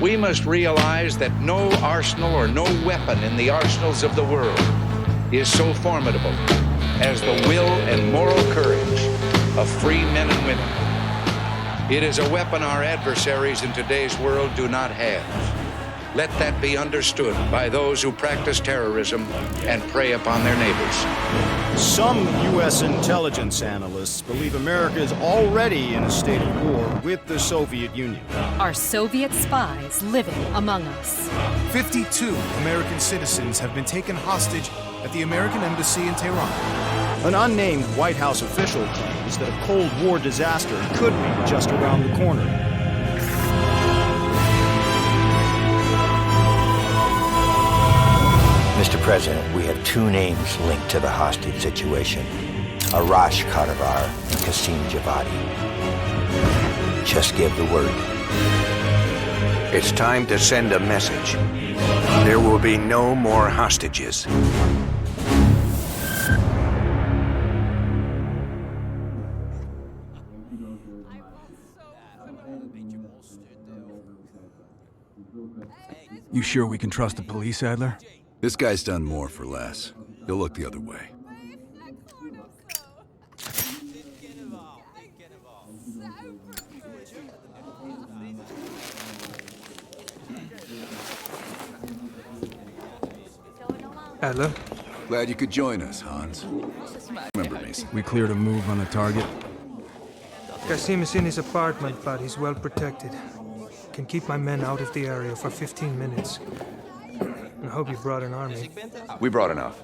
We must realize that no arsenal or no weapon in the arsenals of the world is so formidable as the will and moral courage of free men and women. It is a weapon our adversaries in today's world do not have. Let that be understood by those who practice terrorism and prey upon their neighbors. Some U.S. intelligence analysts believe America is already in a state of war with the Soviet Union. Are Soviet spies living among us? 52 American citizens have been taken hostage at the American Embassy in Tehran. An unnamed White House official claims that a Cold War disaster could be just around the corner. Mr. President, we have two names linked to the hostage situation. Arash Kadivar and Qasim Javadi. Just give the word. It's time to send a message. There will be no more hostages. You sure we can trust the police, Adler? This guy's done more for less. He'll look the other way. Adler? Glad you could join us, Hans. Remember, Mason. We cleared a move on the target. Qasim is in his apartment, but he's well protected. Can keep my men out of the area for 15 minutes. I hope you brought an army. We brought enough.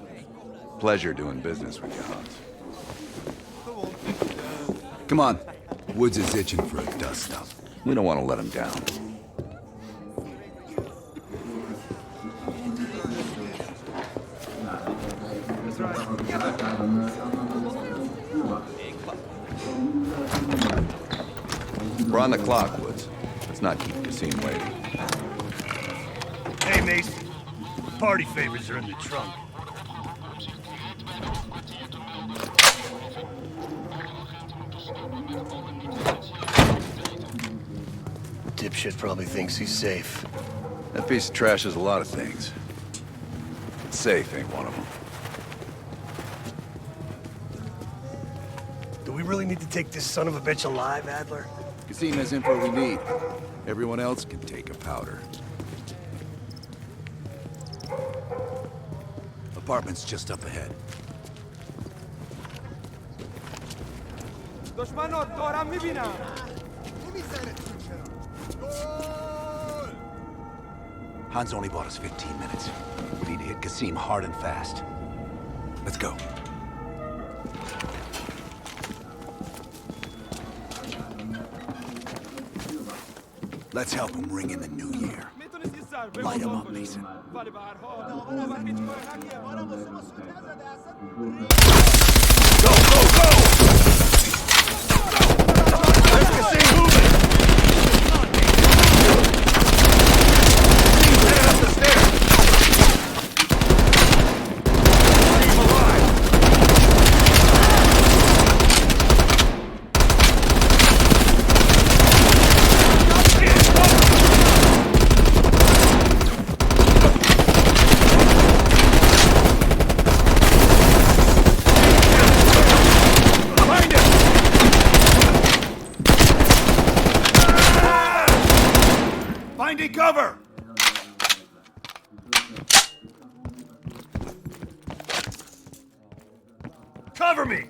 Pleasure doing business with you, Hans. Come on. Woods is itching for a dust-up. We don't want to let him down. We're on the clock, Woods. Let's not keep Qasim waiting. Hey, Mason. Party favors are in the trunk. Dipshit probably thinks he's safe. That piece of trash is a lot of things. Safe ain't one of them. Do we really need to take this son of a bitch alive, Adler? Qasim has info we need. Everyone else can take a powder. Apartment's just up ahead. Hans only bought us 15 minutes. We need to hit Qasim hard and fast. Let's go. Let's help him ring in the new year. Light him up, Mason. Go, go, go! There's Qasim moving! Qasim's headed up the stairs! Leave him alive! Finding cover! Cover me!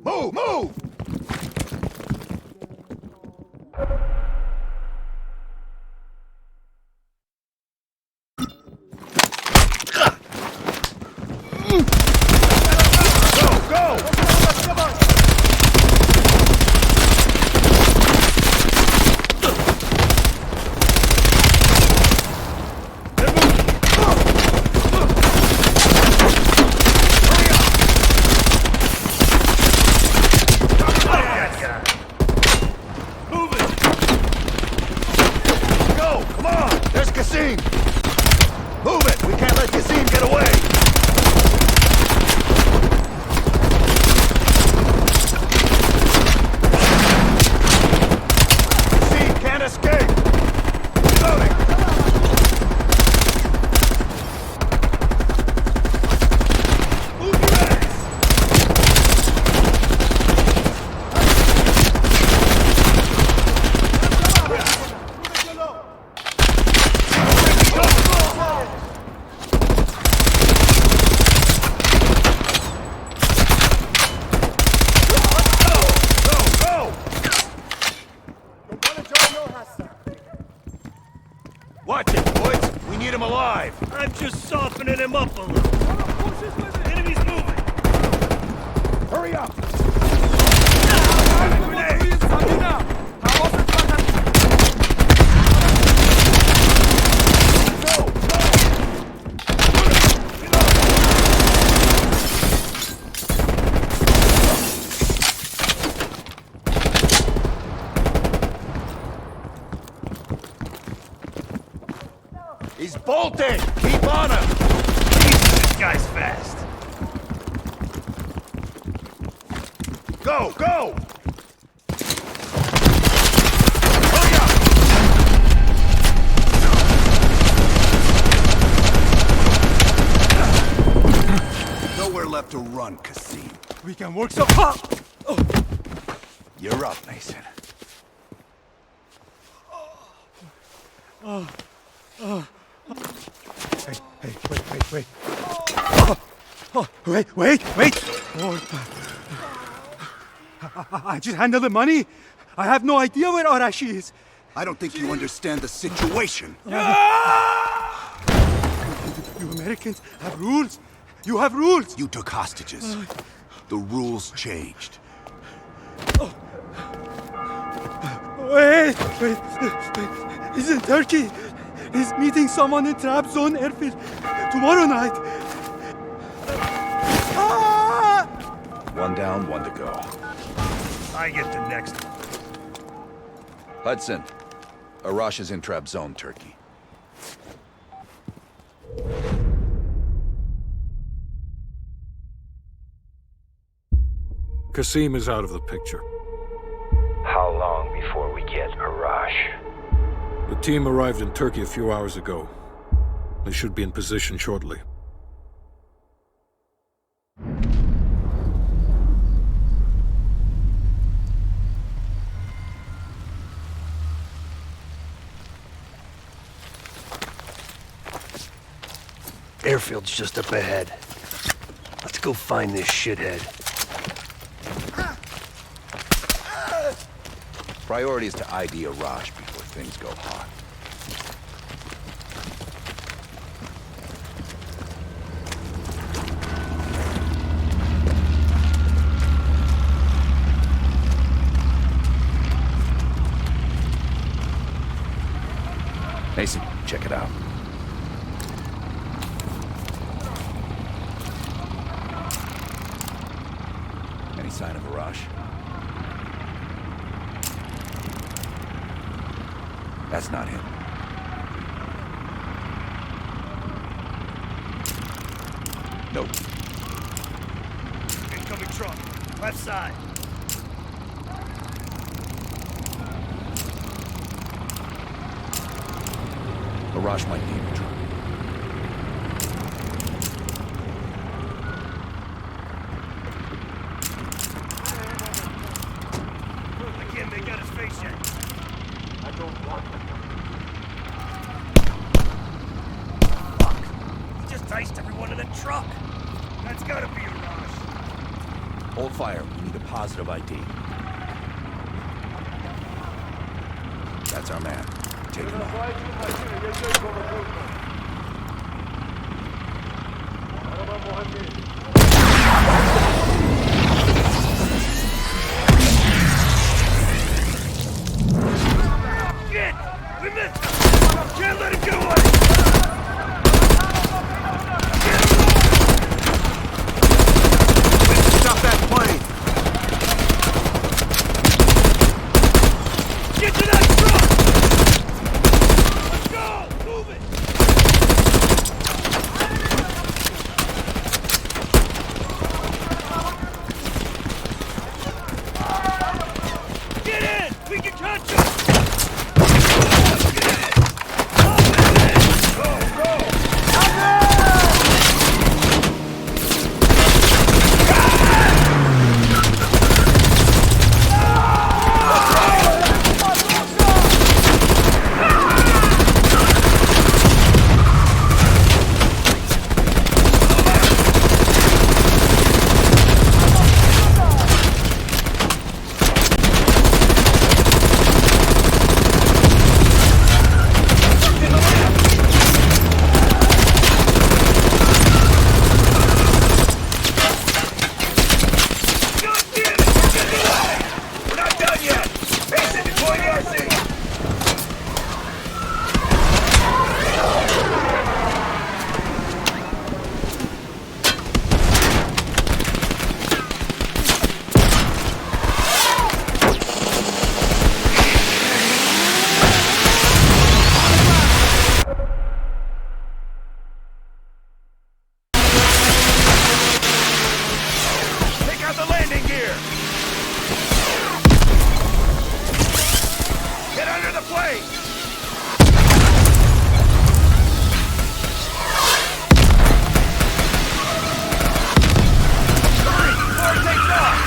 Move! Move! Go! PS5! I'm just softening him up a little. Enemies moving! Hurry up! He's bolting! Keep on him! Jesus, this guy's fast. Go, go! Hurry up! Nowhere left to run, Kasim. We can work so... You're up, Mason. Hey, wait. Wait! I just handled the money. I have no idea where Arashi is. I don't think you understand the situation. You Americans have rules. You have rules. You took hostages. The rules changed. Wait. He's in Turkey. He's meeting someone in Trabzon airfield tomorrow night. One down, one to go. I get the next one. Hudson, Arash is in Trabzon, Turkey. Kasim is out of the picture. How long before we get Arash? The team arrived in Turkey a few hours ago. They should be in position shortly. Airfield's just up ahead. Let's go find this shithead. Priority is to ID Arash before things go hot. Mason, check it out. Any sign of Arash? That's not him. Nope. Incoming truck. Left side. Arash might be in the truck. I can't make out his face yet. I don't want him. Fuck! He just diced everyone in the truck. That's gotta be Arash. Hold fire. We need a positive ID. That's our man. Take him out. Shit! We missed him! Can't let him get away! Stop that plane! Get to that truck! Let's go! Move it! That way! Hurry! Before it takes off!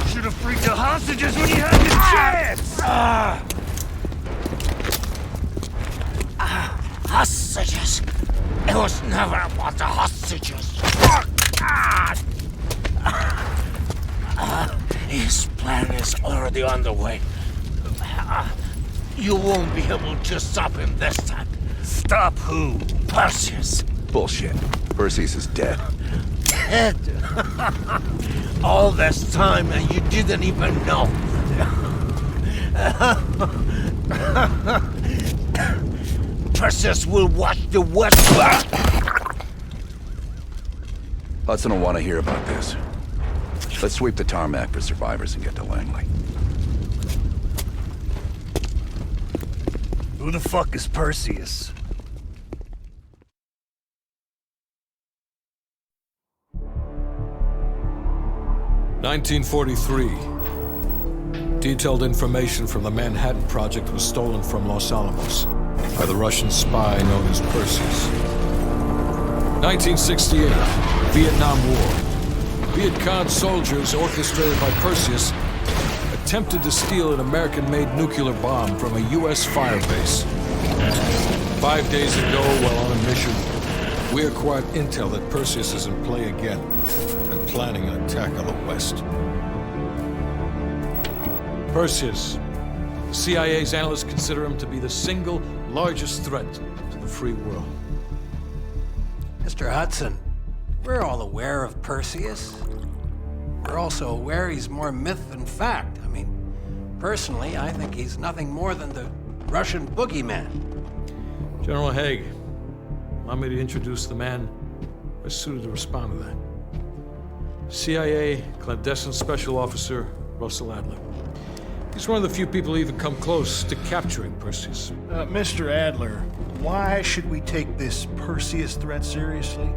Should have freed the hostages when you had the chance! Hostages? It was never about the hostages. His plan is already underway. You won't be able to stop him this time. Stop who? Perseus. Bullshit. Perseus is dead. Dead. All this time and you didn't even know. Perseus will watch the West. Hudson will want to hear about this. Let's sweep the tarmac for survivors and get to Langley. Who the fuck is Perseus? (1943). Detailed information from the Manhattan Project was stolen from Los Alamos by the Russian spy known as Perseus. 1968, Vietnam War. Viet Cong soldiers, orchestrated by Perseus, attempted to steal an American-made nuclear bomb from a U.S. firebase. 5 days ago, while on a mission, we acquired intel that Perseus is in play again and planning an attack on the West. Perseus. The CIA's analysts consider him to be the single largest threat to the free world. Mr. Hudson, we're all aware of Perseus. We're also aware he's more myth than fact. I mean, personally, I think he's nothing more than the Russian boogeyman. General Haig, allow me to introduce the man best suited to respond to that. CIA clandestine special officer Russell Adler. He's one of the few people who even come close to capturing Perseus. Mr. Adler, why should we take this Perseus threat seriously?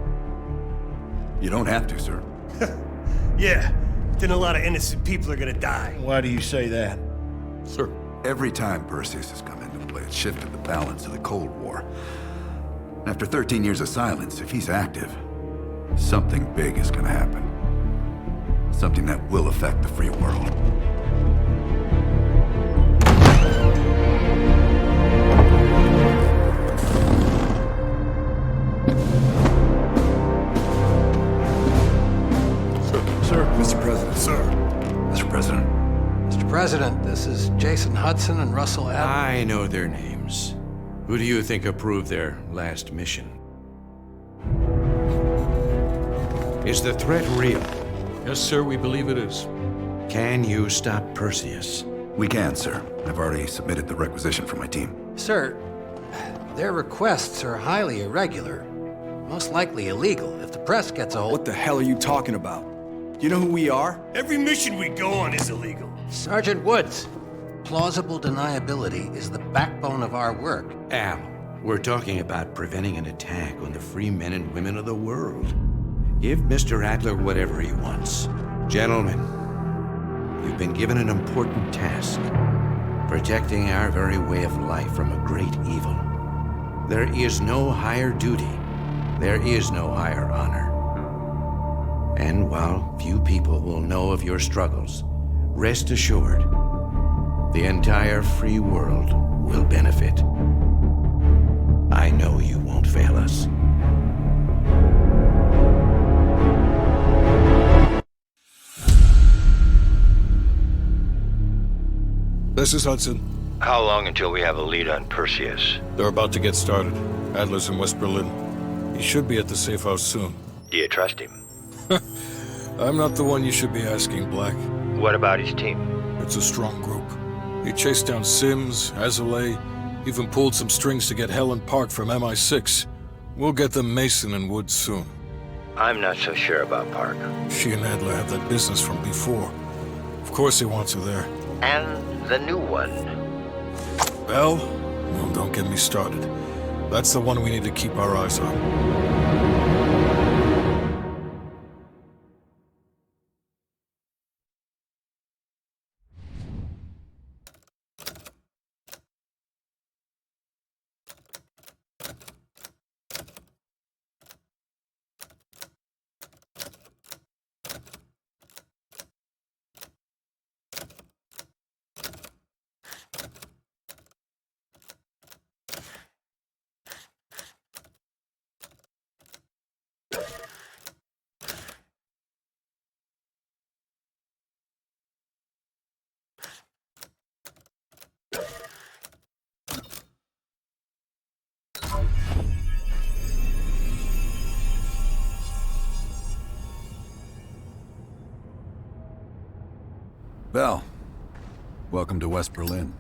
You don't have to, sir. Yeah, then a lot of innocent people are gonna die. Why do you say that? Sir. Every time Perseus has come into play, it shifted the balance of the Cold War. After 13 years of silence, if he's active, something big is gonna happen. Something that will affect the free world. Mr. President. Sir. Mr. President. Mr. President, this is Jason Hudson and Russell Adler. I know their names. Who do you think approved their last mission? Is the threat real? Yes, sir, we believe it is. Can you stop Perseus? We can, sir. I've already submitted the requisition for my team. Sir, their requests are highly irregular. Most likely illegal if the press gets a hold. What the hell are you talking about? You know who we are? Every mission we go on is illegal. Sergeant Woods, plausible deniability is the backbone of our work. Al, we're talking about preventing an attack on the free men and women of the world. Give Mr. Adler whatever he wants. Gentlemen, you've been given an important task. Protecting our very way of life from a great evil. There is no higher duty. There is no higher honor. And while few people will know of your struggles, rest assured, the entire free world will benefit. I know you won't fail us. This is Hudson. How long until we have a lead on Perseus? They're about to get started. Adler's in West Berlin. He should be at the safe house soon. Do you trust him? I'm not the one you should be asking, Black. What about his team? It's a strong group. He chased down Sims, Azalea, even pulled some strings to get Helen Park from MI6. We'll get them Mason and Woods soon. I'm not so sure about Park. She and Adler have that business from before. Of course he wants her there. And the new one. Bell? Well, don't get me started. That's the one we need to keep our eyes on. Bell, welcome to West Berlin.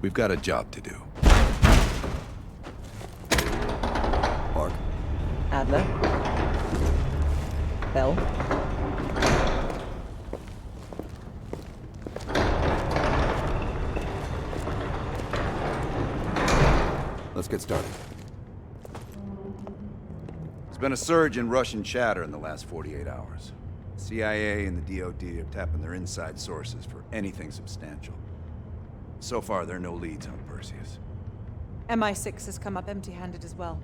We've got a job to do. Park. Adler. Bell. Let's get started. There's been a surge in Russian chatter in the last 48 hours. CIA and the DoD are tapping their inside sources for anything substantial. So far, there are no leads on Perseus. MI6 has come up empty-handed as well.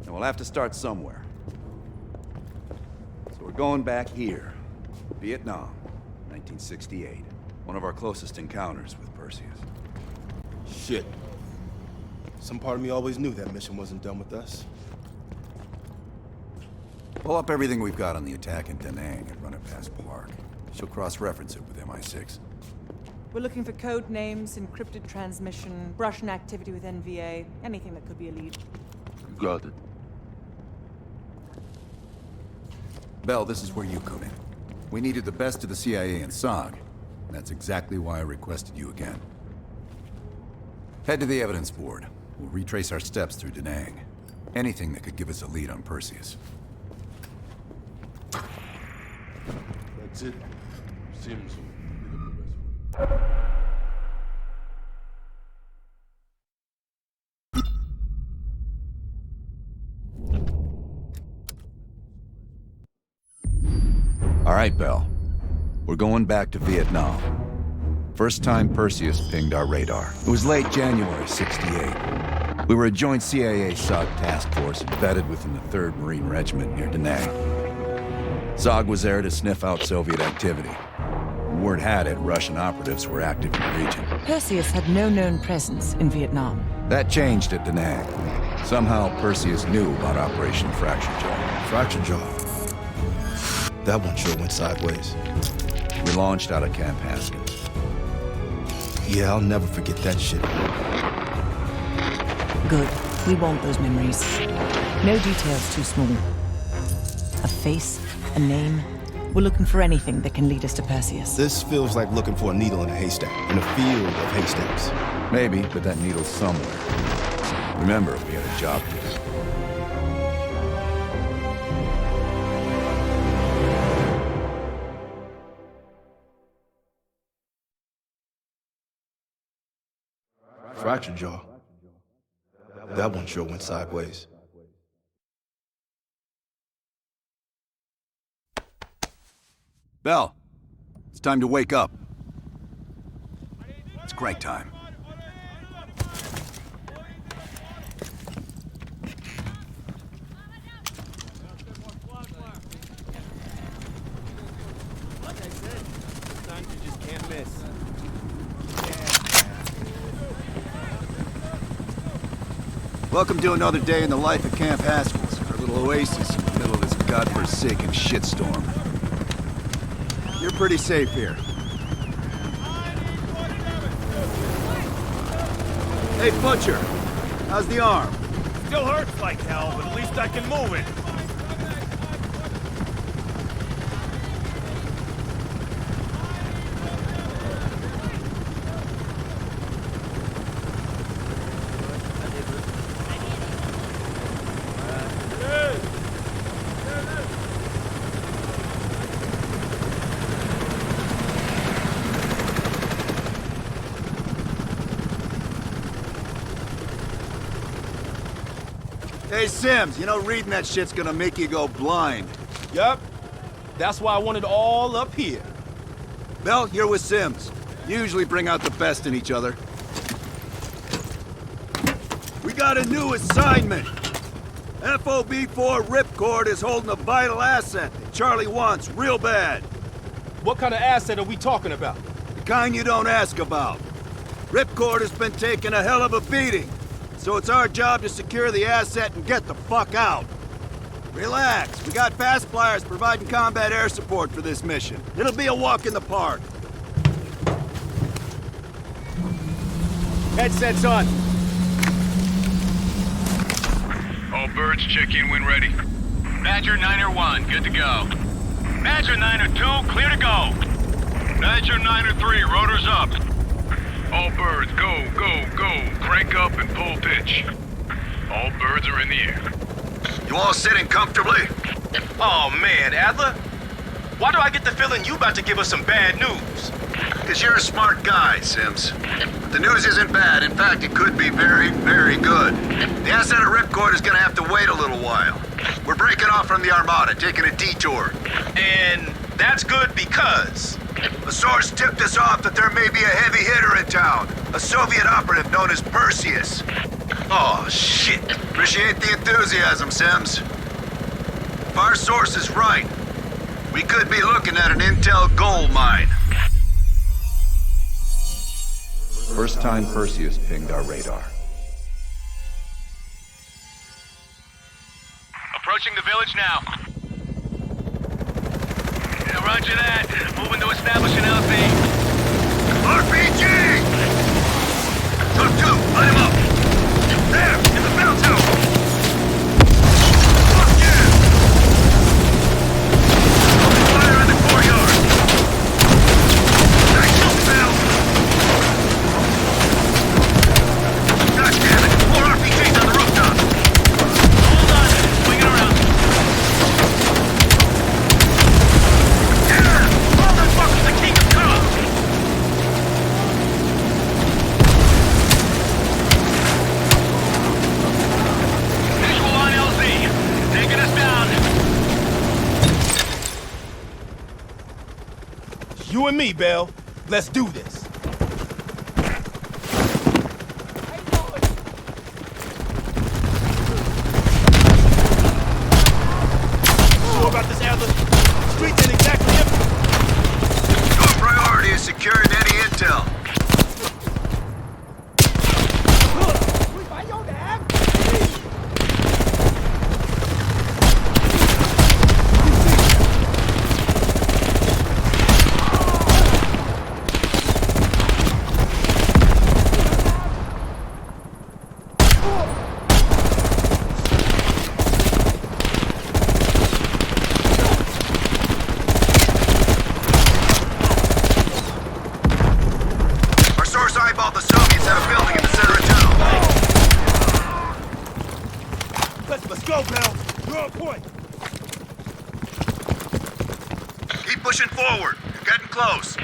And we'll have to start somewhere. So we're going back here. Vietnam, 1968. One of our closest encounters with Perseus. Shit. Some part of me always knew that mission wasn't done with us. Pull up everything we've got on the attack in Da Nang and run it past Park. She'll cross-reference it with MI6. We're looking for code names, encrypted transmission, Russian activity with NVA, anything that could be a lead. Got it. Bell, this is where you come in. We needed the best of the CIA and SOG. And that's exactly why I requested you again. Head to the evidence board. We'll retrace our steps through Da Nang. Anything that could give us a lead on Perseus. That's it. Seems... All right, Bell. We're going back to Vietnam. First time Perseus pinged our radar. It was late January, '68. We were a joint CIA-SOG task force embedded within the 3rd Marine Regiment near Da Nang. SOG was there to sniff out Soviet activity. Word had it, Russian operatives were active in the region. Perseus had no known presence in Vietnam. That changed at Da Nang. Somehow, Perseus knew about Operation Fracture Jaw. Fracture Jaw? That one sure went sideways. We launched out of Camp Haskins. Yeah, I'll never forget that shit. Good. We want those memories. No details too small. A face, a name. We're looking for anything that can lead us to Perseus. This feels like looking for a needle in a haystack, in a field of haystacks. Maybe, but that needle's somewhere. Remember, we had a job to do. Fracture Jaw. That one sure went sideways. Bell, it's time to wake up. It's crank time. You just can't miss. Welcome to another day in the life of Camp Haskins, our little oasis in the middle of this godforsaken shitstorm. You're pretty safe here. Hey, Butcher. How's the arm? Still hurts like hell, but at least I can move it. Hey, Sims, you know reading that shit's gonna make you go blind. Yup. That's why I want it all up here. Mel, you're with Sims. You usually bring out the best in each other. We got a new assignment. FOB4 Ripcord is holding a vital asset that Charlie wants real bad. What kind of asset are we talking about? The kind you don't ask about. Ripcord has been taking a hell of a beating. So it's our job to secure the asset and get the fuck out. Relax, we got fast flyers providing combat air support for this mission. It'll be a walk in the park. Headsets on. All birds, check in when ready. Badger 9-1, good to go. Badger 9-2, clear to go. Badger 9-3, rotors up. All birds, go, go, go. Crank up and pull pitch. All birds are in the air. You all sitting comfortably? Oh man, Adler. Why do I get the feeling you about to give us some bad news? Because you're a smart guy, Sims. The news isn't bad. In fact, it could be very, very good. The asset at Ripcord is gonna have to wait a little while. We're breaking off from the Armada, taking a detour. And that's good because... A source tipped us off that there may be a heavy hitter in town. A Soviet operative known as Perseus. Oh, shit. Appreciate the enthusiasm, Sims. If our source is right, we could be looking at an intel gold mine. First time Perseus pinged our radar. Approaching the village now. Yeah, roger that. Moving to establish an LZ. RPG! Took two, light him up! There, in the bell tower! Fuck yeah! Fire in the courtyard! Nice shot, Bell! God damn it, more RPGs on the rooftop! Hold on, swing it around. Yeah! All those fuckers that keep us cut off! Visual on LZ. Taking us down. You and me, Bell. Let's do this. Sure about this, Adler? Streets ain't exactly empty. Your priority is securing any intel. Our source eyeballed the Soviets at a building in the center of town. Let's go, Bell. You're on point. Keep pushing forward. You're getting close.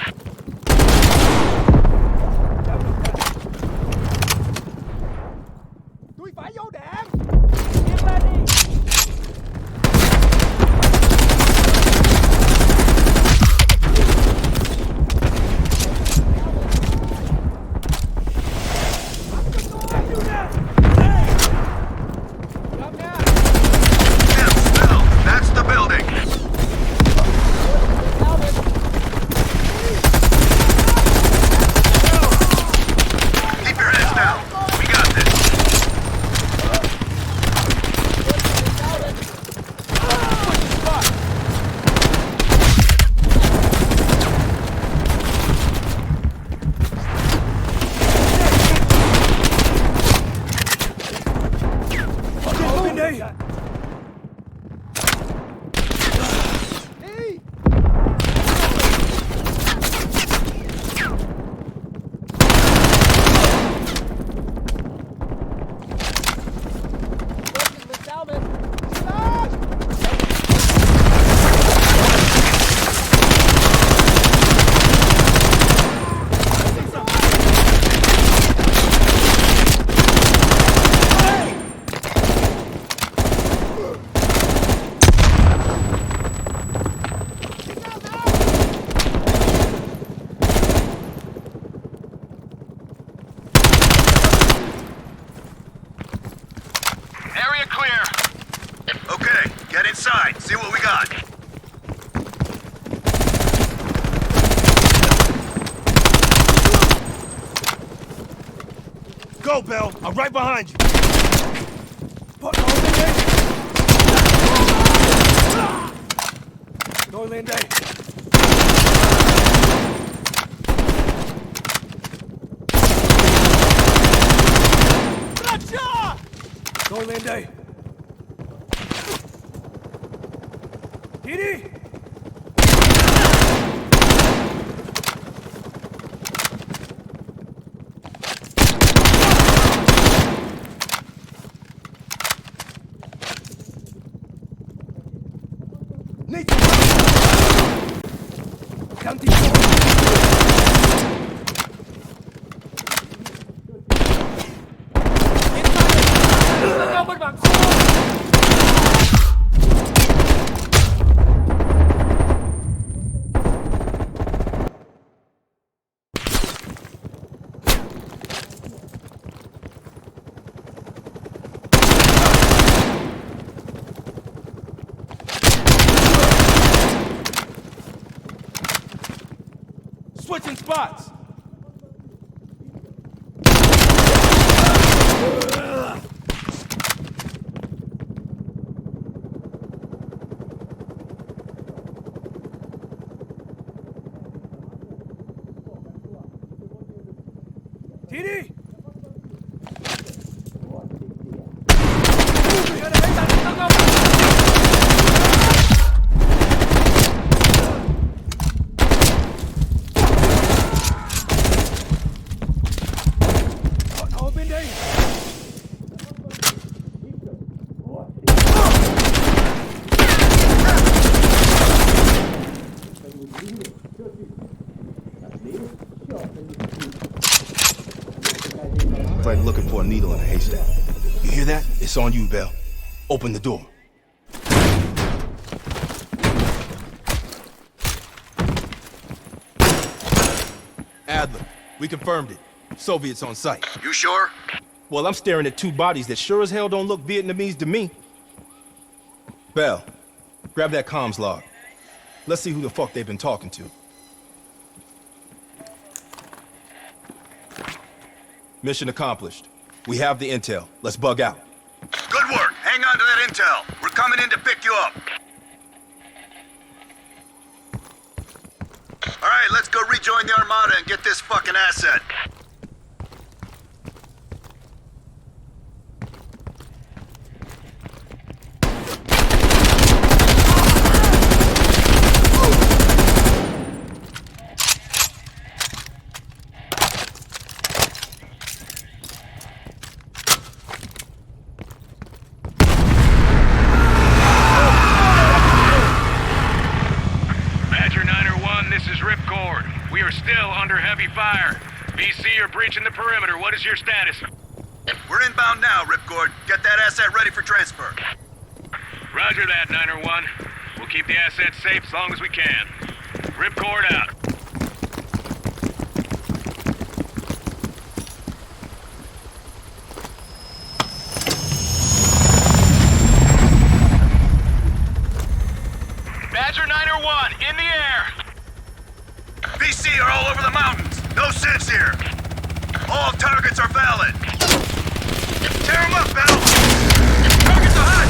That's the building. Get inside, see what we got. Go, Bell. I'm right behind you. Go, Lindy. Go, Lindy. Didi! Switching spots. Didi! Like looking for a needle in a haystack. You hear that? It's on you, Bell. Open the door. Adler, we confirmed it. Soviets on site. You sure? Well, I'm staring at two bodies that sure as hell don't look Vietnamese to me. Bell, grab that comms log. Let's see who the fuck they've been talking to. Mission accomplished. We have the intel. Let's bug out. Good work. Hang on to that intel. We're coming in to pick you up. All right, let's go rejoin the Armada and get this fucking asset. Breaching the perimeter. What is your status? We're inbound now, Ripcord. Get that asset ready for transfer. Roger that, 901. We'll keep the asset safe as long as we can. Ripcord out. Badger 901, in the air! VC are all over the mountains. No sense here. All targets are valid. Tear them up, Bell! Targets are hot!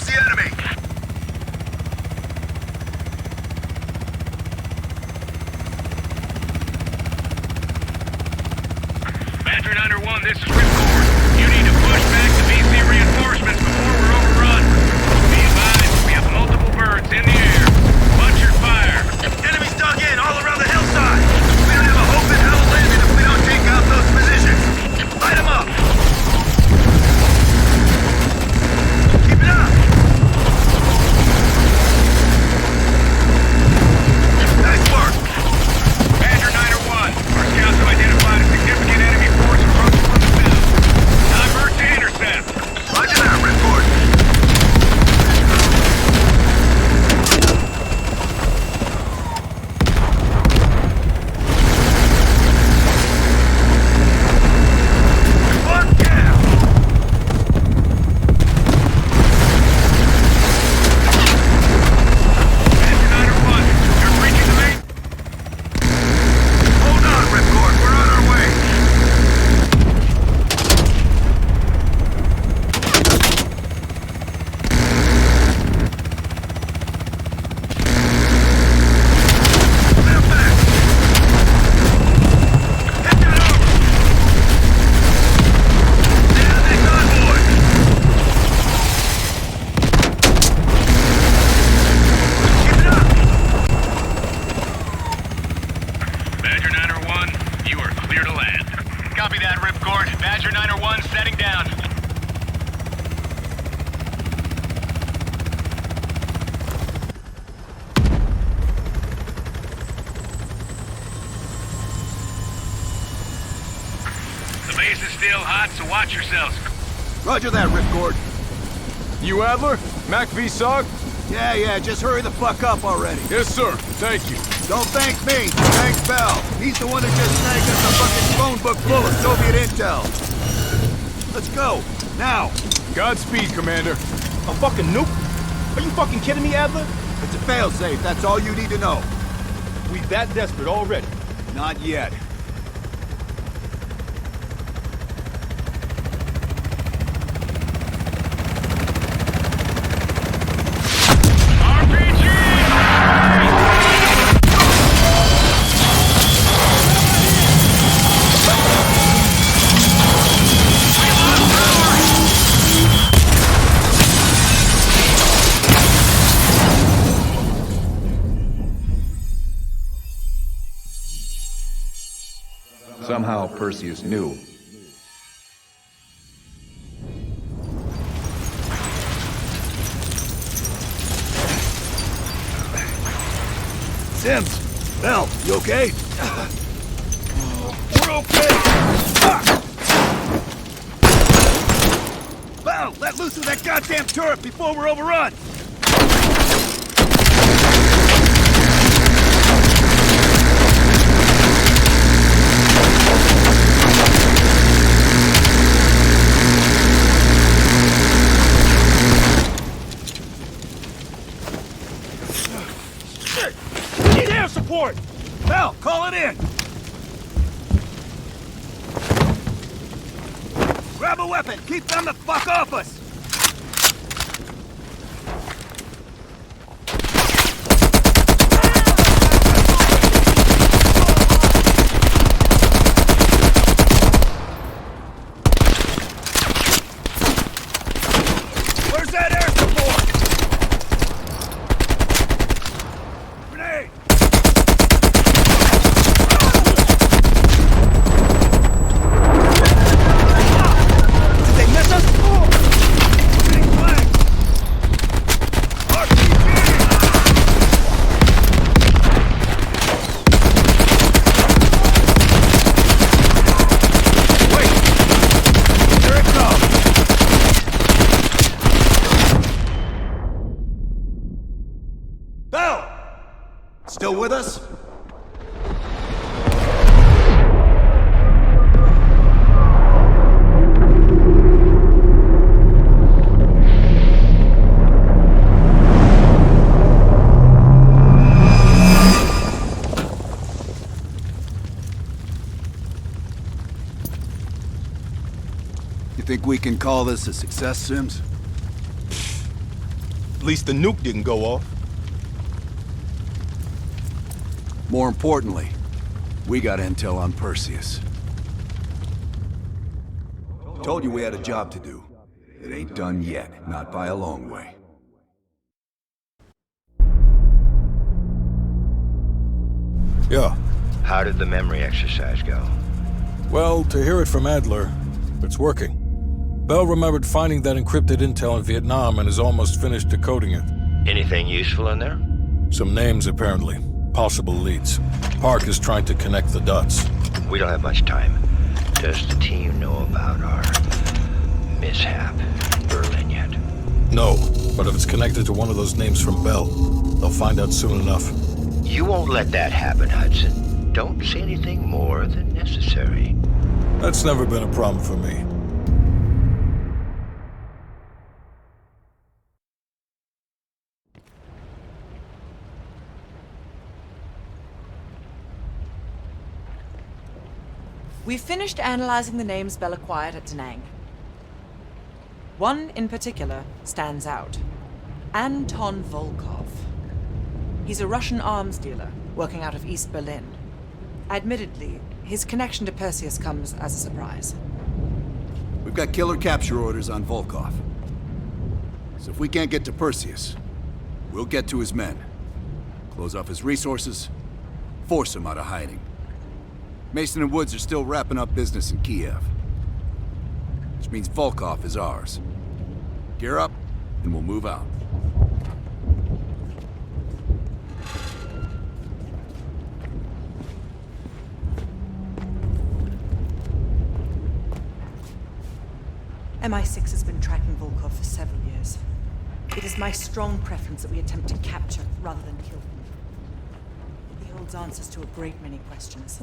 Where's the enemy? Badger 901, this is Ripcord. You need to push back the VC reinforcements before we're overrun. Be advised, we have multiple birds in the air. Watch your fire. Enemies dug in all around the hillside. We don't have a hope in hell landing if we don't take out those positions. Light them up. Keep it up. Nice work. Badger 901, our scouts have identified a significant enemy force approaching from the south. Divert to intercept. Roger that, Ripcord. Fuck yeah! Badger 901, you're breaching the main... Hold on, Ripcord. We're on our way. Step back. Head it over. Stay on this convoy. Keep it up. Badger 901, you are clear to land. Copy that, Ripcord. Badger 901, setting down. The base is still hot, so watch yourselves. Roger that, Ripcord. You Adler? Mac V SOG? Yeah, just hurry the fuck up already. Yes, sir. Thank you. Don't thank me. Thank Bell. He's the one that just snagged us a fucking phone book full of Soviet intel. Let's go. Now. Godspeed, Commander. A fucking nuke? Are you fucking kidding me, Adler? It's a failsafe. That's all you need to know. We that desperate already. Not yet. Somehow Perseus knew. Sims! Bell, you okay? We're okay! Bell, let loose of that goddamn turret before we're overrun! Need air support! Bell, call it in! Grab a weapon! Keep them the fuck off us! Where's that air support? Grenade! Did they miss us? Getting flanked! Wait! Here it comes! Bell! Still with us? You think we can call this a success, Sims? At least the nuke didn't go off. More importantly, we got intel on Perseus. Told you we had a job to do. It ain't done yet, not by a long way. Yeah. How did the memory exercise go? Well, to hear it from Adler, it's working. Bell remembered finding that encrypted intel in Vietnam and is almost finished decoding it. Anything useful in there? Some names, apparently. Possible leads. Park is trying to connect the dots. We don't have much time. Does the team know about our mishap in Berlin yet? No, but if it's connected to one of those names from Bell, they'll find out soon enough. You won't let that happen, Hudson. Don't say anything more than necessary. That's never been a problem for me. We've finished analyzing the names Bell acquired at Da Nang. One in particular stands out. Anton Volkov. He's a Russian arms dealer working out of East Berlin. Admittedly, his connection to Perseus comes as a surprise. We've got killer capture orders on Volkov. So if we can't get to Perseus, we'll get to his men. Close off his resources, force him out of hiding. Mason and Woods are still wrapping up business in Kiev. Which means Volkov is ours. Gear up, and we'll move out. MI6 has been tracking Volkov for several years. It is my strong preference that we attempt to capture rather than kill him. He holds answers to a great many questions.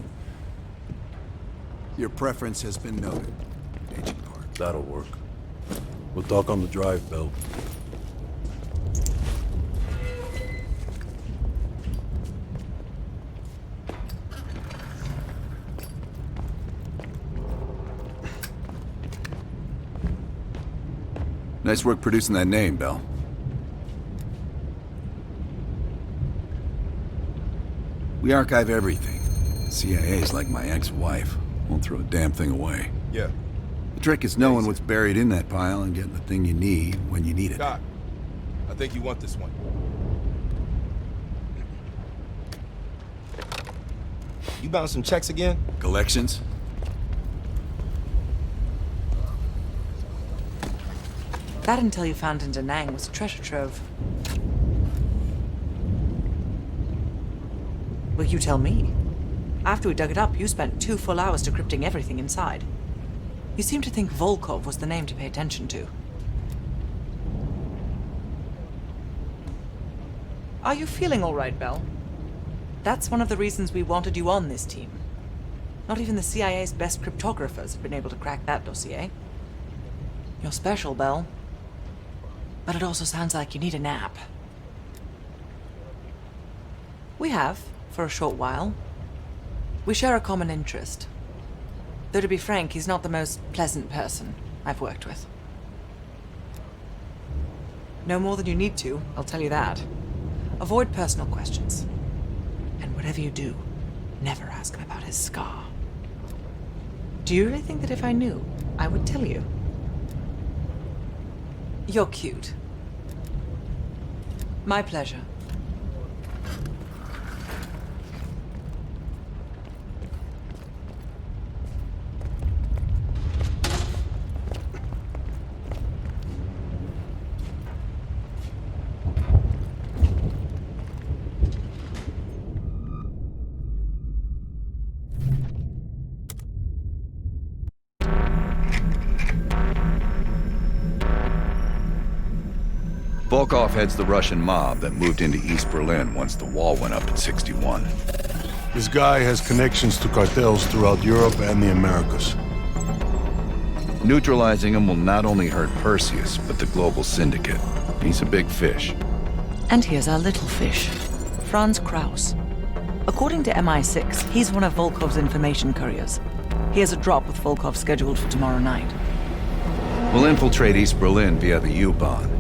Your preference has been noted, Agent Park. That'll work. We'll talk on the drive, Bell. Nice work producing that name, Bell. We archive everything. CIA's like my ex-wife. Won't throw a damn thing away. Yeah. The trick is knowing what's buried in that pile and getting the thing you need when you need it. Doc, I think you want this one. You bound some checks again? Collections? That intel you found in Da Nang was a treasure trove. Well, you tell me. After we dug it up, you spent 2 full hours decrypting everything inside. You seem to think Volkov was the name to pay attention to. Are you feeling all right, Bell? That's one of the reasons we wanted you on this team. Not even the CIA's best cryptographers have been able to crack that dossier. You're special, Bell. But it also sounds like you need a nap. We have, for a short while. We share a common interest. Though to be frank, he's not the most pleasant person I've worked with. No more than you need to, I'll tell you that. Avoid personal questions. And whatever you do, never ask him about his scar. Do you really think that if I knew, I would tell you? You're cute. My pleasure. Volkov heads the Russian mob that moved into East Berlin once the wall went up in '61. This guy has connections to cartels throughout Europe and the Americas. Neutralizing him will not only hurt Perseus, but the global syndicate. He's a big fish. And here's our little fish, Franz Kraus. According to MI6, he's one of Volkov's information couriers. He has a drop with Volkov scheduled for tomorrow night. We'll infiltrate East Berlin via the U-Bahn.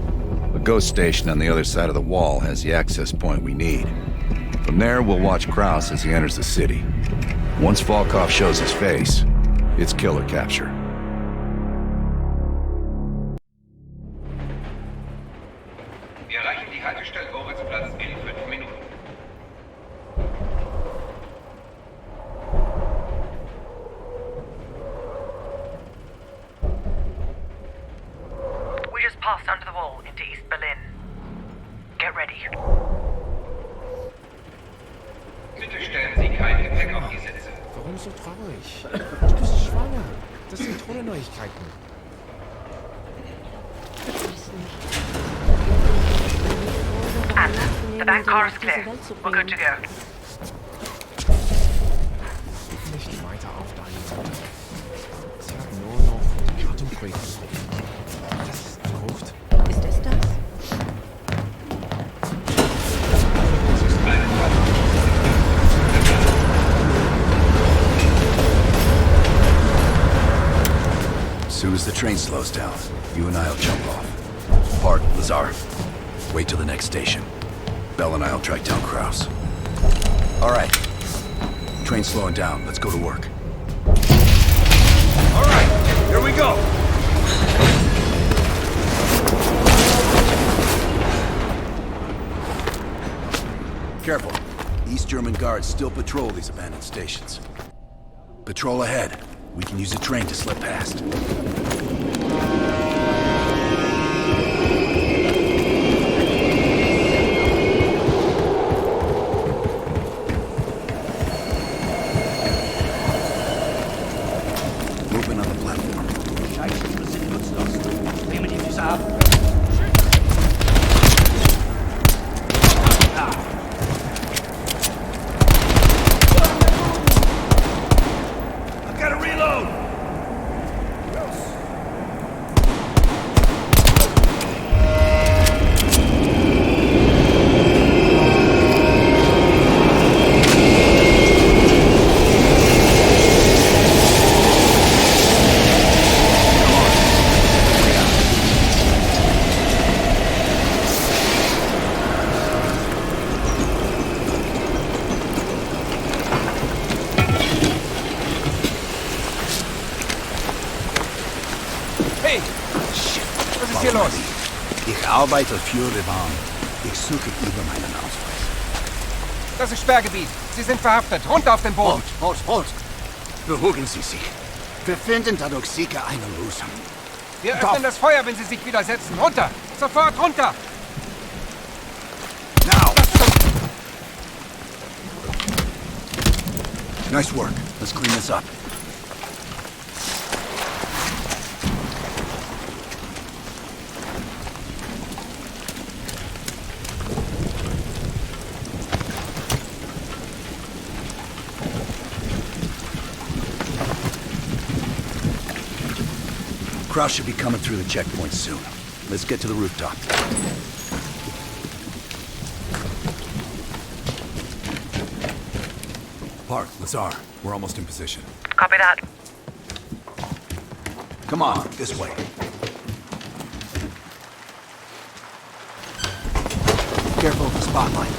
But ghost station on the other side of the wall has the access point we need. From there, we'll watch Kraus as he enters the city. Once Volkov shows his face, it's killer capture. Wir erreichen die Haltestelle Moritzplatz in 5 Minuten. We just passed under the wall into East Berlin. Get ready. Bitte stellen Sie kein Gepäck auf die Sitze. Warum so traurig? Du bist schwanger. Das sind tolle Neuigkeiten. And the back car is clear. We're good to go. Nicht weiter aufdeinen. Sie haben nur noch die Atembrüche. Das ist verrückt. Ist es das? As soon as the train slows down, you and I'll jump off. Park, Lazar. Wait till the next station. Bell and I'll track down Kraus. All right. Train's slowing down. Let's go to work. All right, here we go. Careful. East German guards still patrol these abandoned stations. Patrol ahead. We can use a train to slip past. Movement on the platform. Scheiße, wir sind nutzlos. Nehmen die Füße ab. I've got to reload. Hey! Shit! Was ist hier los? Ich arbeite für die Bahn. Ich suche über meinen Ausweis. Das ist Sperrgebiet. Sie sind verhaftet. Runter auf den Boden. Halt! Beruhigen Sie sich. Wir finden dadurch sicher eine Lösung. Wir öffnen das Feuer, wenn Sie sich widersetzen. Runter! Sofort runter! Now! Nice work. Let's clean this up. Kraus should be coming through the checkpoint soon. Let's get to the rooftop. Park, Lazar, we're almost in position. Copy that. Come on, this way. Careful of the spotlight.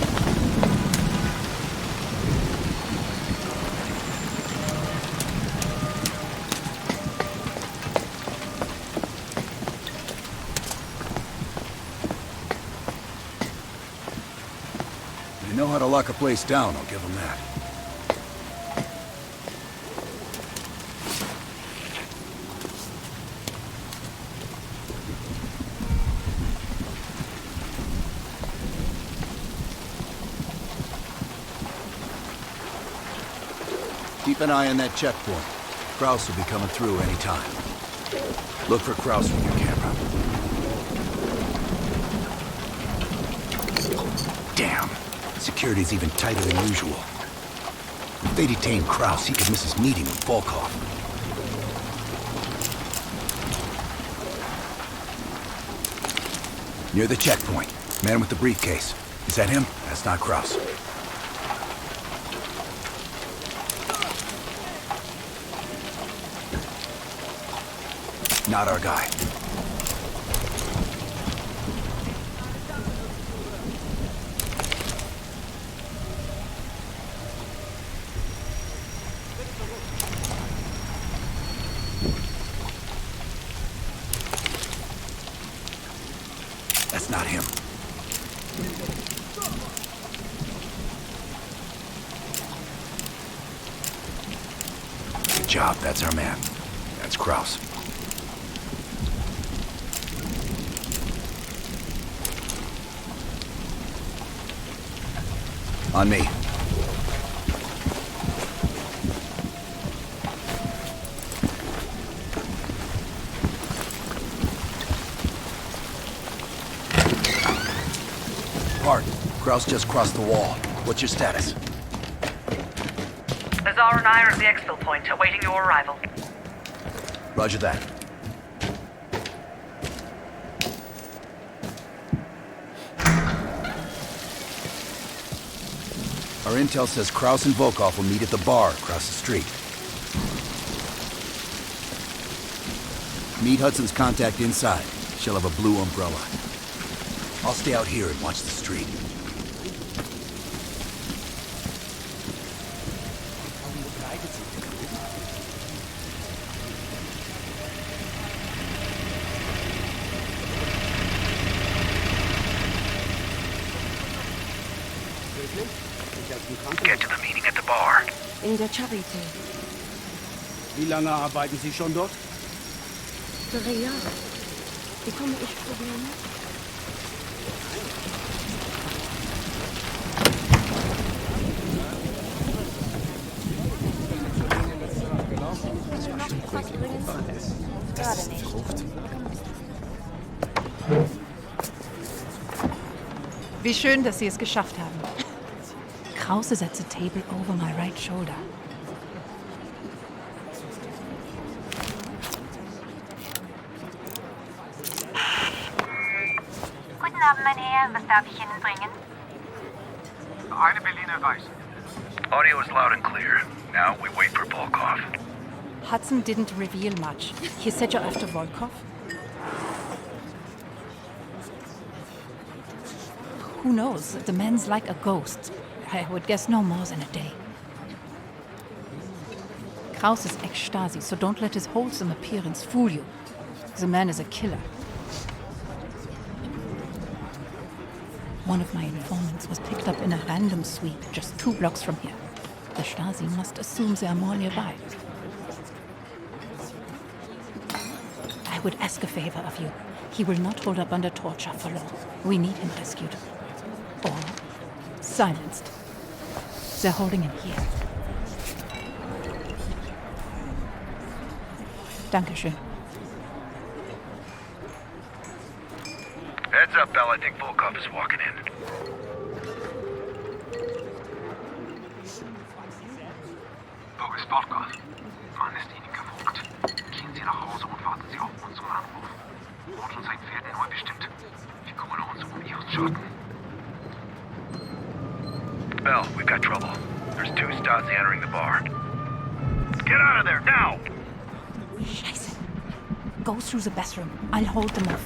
They know how to lock a place down, I'll give them that. Keep an eye on that checkpoint. Kraus will be coming through any time. Look for Kraus with your camera. Damn. Security's even tighter than usual. If they detain Kraus, he could miss his meeting with Volkov. Near the checkpoint. Man with the briefcase. Is that him? That's not Kraus. Not our guy. That's not him. Good job, that's our man. That's Kraus. On me. Hart, Kraus just crossed the wall. What's your status? Azar and I are at the exfil point, awaiting your arrival. Roger that. Our intel says Kraus and Volkov will meet at the bar across the street. Meet Hudson's contact inside. She'll have a blue umbrella. I'll stay out here and watch the street. Get to the meeting at the bar. In der Charité. Wie lange arbeiten Sie schon dort? 3 Jahre. Wie komme ich Probleme? Das ist verrückt. Wie schön, dass Sie es geschafft haben. Krause sets a table over my right shoulder. Guten Abend, mein Herr. Was darf ich Ihnen bringen? Eine Berliner Weiß. Audio is loud and clear. Now we wait for Volkov. Hudson didn't reveal much. He said you're after Volkov? Who knows? The man's like a ghost. I would guess no more than a day. Kraus is ex-Stasi, so don't let his wholesome appearance fool you. The man is a killer. One of my informants was picked up in a random sweep just 2 blocks from here. The Stasi must assume they are more nearby. I would ask a favor of you. He will not hold up under torture for long. We need him rescued. Or silenced. They're holding him here. Dankeschön. Heads up, Bell. I think Volkov is walking in. Wo ist Volkov? Mann ist Ihnen gefolgt. Gehen Sie nach Hause und warten Sie auf unseren Anruf. Ort und Zeit werden neu bestimmt. Wir kümmern uns um Ihren Schaden. Bell, we've got trouble. There's 2 Stasi entering the bar. Get out of there, now! Scheiße. Go through the bathroom. I'll hold them off.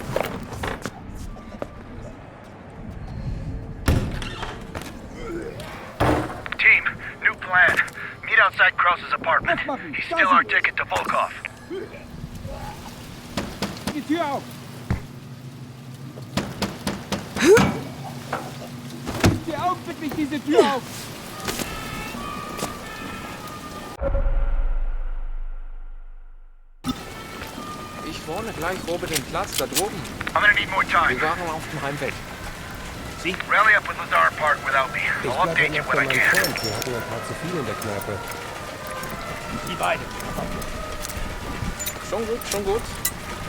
Team, new plan. Meet outside Kraus's apartment. He's still our ticket to Volkov. Die Tür auf! Geh augenblicklich diese Tür auf! Ich wohne gleich oben den Platz da droben. I'm gonna need more time. Wir waren auf dem Heimweg. See? Rally up with Lazar Park without me. I'll update you when I can. Wir hatten ein paar zu viel in der Kneipe. Die beiden. Schon gut, schon gut.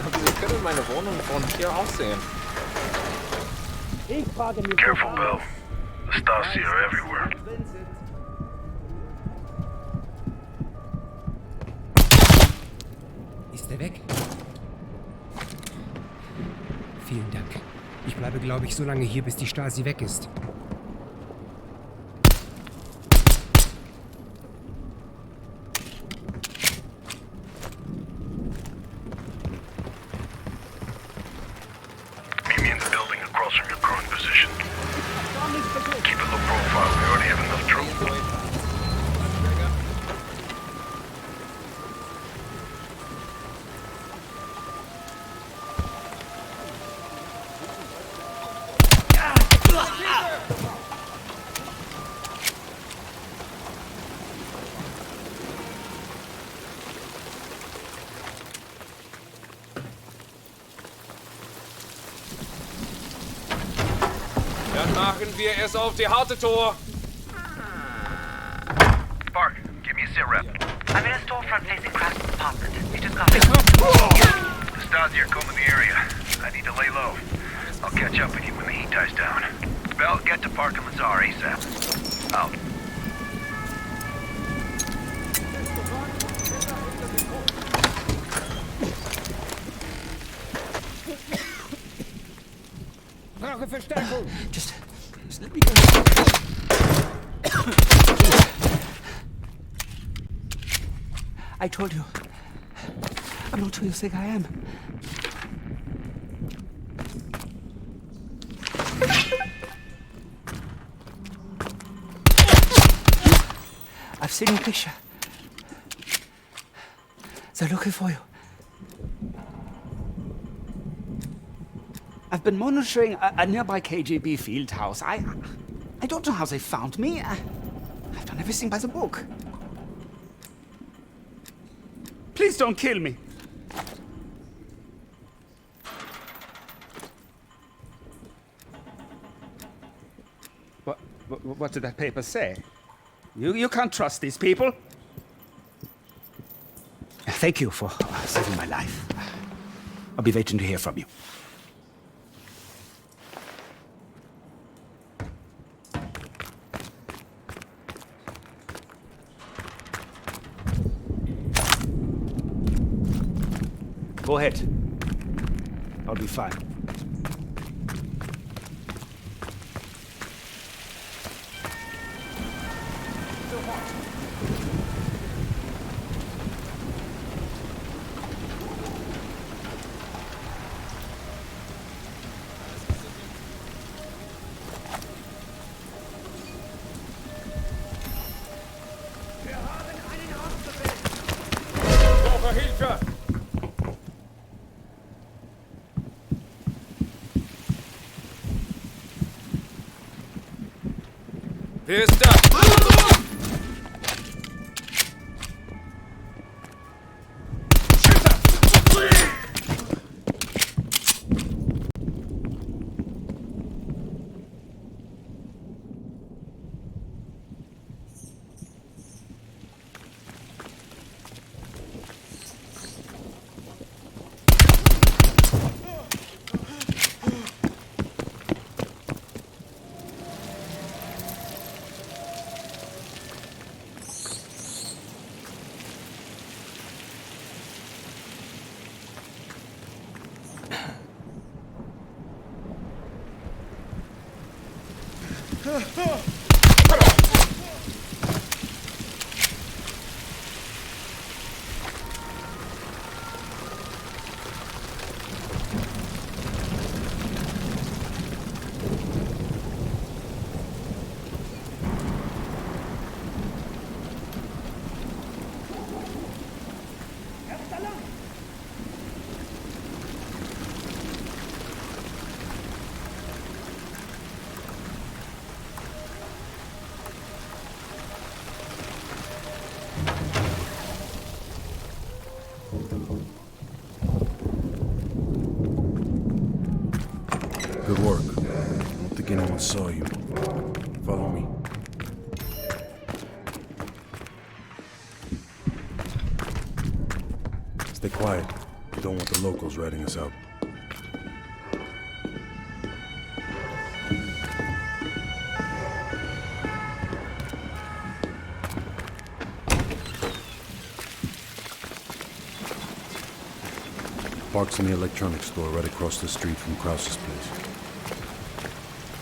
Aber Sie können meine Wohnung von hier aus sehen. Ich frage mich. Careful, Bill. The Stasi are everywhere. Ist er weg? Vielen Dank. Ich bleibe, glaube ich, so lange hier, bis die Stasi weg ist. Meet me in the building across from your current position. Keep a low profile. We already have enough trouble. Dann machen wir es auf die harte Tour. Park, give me a sit rep. I'm in a storefront facing Craftsman's apartment. You just got it. The Stasi are combing the area. I need to lay low. I'll catch up with you when the heat dies down. Bell, get to Park and Lazar ASAP. Out. Brauche Verstärkung. Just let me go. I told you. I'm not who you think I am. I've seen your picture. They're looking for you. I've been monitoring a nearby KGB field house. I don't know how they found me. I've done everything by the book. Please don't kill me. What did that paper say? You can't trust these people. Thank you for saving my life. I'll be waiting to hear from you. Go ahead. I'll be fine. Hilfe! Wer ist da? Good work. I don't think anyone saw you. Follow me. Stay quiet. We don't want the locals ratting us out. Park's in the electronics store right across the street from Krause's place.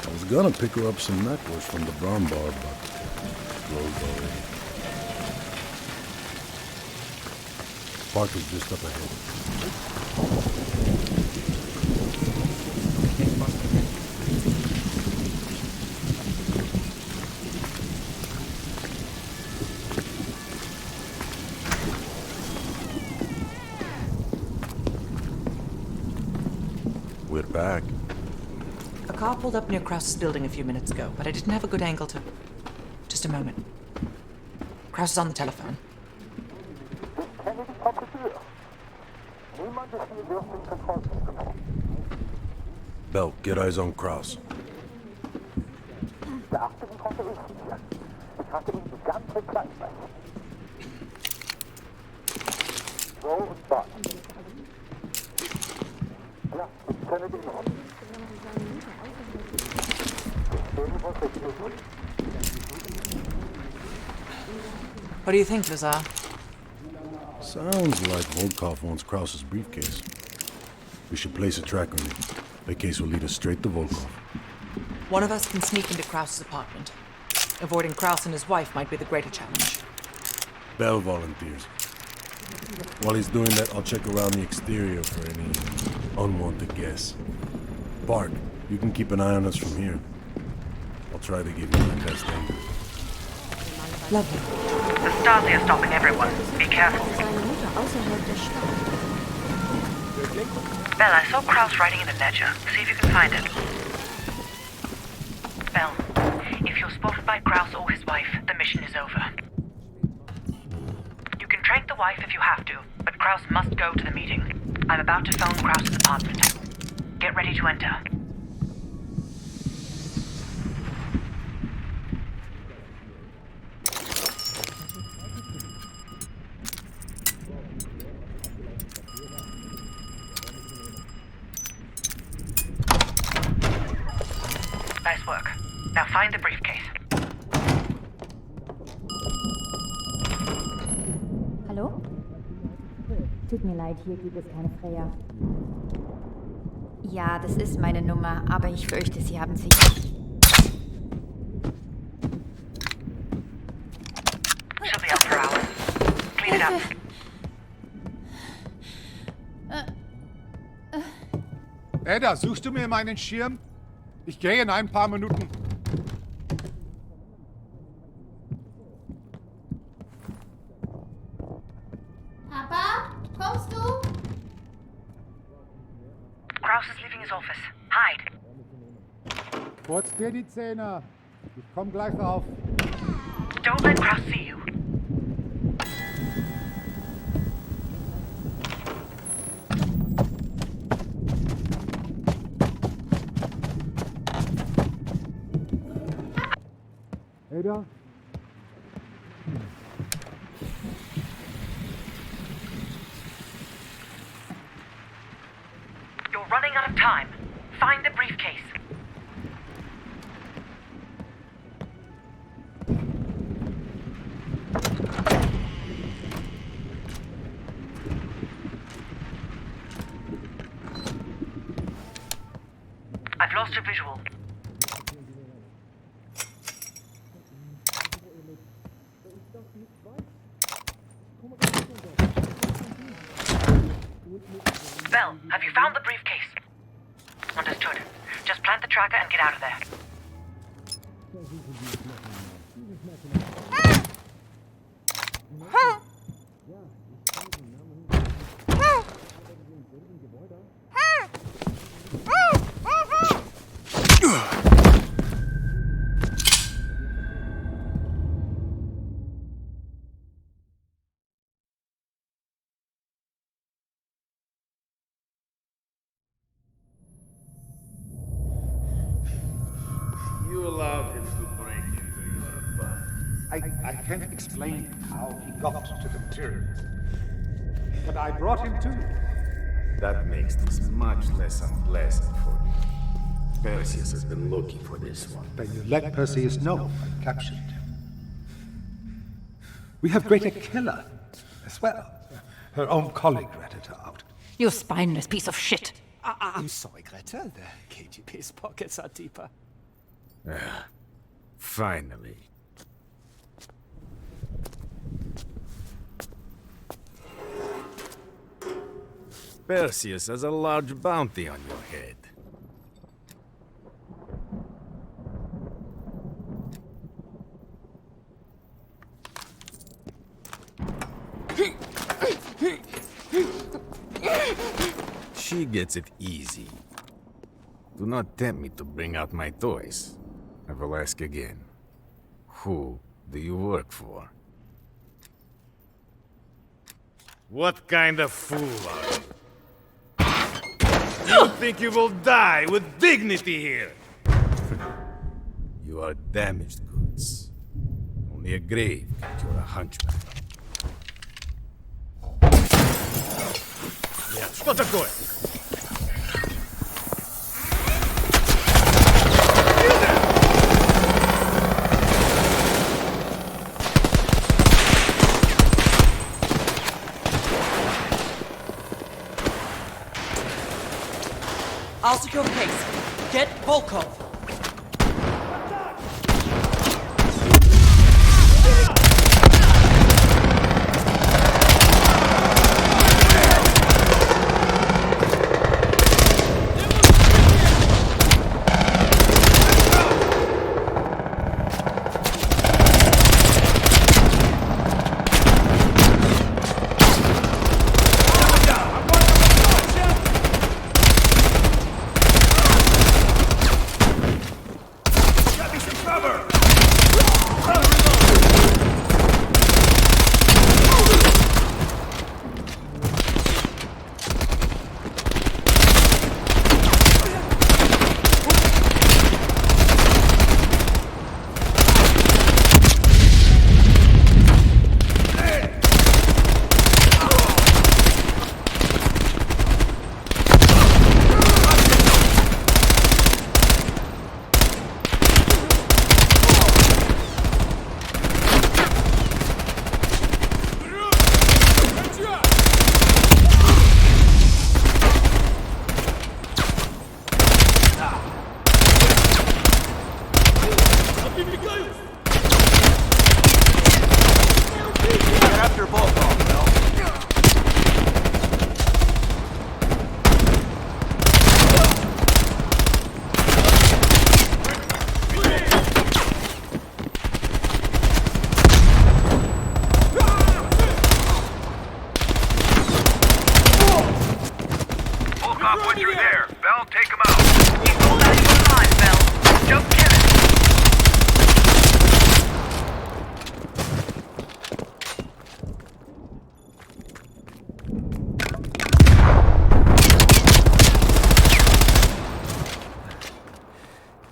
I was gonna pick her up some necklace from the Brown Bar, but it's closed already. Park is just up ahead. We're back. A car pulled up near Krause's building a few minutes ago, but I didn't have a good angle to... Just a moment. Krause is on the telephone. Bell, get eyes on Krause. Beachte mich konnte irritieren. Ich hatte ihm die ganze Zeit recht. So und was? Ja, ich kenne den Ort. What do you think, Lazar? Sounds like Volkov wants Krause's briefcase. We should place a tracker on him. The case will lead us straight to Volkov. One of us can sneak into Krause's apartment. Avoiding Krause and his wife might be the greater challenge. Bell volunteers. While he's doing that, I'll check around the exterior for any unwanted guests. Bart, you can keep an eye on us from here. I'll try to give you my best angle. Lovely. The Stasi are stopping everyone. Be careful. Bell, I saw Kraus writing in a ledger. See if you can find it. Bell, if you're spotted by Kraus or his wife, the mission is over. You can trank the wife if you have to, but Kraus must go to the meeting. I'm about to phone Kraus's apartment. Get ready to enter. Nice work. Now find the briefcase. Hallo? Tut mir leid, hier gibt es keine Freya. Ja, das ist meine Nummer, aber ich fürchte, Sie haben sie. She'll be up for hours. Clean it up. Ada, suchst du mir meinen Schirm? Ich gehe in ein paar Minuten. Papa, kommst du? Kraus is leaving his office. Hide. Putz dir die Zähne. Ich komm gleich auf. Don't let Kraus see you. Ada? You're running out of time. Find the briefcase. I've lost your visual. Bell, have you found the briefcase? Understood. Just plant the tracker and get out of there. You allowed him to break into your body. I can't explain how he got to the materials. But I brought him to you. That makes this much less unpleasant for you. Perseus has been looking for this one. Then you let Perseus know I captured him. We have Greater Killer as well. Her own colleague ratted her out. You spineless piece of shit. I'm sorry, Greta. The KGB's pockets are deeper. Finally. Perseus has a large bounty on your head. She gets it easy. Do not tempt me to bring out my toys. I will ask again. Who do you work for? What kind of fool are you? You think you will die with dignity here? You are damaged goods. Only a grave can cure a hunchback. Что такое? I'll secure the case. Get Volkov.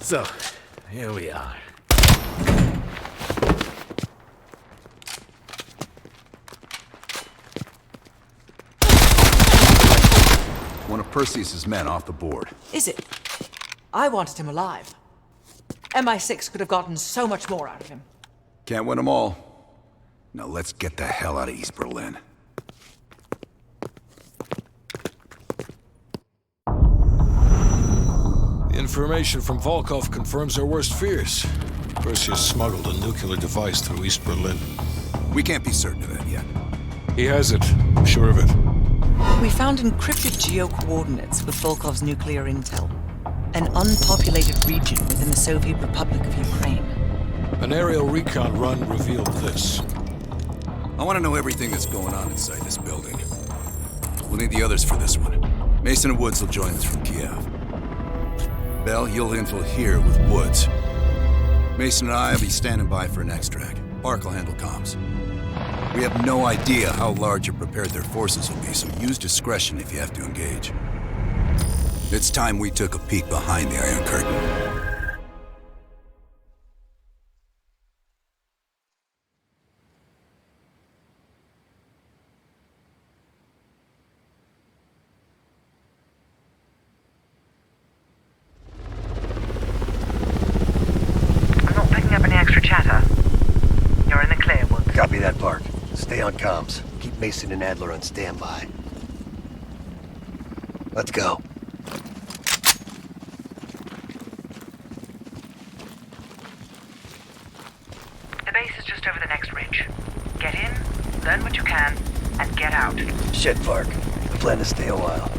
So, here we are. One of Perseus's men off the board. Is it? I wanted him alive. MI6 could have gotten so much more out of him. Can't win them all. Now let's get the hell out of East Berlin. Information from Volkov confirms our worst fears. Perseus smuggled a nuclear device through East Berlin. We can't be certain of that yet. He has it. I'm sure of it. We found encrypted geo-coordinates with Volkov's nuclear intel. An unpopulated region within the Soviet Republic of Ukraine. An aerial recon run revealed this. I want to know everything that's going on inside this building. We'll need the others for this one. Mason and Woods will join us from Kiev. Bell, you'll intel here with Woods. Mason and I will be standing by for an extract. Park will handle comms. We have no idea how large or prepared their forces will be, so use discretion if you have to engage. It's time we took a peek behind the Iron Curtain. Copy that, Park. Stay on comms. Keep Mason and Adler on standby. Let's go. The base is just over the next ridge. Get in, learn what you can, and get out. Shit, Park. I plan to stay a while.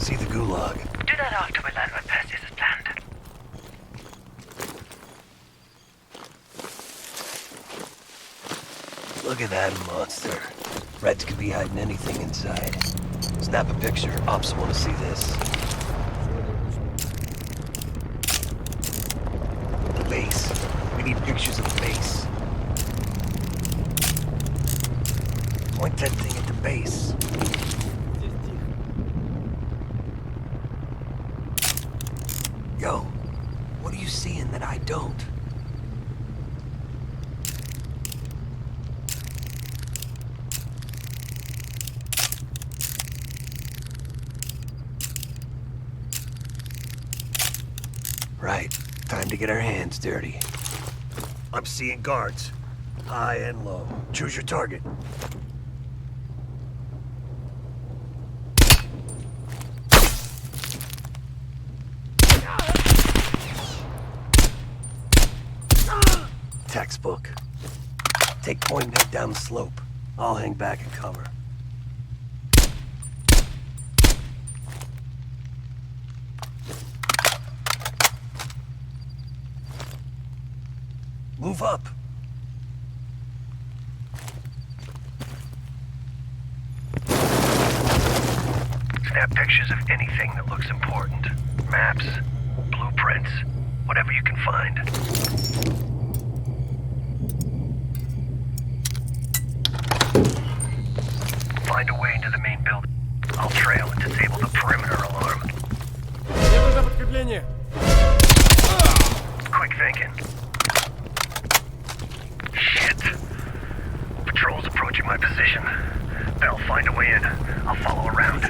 See the gulag. Do that after we learn what Perseus has planned. Look at that monster. Reds could be hiding anything inside. Snap a picture. Ops want to see this. The base. We need pictures of the base. Point that thing at the base. Yo, what are you seeing that I don't? Time to get our hands dirty. I'm seeing guards. High and low. Choose your target. Textbook. Take point and head down the slope. I'll hang back and cover. Move up. Snap pictures of anything that looks important. Maps, blueprints, whatever you can find. Find a way into the main building. I'll trail and disable the perimeter alarm. Quick thinking. Shit. Patrol's approaching my position. They'll find a way in. I'll follow around.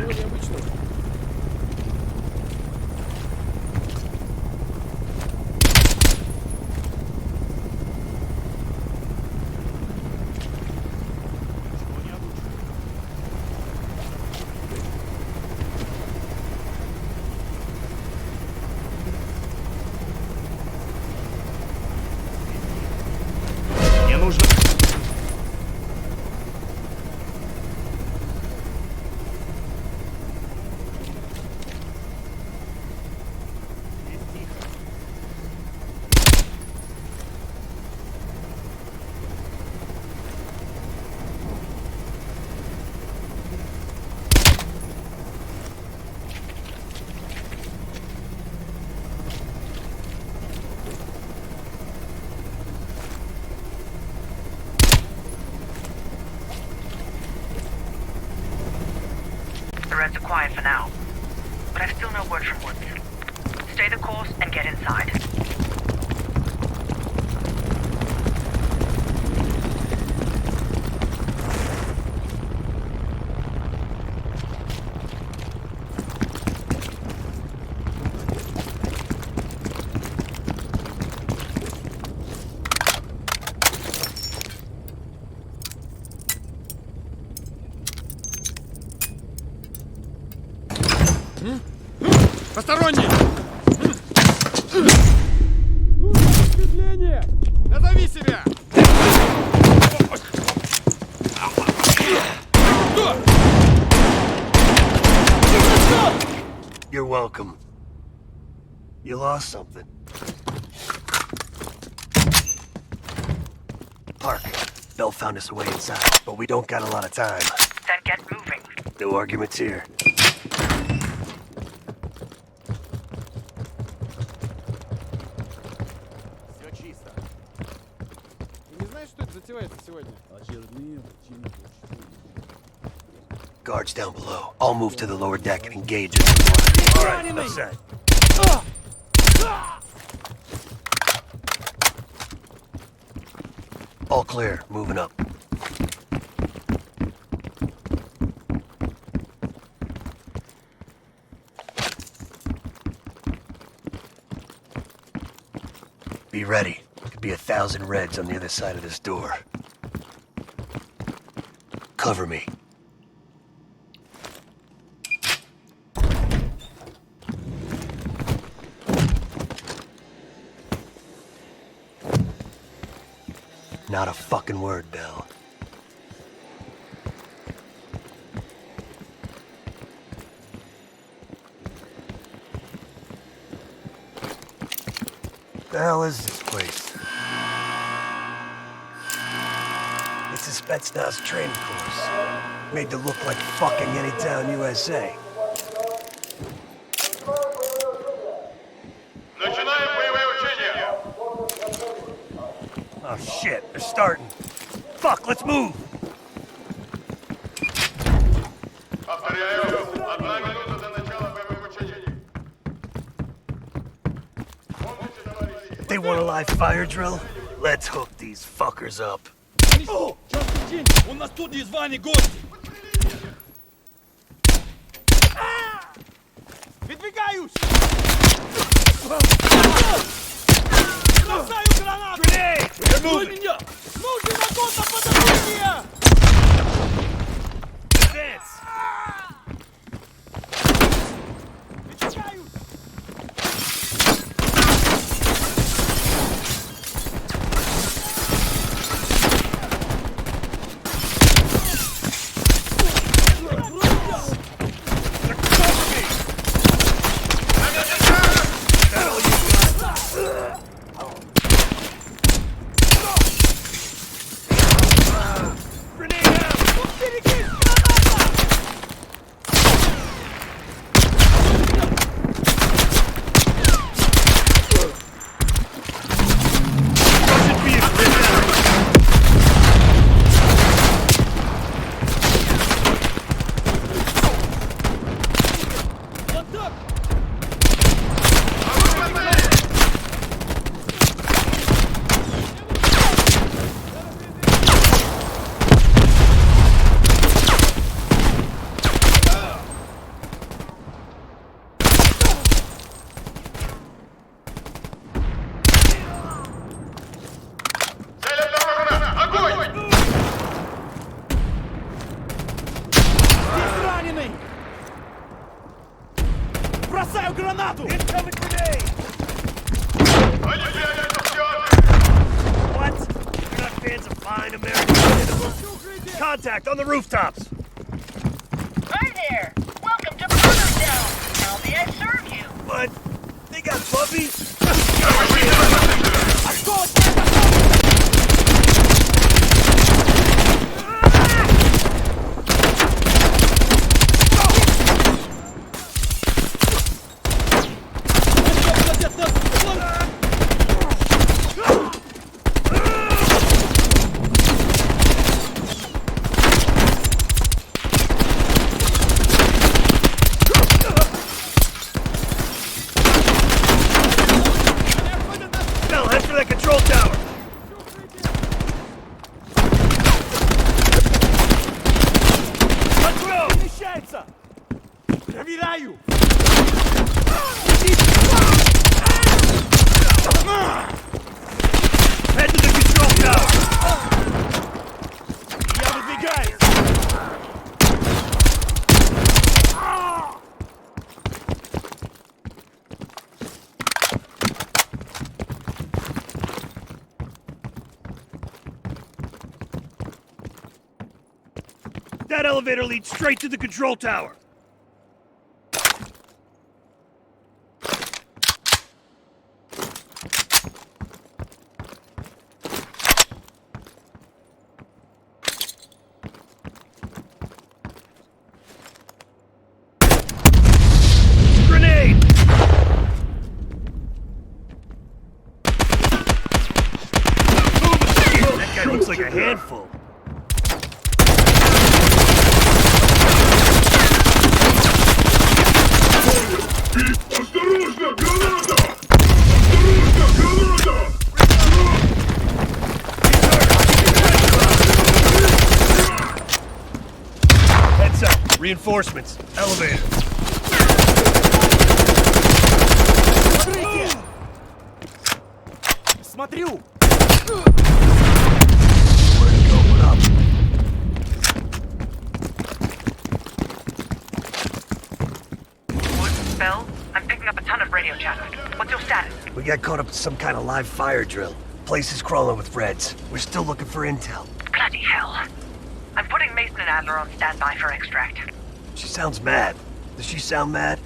The reds are quiet for now, but I've still no word from Woods. Stay the course and get inside. Посторонние! Замедление! Назови себя! You're welcome. You lost something. Park. Bell found us a way inside, but we don't got a lot of time. Then get moving. No arguments here. Guards down below. I'll move to the lower deck and engage in the water. All right, enough said. All clear. Moving up. Be ready. Could be 1,000 reds on the other side of this door. Cover me. Not a fucking word, Bell. The hell is this place? It's a Spetsnaz training course. Made to look like fucking any town USA. Oh shit, they're starting. Fuck, let's move! They want a live fire drill? Let's hook these fuckers up. У нас тут незваные гости! Выдвигаюсь! Moving! Меня! Нужен огонь на подавление! Advance! Бросаю гранату! Incoming grenade! What? You're not fans of fine American cinema? Contact on the rooftops! Hi there! Welcome to Town. How may I serve you? What? They got puppies? Проверяю! Head to the control tower! Я выдвигаюсь! That elevator leads straight to the control tower! Looks like a handful. Heads up. Reinforcements. Elevator. Смотрю! Bell, I'm picking up a ton of radio chatter. What's your status? We got caught up in some kind of live fire drill. Place is crawling with Reds. We're still looking for intel. Bloody hell. I'm putting Mason and Adler on standby for extract. She sounds mad. Does she sound mad?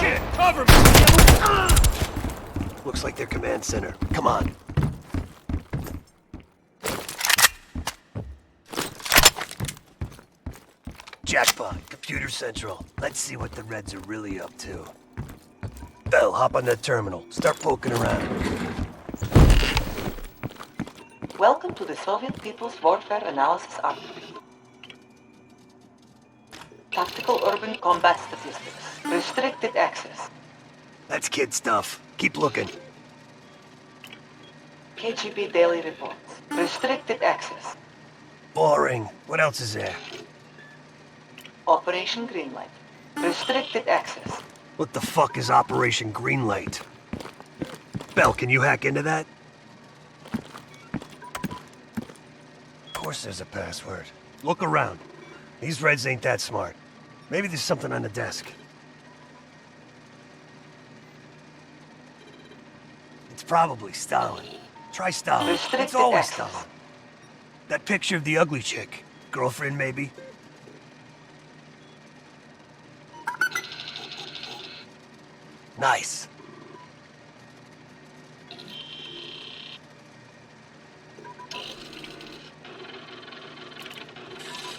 Shit! Cover me! Looks like their command center. Come on. Jackpot, Computer Central. Let's see what the Reds are really up to. Bell, hop on that terminal. Start poking around. Welcome to the Soviet People's Warfare Analysis Archive. Tactical Urban Combat Statistics. Restricted access. That's kid stuff. Keep looking. KGB Daily Reports. Restricted access. Boring. What else is there? Operation Greenlight. Restricted access. What the fuck is Operation Greenlight? Bell, can you hack into that? Of course there's a password. Look around. These Reds ain't that smart. Maybe there's something on the desk. It's probably Stalin. Try Stalin. It's always Stalin. That picture of the ugly chick. Girlfriend, maybe? Nice.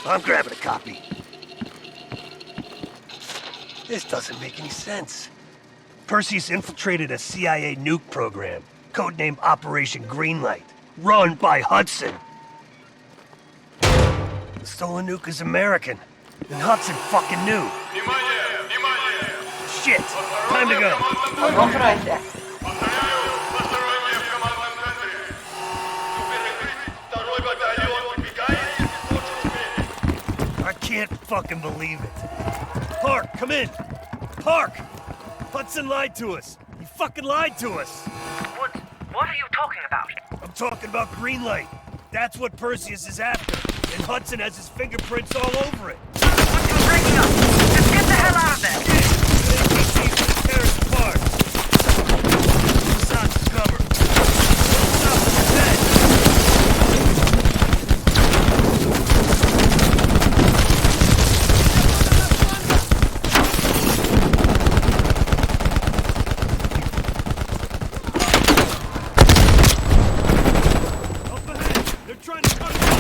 I'm grabbing a copy. This doesn't make any sense. Perseus infiltrated a CIA nuke program, codenamed Operation Greenlight, run by Hudson. The stolen nuke is American, and Hudson fucking knew. Shit! Time to go. I can't fucking believe it. Park, come in. Park! Hudson lied to us. He fucking lied to us. What are you talking about? I'm talking about Greenlight. That's what Perseus is after. And Hudson has his fingerprints all over it. What you breaking up? Just get the hell out of there! Tear us apart. South to cover. South of his head. Up ahead! They're trying to cut us off!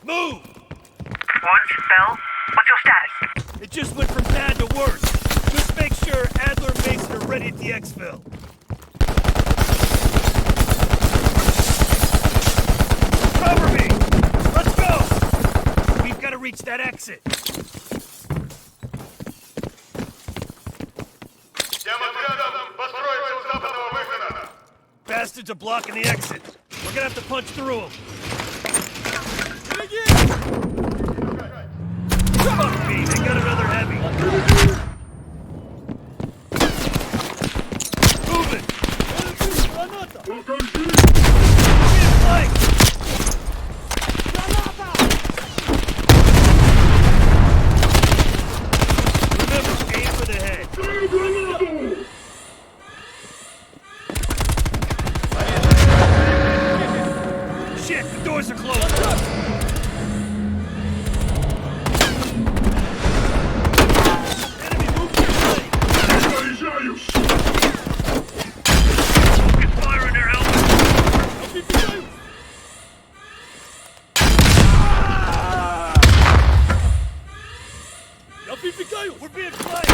Move! Woods, Bell, what's your status? It just went from bad to worse. Just make sure Adler and Mason are ready at the exfil. Cover me! Let's go! We've got to reach that exit. Bastards are blocking the exit. We're gonna have to punch through them. Fuck me, they got another heavy. Move it! Remember, aim for the head. Shit, the doors are closed. We're being flanked!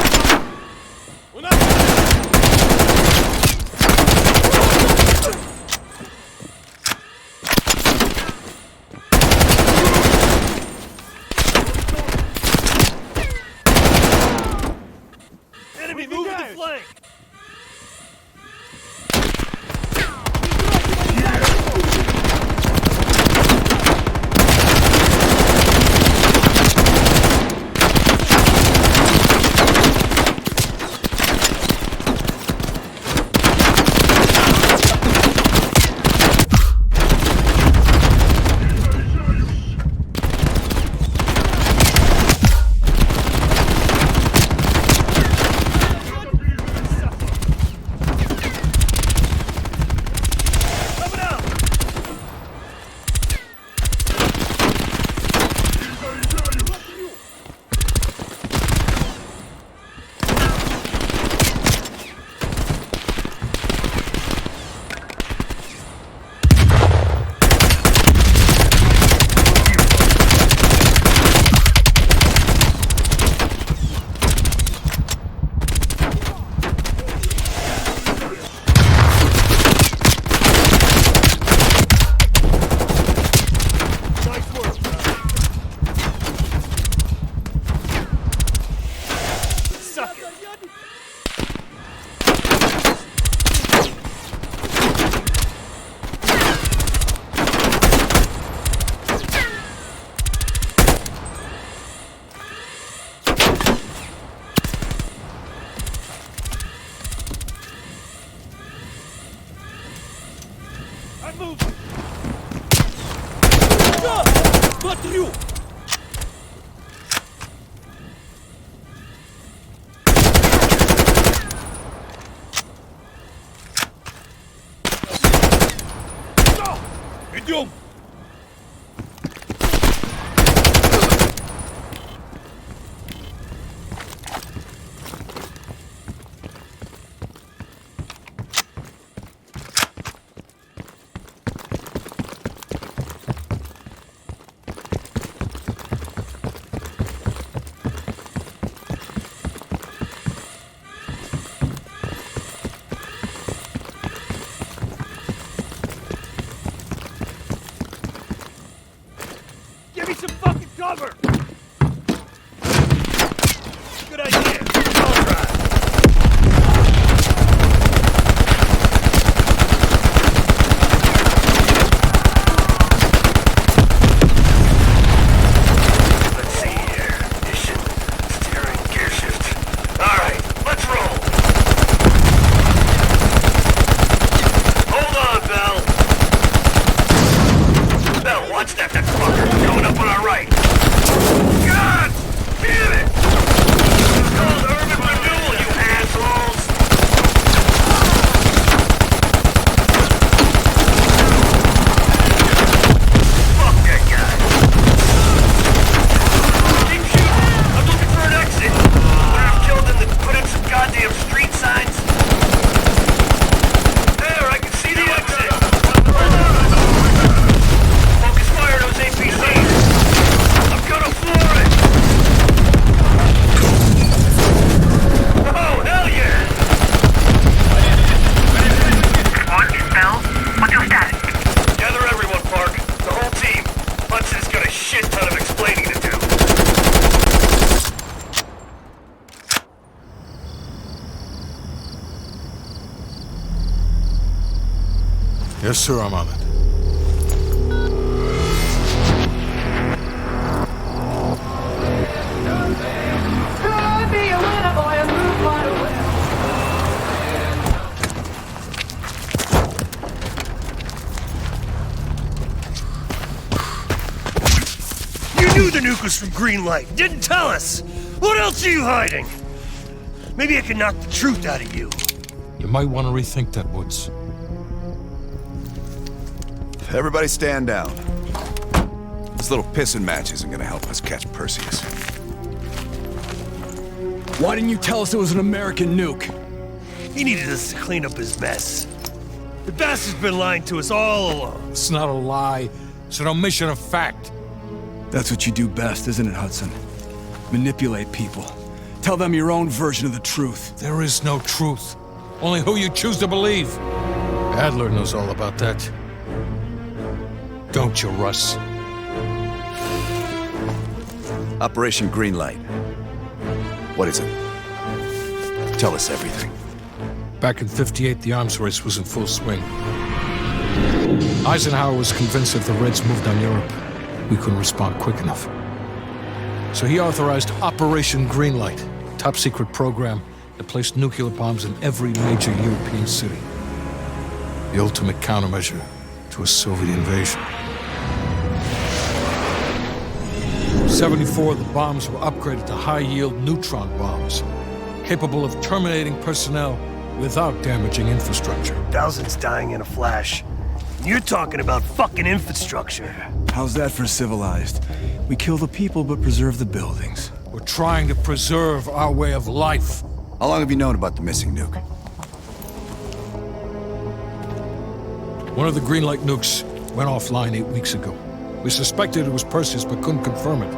I'm moving! Смотрю! Идем! Give me some fucking cover! Good idea. I'll try. Let's see here. Ignition, steering, gear shift. All right, let's roll. Hold on, Bell. Bell, watch that fucker coming up on our right. God damn it! It's called urban renewal, you assholes! Fuck that guy. Keep shooting. I'm looking for an exit. Would have killed him to put in some goddamn street signs. There, I can see the exit. Focus fire on those APCs. I'm gonna floor it. Oh, hell yeah! What is Bell? What's your status? Gather everyone, Park. The whole team. Hudson's got a shit ton of explaining to do. Yes, sir, I'm on it. You knew the nuke was from Greenlight. Didn't tell us. What else are you hiding? Maybe I can knock the truth out of you. You might want to rethink that, Woods. Everybody stand down. This little pissing match isn't gonna help us catch Perseus. Why didn't you tell us it was an American nuke? He needed us to clean up his mess. The bastard's been lying to us all along. It's not a lie. It's an omission of fact. That's what you do best, isn't it, Hudson? Manipulate people. Tell them your own version of the truth. There is no truth. Only who you choose to believe. Adler knows all about that. Don't you, Russ? Operation Greenlight. What is it? Tell us everything. Back in '58, the arms race was in full swing. Eisenhower was convinced if the Reds moved on Europe, we couldn't respond quick enough. So he authorized Operation Greenlight, a top-secret program that placed nuclear bombs in every major European city. The ultimate countermeasure to a Soviet invasion. 74 of the bombs were upgraded to high-yield neutron bombs, capable of terminating personnel without damaging infrastructure. Thousands dying in a flash. You're talking about fucking infrastructure. How's that for civilized? We kill the people but preserve the buildings. We're trying to preserve our way of life. How long have you known about the missing nuke? One of the Greenlight nukes went offline 8 weeks ago. We suspected it was Perseus, but couldn't confirm it.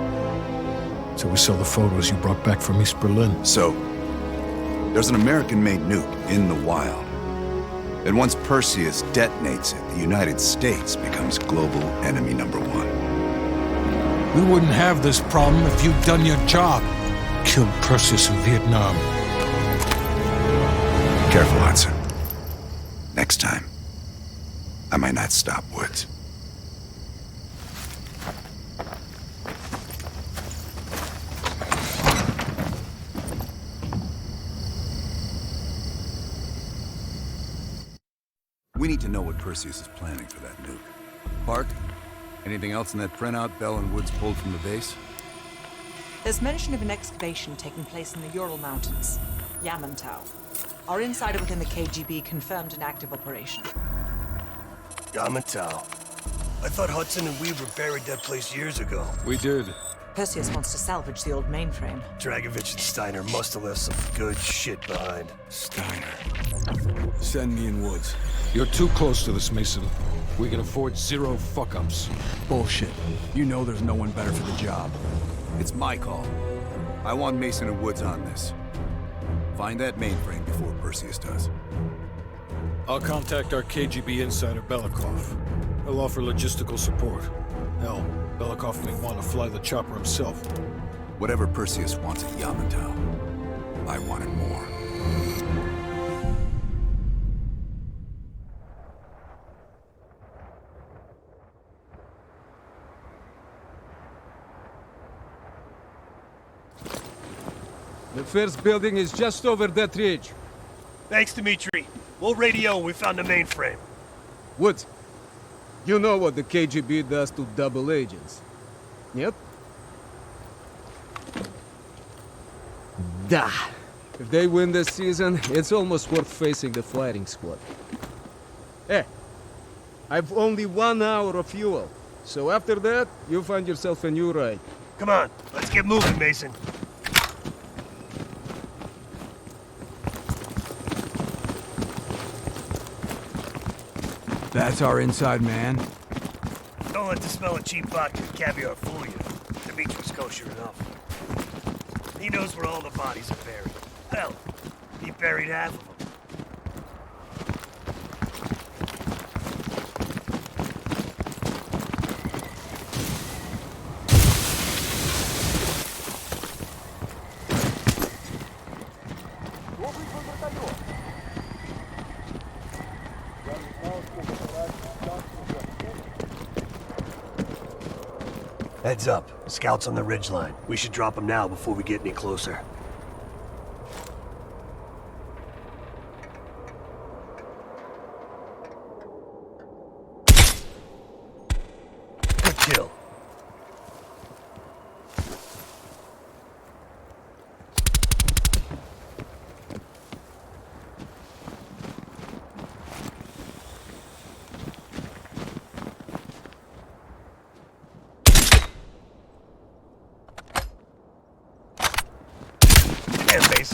So we saw the photos you brought back from East Berlin. So, there's an American-made nuke in the wild. And once Perseus detonates it, the United States becomes global enemy #1. We wouldn't have this problem if you'd done your job. Killed Perseus in Vietnam. Careful, Hudson. Next time, I might not stop Woods. We need to know what Perseus is planning for that nuke. Park, anything else in that printout Bell and Woods pulled from the base? There's mention of an excavation taking place in the Ural Mountains, Yamantau. Our insider within the KGB confirmed an active operation. Yamantau. I thought Hudson and Weaver buried that place years ago. We did. Perseus wants to salvage the old mainframe. Dragovich and Steiner must have left some good shit behind. Steiner. Send me in Woods. You're too close to this, Mason. We can afford zero fuck-ups. Bullshit. You know there's no one better for the job. It's my call. I want Mason and Woods on this. Find that mainframe before Perseus does. I'll contact our KGB insider, Belikov. He'll offer logistical support. Hell, Belikov may want to fly the chopper himself. Whatever Perseus wants at Yamantau, I want it more. The first building is just over that ridge. Thanks, Dmitri. We'll radio when we found the mainframe. Woods, you know what the KGB does to double agents. Yep? Da. If they win this season, it's almost worth facing the fighting squad. Hey, I've only 1 hour of fuel. So after that, you find yourself a new ride. Come on, let's get moving, Mason. That's our inside man. Don't let the smell of cheap vodka and caviar fool you. Dimitri's kosher enough. He knows where all the bodies are buried. Hell, he buried half of them. Heads up. Scouts on the ridgeline. We should drop them now before we get any closer. Good kill.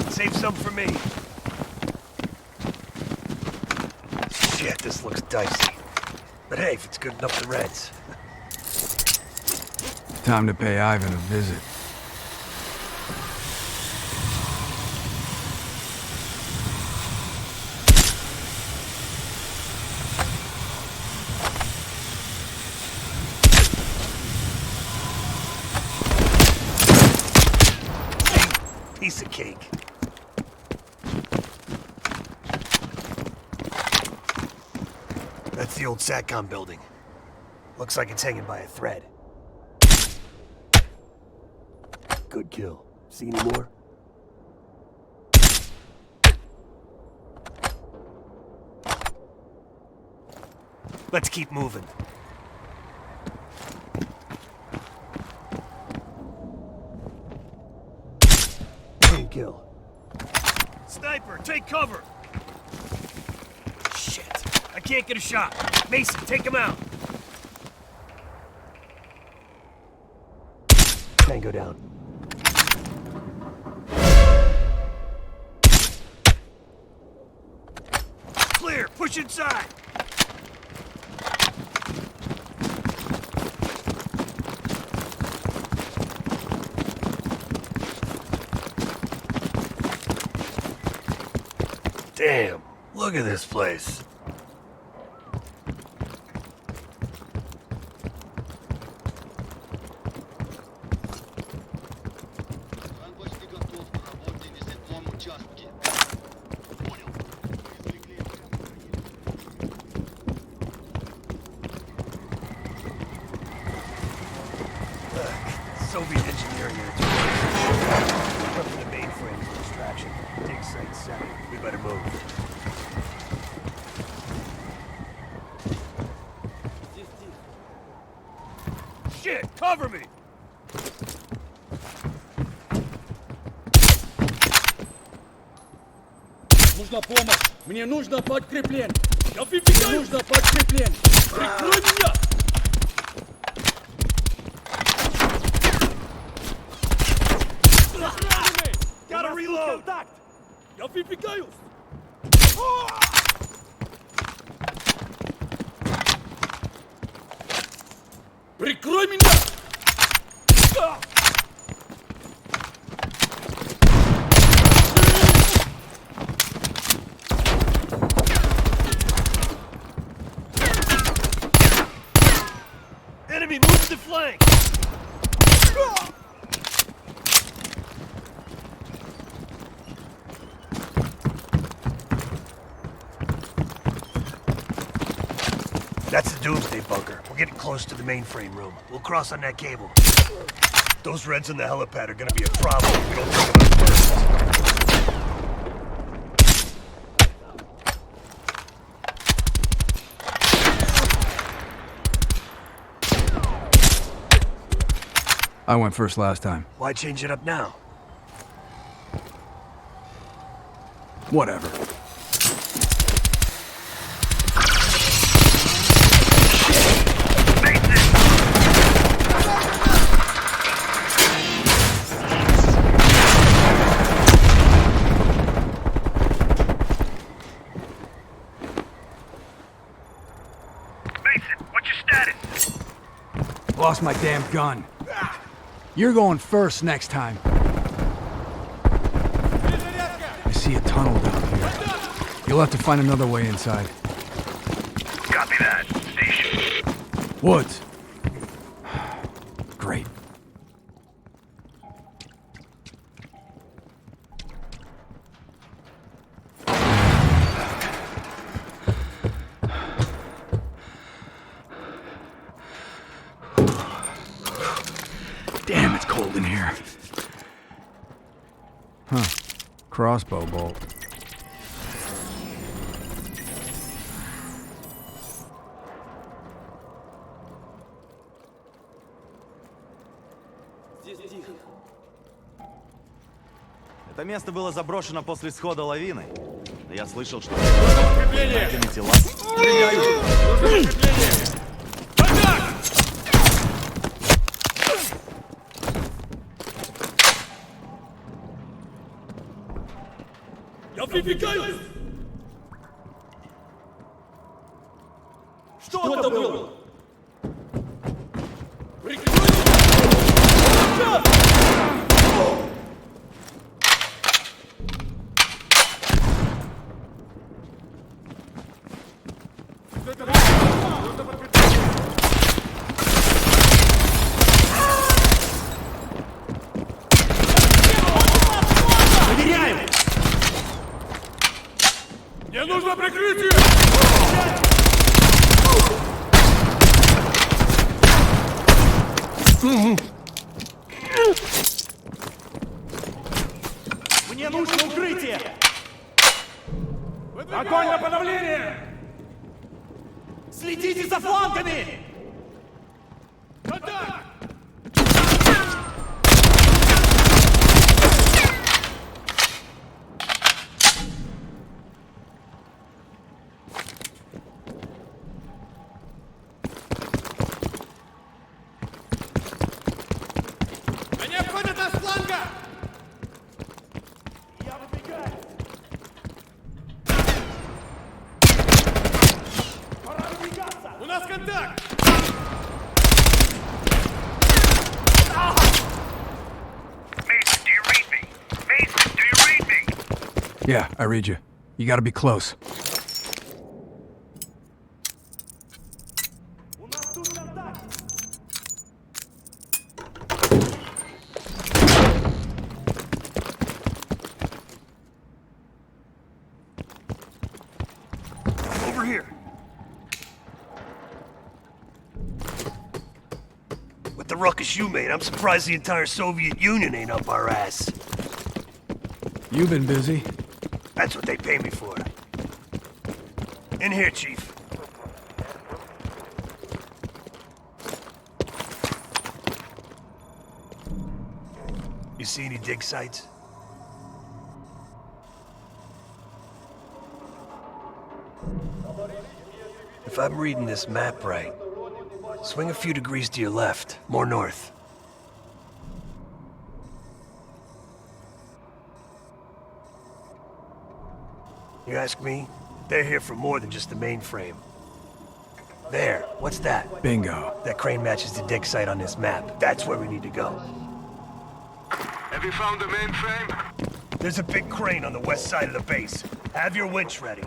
Save some for me. Shit, this looks dicey. But hey, if it's good enough for Reds. Time to pay Ivan a visit. Piece of cake. That's the old SATCOM building. Looks like it's hanging by a thread. Good kill. See any more? Let's keep moving. Good kill. Sniper, take cover! Shit. I can't get a shot. Mason, take him out. Tango down. Clear. Push inside. Damn. Look at this place. Soviet engineering here. Up to the mainframe for extraction. Dig site 7. We better move. Shit, cover me! Нужна помощь! Мне нужно подкрепление! Мне нужно подкрепление! Прикрой меня! Gotta reload! Я выпекаюсь! Прикрой меня! Enemy, move to the flank! That's the Doomsday bunker. We're getting close to the mainframe room. We'll cross on that cable. Those Reds in the helipad are gonna be a problem if we don't take them out first. I went first last time. Why change it up now? Whatever. Mason, what's your status? Lost my damn gun. You're going first next time. I see a tunnel down here. You'll have to find another way inside. Copy that. Station. Woods. Great. Damn, it's cold in here. Huh. Crossbow bolt. Это место было заброшено после схода лавины. Но я слышал, что... Этими тела... Я выпекаюсь! Что это было? Мне нужно прикрытие! Мне нужно укрытие! Огонь на подавление! Следите за флангами! Контакт! Они обходят нас с фланга! Я выбегаю! Пора выдвигаться! У нас контакт! Mason, do you read me? Mason, do you read me? Yeah, I read you. You gotta be close. Over here. With the ruckus you made, I'm surprised the entire Soviet Union ain't up our ass. You've been busy. That's what they pay me for. In here, Chief. You see any dig sites? If I'm reading this map right, swing a few degrees to your left, more north. You ask me? They're here for more than just the mainframe. There, what's that? Bingo. That crane matches the dig site on this map. That's where we need to go. Have you found the mainframe? There's a big crane on the west side of the base. Have your winch ready.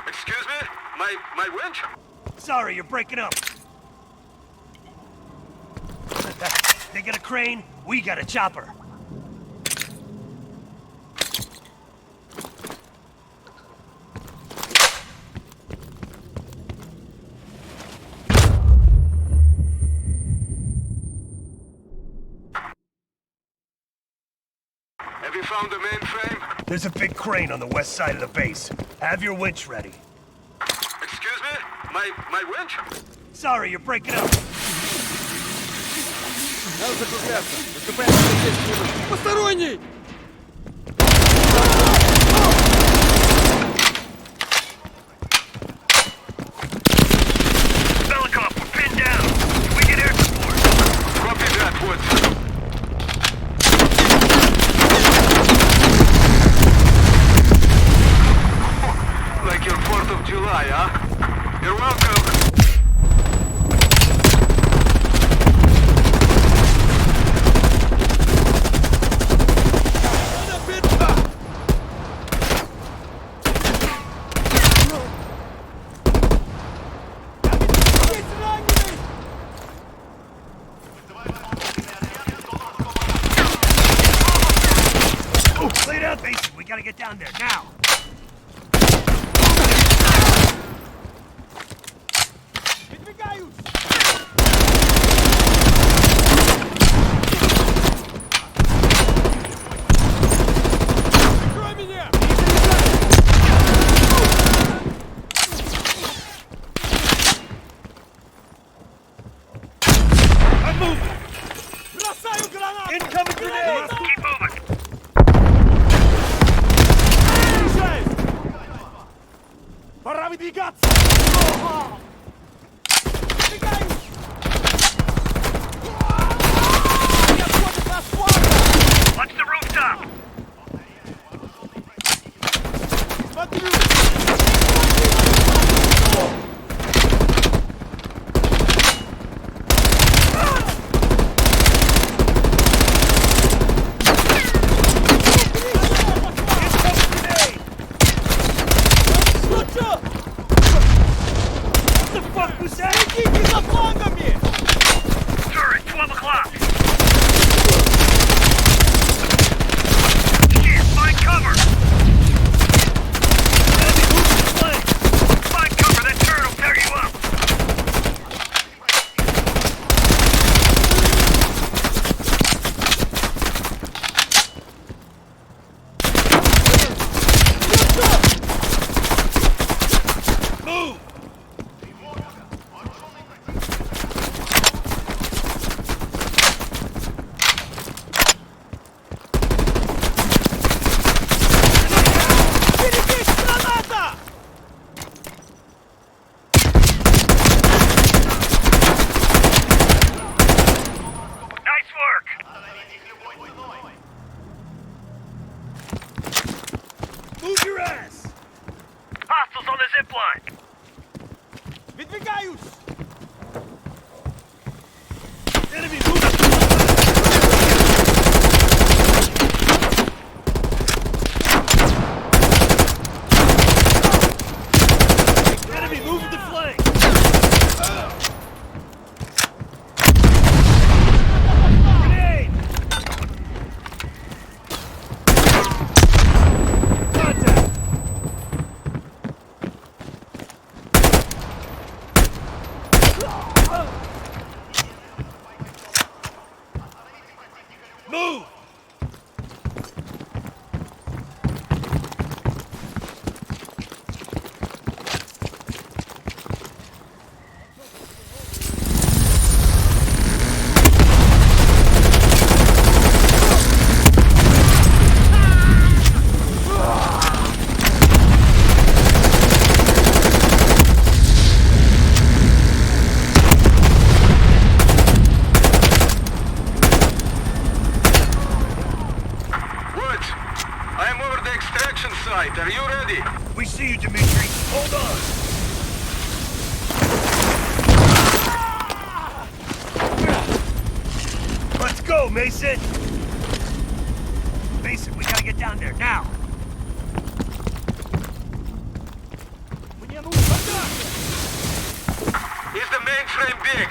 Excuse me? My winch? Sorry, you're breaking up. They got a crane, we got a chopper. Have you found the mainframe? There's a big crane on the west side of the base. Have your winch ready. Excuse me? My winch? Sorry, you're breaking up. Надо закругляться. Наступаем на 10 минут. Посторонний! Belikov, we're pinned down. Can we get air support? Copy that, Woods. Like your 4th of July, huh? You're welcome. Lay down, Mason. We gotta get down there now. I'm moving. Incoming grenade. Keep moving. Пора выдвигаться! Двигаюсь! Не отходит на склад! Watch the rooftop. Смотрю! Идите за флангами! Sir, it's 12 o'clock. Shit, find cover. Find cover, that turret will tear you up. Move! Nice work! Move your ass! Hostiles on the zip line. Выдвигаюсь! Enemy moving! Enemy moving the flank! Grenade! Contact! 1 Mason? Mason, we gotta get down there, now! Is the mainframe big?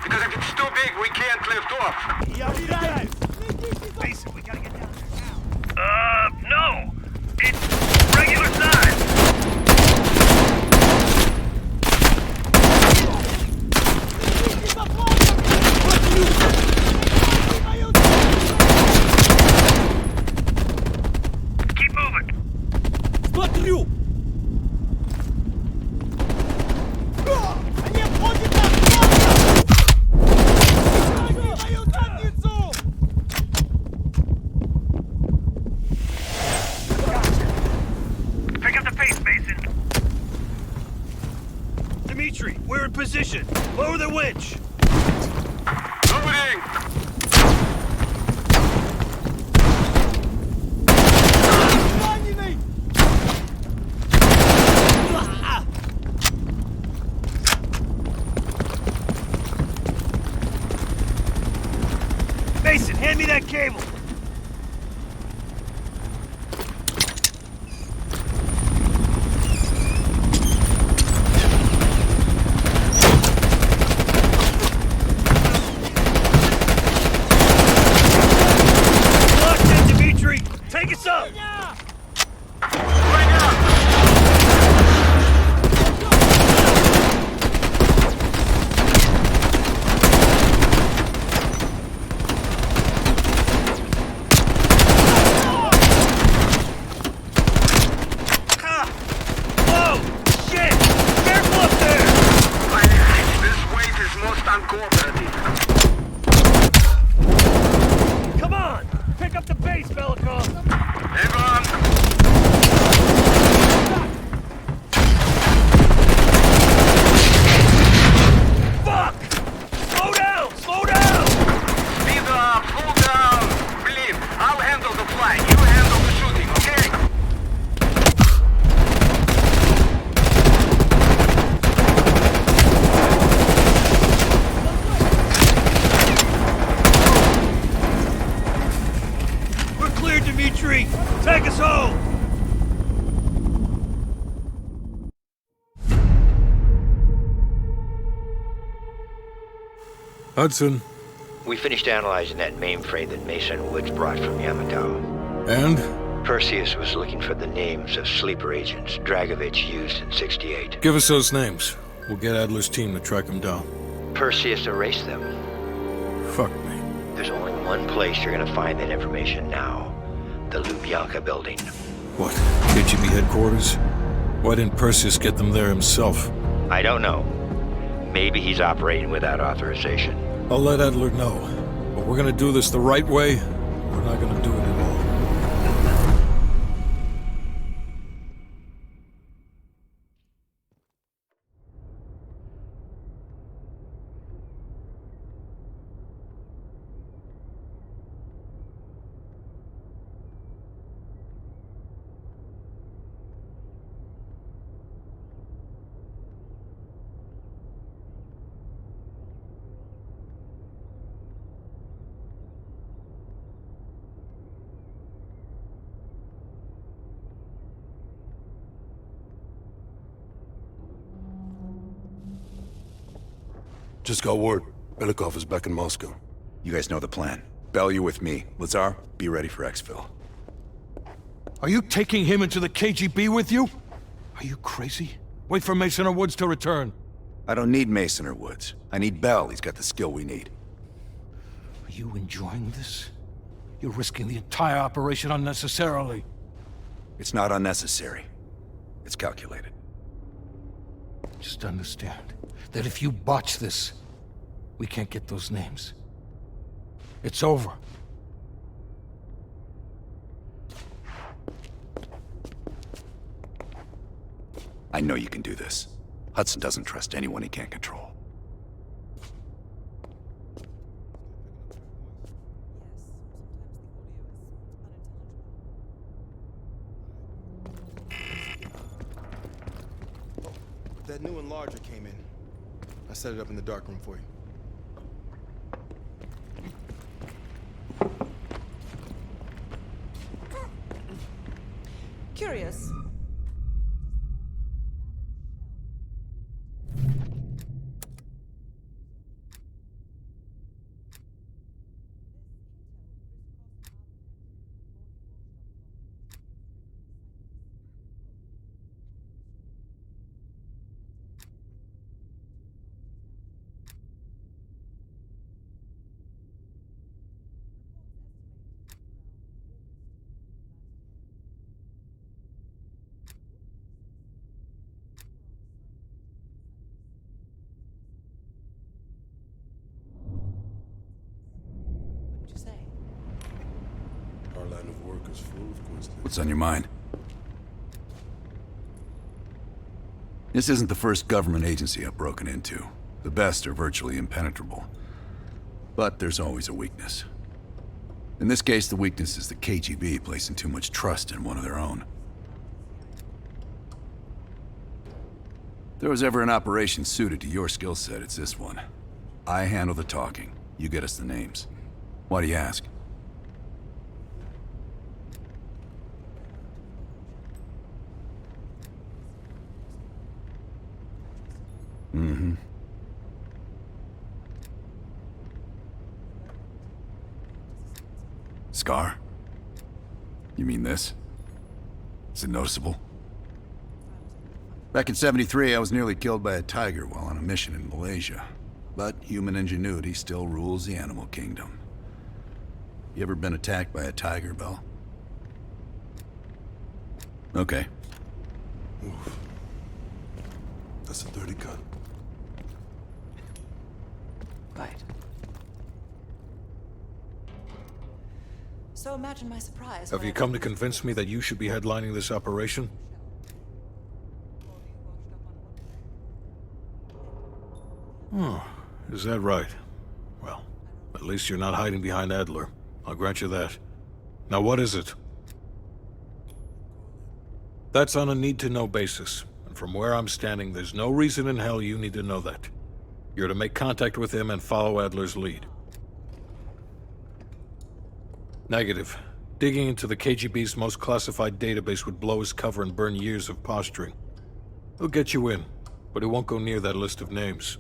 Because if it's too big, we can't lift off. Mason, we gotta get down there, No! It's regular size! Keep moving! Смотрю! Pick up the pace, Mason! Dimitri, we're in position! Lower the winch! Loading! Mason, hand me that cable! Locked in, Dimitri! Take us up! Come on! Pick up the pace, Belikov! Hang on! Fuck! Slow down! Slow down! Speed up! Cool down! Believe, I'll handle the flying. You handle the shooting, okay? We're clear, Dimitri! Take us home! Hudson. We finished analyzing that mainframe that Mason Woods brought from Yamato. And? Perseus was looking for the names of sleeper agents Dragovich used in 68. Give us those names. We'll get Adler's team to track them down. Perseus erased them. Fuck me. There's only one place you're gonna find that information now. The Lubyanka building. What? KGB headquarters? Why didn't Perseus get them there himself? I don't know. Maybe he's operating without authorization. I'll let Adler know. But we're gonna do this the right way. We're not gonna do it at all. Just got word. Belikov is back in Moscow. You guys know the plan. Bell, you with me. Lazar, be ready for exfil. Are you taking him into the KGB with you? Are you crazy? Wait for Mason or Woods to return. I don't need Mason or Woods. I need Bell. He's got the skill we need. Are you enjoying this? You're risking the entire operation unnecessarily. It's not unnecessary. It's calculated. Just understand that if you botch this, we can't get those names. It's over. I know you can do this. Hudson doesn't trust anyone he can't control. That new enlarger came in. I set it up in the dark room for you. curious. Our line of work is full of coincidences. What's on your mind? This isn't the first government agency I've broken into. The best are virtually impenetrable. But there's always a weakness. In this case, the weakness is the KGB placing too much trust in one of their own. If there was ever an operation suited to your skill set, it's this one. I handle the talking. You get us the names. Why do you ask? Mm-hmm. Scar? You mean this? Is it noticeable? Back in '73, I was nearly killed by a tiger while on a mission in Malaysia. But human ingenuity still rules the animal kingdom. You ever been attacked by a tiger, Bell? Okay. Oof. That's a dirty cut. Right. So imagine my surprise. Have you come to convince me that you should be headlining this operation? Oh, is that right? Well, at least you're not hiding behind Adler. I'll grant you that. Now what is it? That's on a need-to-know basis. And from where I'm standing, there's no reason in hell you need to know that. You're to make contact with him and follow Adler's lead. Negative. Digging into the KGB's most classified database would blow his cover and burn years of posturing. He'll get you in, but he won't go near that list of names.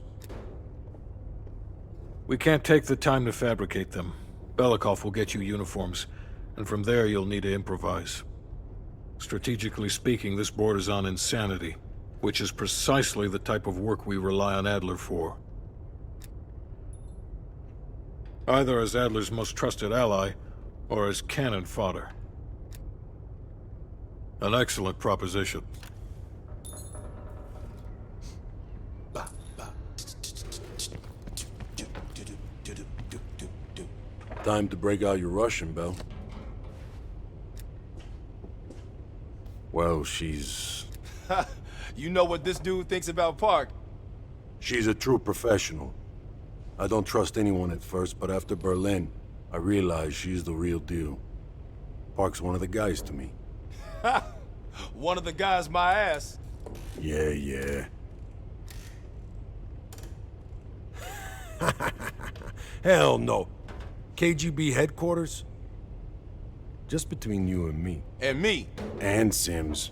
We can't take the time to fabricate them. Belikov will get you uniforms, and from there you'll need to improvise. Strategically speaking, this borders on insanity, which is precisely the type of work we rely on Adler for. Either as Adler's most trusted ally, or as cannon fodder. An excellent proposition. Time to break out your Russian, Bell. Well, she's... You know what this dude thinks about Park? She's a true professional. I don't trust anyone at first, but after Berlin, I realized she's the real deal. Park's one of the guys to me. One of the guys my ass. Yeah. Hell no. KGB headquarters? Just between you and me. And me. And Sims.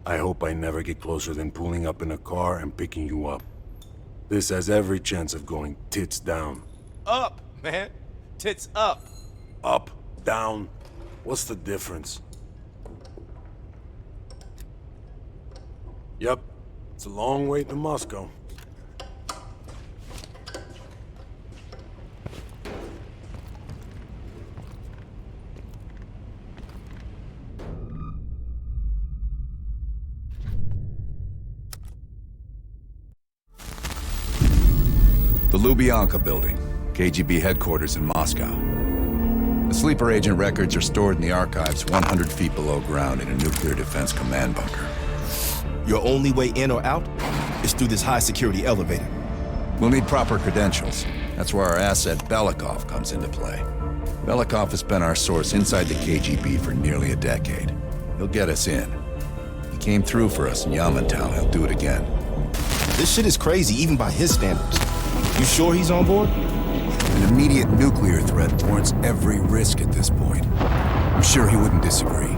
I hope I never get closer than pulling up in a car and picking you up. This has every chance of going tits down. Up, man. Tits up. Up, down. What's the difference? Yep. It's a long way to Moscow. The Lubyanka building, KGB headquarters in Moscow. The sleeper agent records are stored in the archives 100 feet below ground in a nuclear defense command bunker. Your only way in or out is through this high-security elevator. We'll need proper credentials. That's where our asset Belikov comes into play. Belikov has been our source inside the KGB for nearly a decade. He'll get us in. He came through for us in Yamantau. He'll do it again. This shit is crazy, even by his standards. You sure he's on board? An immediate nuclear threat warrants every risk at this point. I'm sure he wouldn't disagree.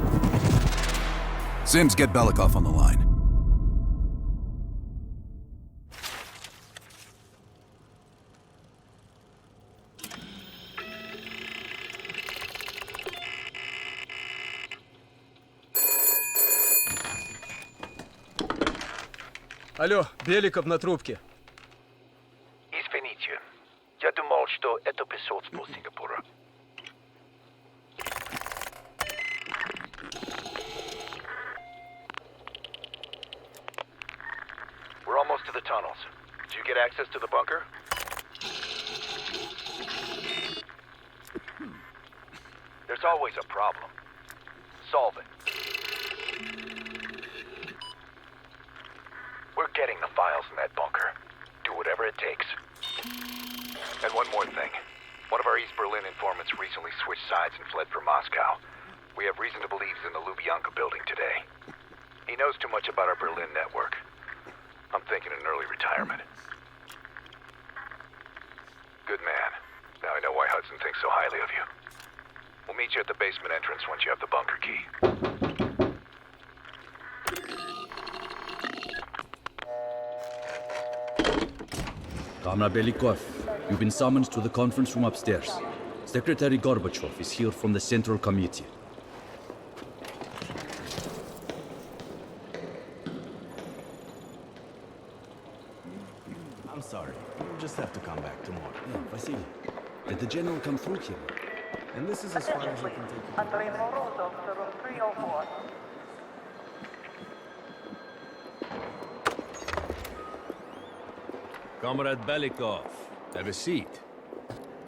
Sims, get Belikov on the line. Алло, Беликов на трубке. Извините, я думал, что это посольство Сингапура. We're almost to the tunnels. Did you get access to the bunker? There's always a problem. Solve it. We're getting the files in that bunker. Do whatever it takes. And one more thing. One of our East Berlin informants recently switched sides and fled for Moscow. We have reason to believe he's in the Lubyanka building today. He knows too much about our Berlin network. I'm thinking an early retirement. Good man. Now I know why Hudson thinks so highly of you. We'll meet you at the basement entrance once you have the bunker key. Comrade Belikov, you've been summoned to the conference room upstairs. Secretary Gorbachev is here from the Central Committee. I'm sorry. You'll just have to come back tomorrow. Yeah, Vasily, did the general come through here? And this is as far as I can take you. Andrei Morozov to room 304. Comrade Belikov, have a seat.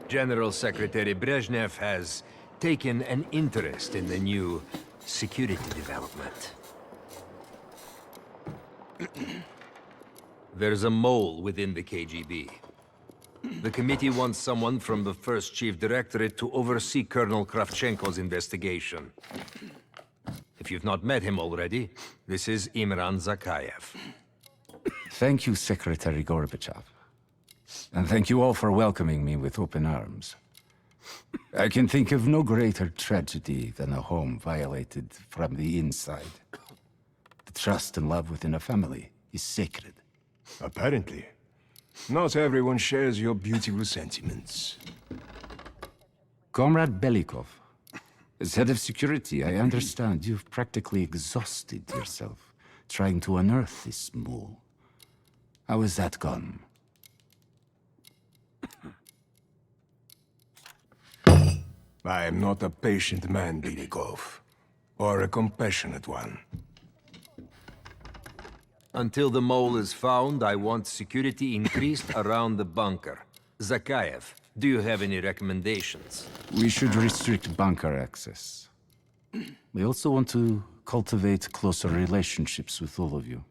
General Secretary Brezhnev has taken an interest in the new security development. There's a mole within the KGB. The committee wants someone from the first Chief Directorate to oversee Colonel Kravchenko's investigation. If you've not met him already, this is Imran Zakayev. Thank you, Secretary Gorbachev. And thank you all for welcoming me with open arms. I can think of no greater tragedy than a home violated from the inside. The trust and love within a family is sacred. Apparently. Not everyone shares your beautiful sentiments. Comrade Belikov, as head of security, I understand you've practically exhausted yourself trying to unearth this mole. How has that gone? I am not a patient man, Belikov, or a compassionate one. Until the mole is found, I want security increased around the bunker. Zakayev, do you have any recommendations? We should restrict bunker access. We also want to cultivate closer relationships with all of you.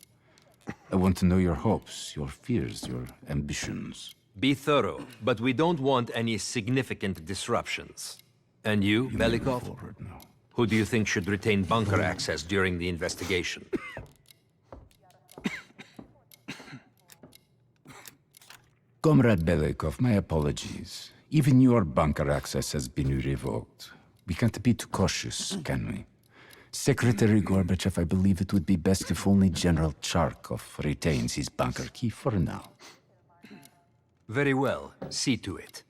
I want to know your hopes, your fears, your ambitions. Be thorough, but we don't want any significant disruptions. And you, Belikov? Who do you think should retain bunker access during the investigation? Comrade Belikov, my apologies. Even your bunker access has been revoked. We can't be too cautious, can we? Secretary Gorbachev, I believe it would be best if only General Charkov retains his bunker key for now. Very well. See to it.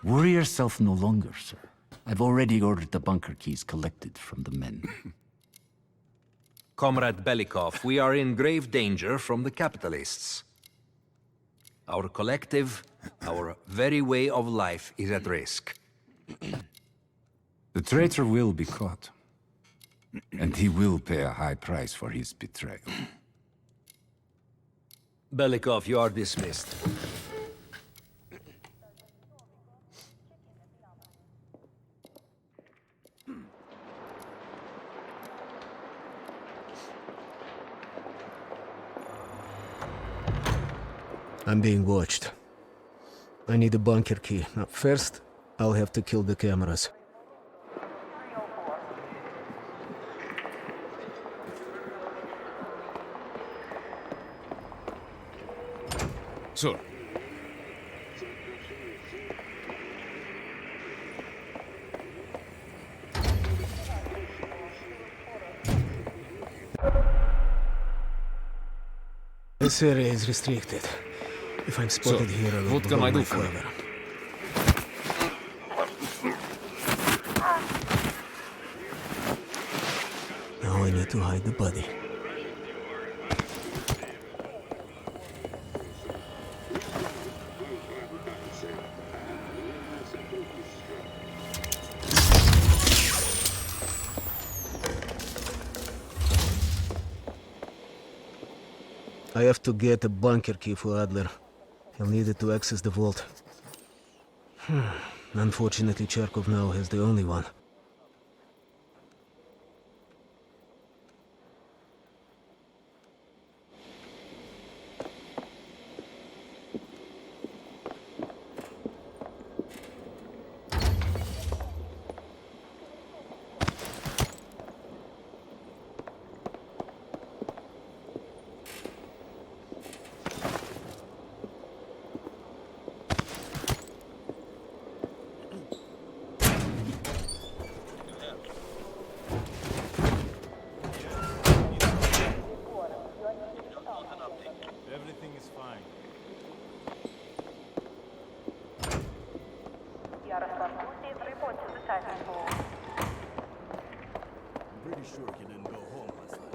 Worry yourself no longer, sir. I've already ordered the bunker keys collected from the men. Comrade Belikov, we are in grave danger from the capitalists. Our collective, our very way of life is at risk. The traitor will be caught. And he will pay a high price for his betrayal. Belikov, you are dismissed. I'm being watched. I need a bunker key. Now, first, I'll have to kill the cameras. Sir. This area is restricted. If I'm spotted here, I will what can blow I do my for you? cover. Now I need to hide the body. I have to get a bunker key for Adler. He'll need it to access the vault. Unfortunately, Charkov now has the only one. Everything is fine. I'm pretty sure he didn't go home last night.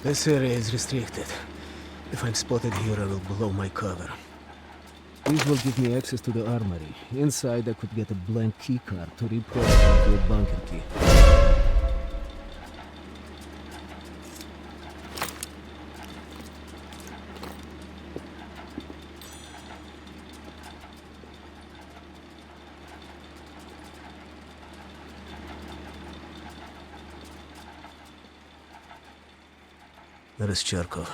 This area is restricted. If I'm spotted here, I will blow my cover. These will give me access to the armory. Inside, I could get a blank keycard to reprogram into a bunker key. That is Charkov.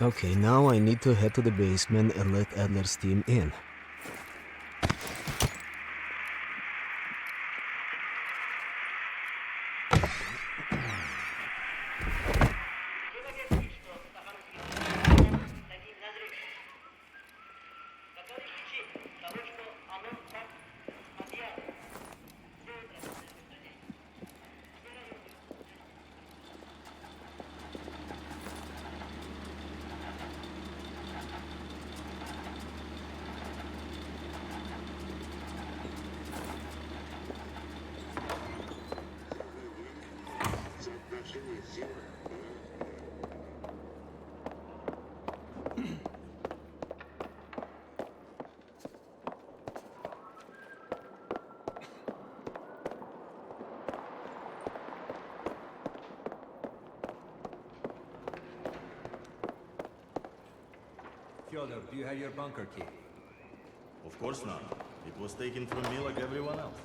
Okay, now I need to head to the basement and let Adler's team in. Fyodor, do you have your bunker key? Of course not. It was taken from me like everyone else.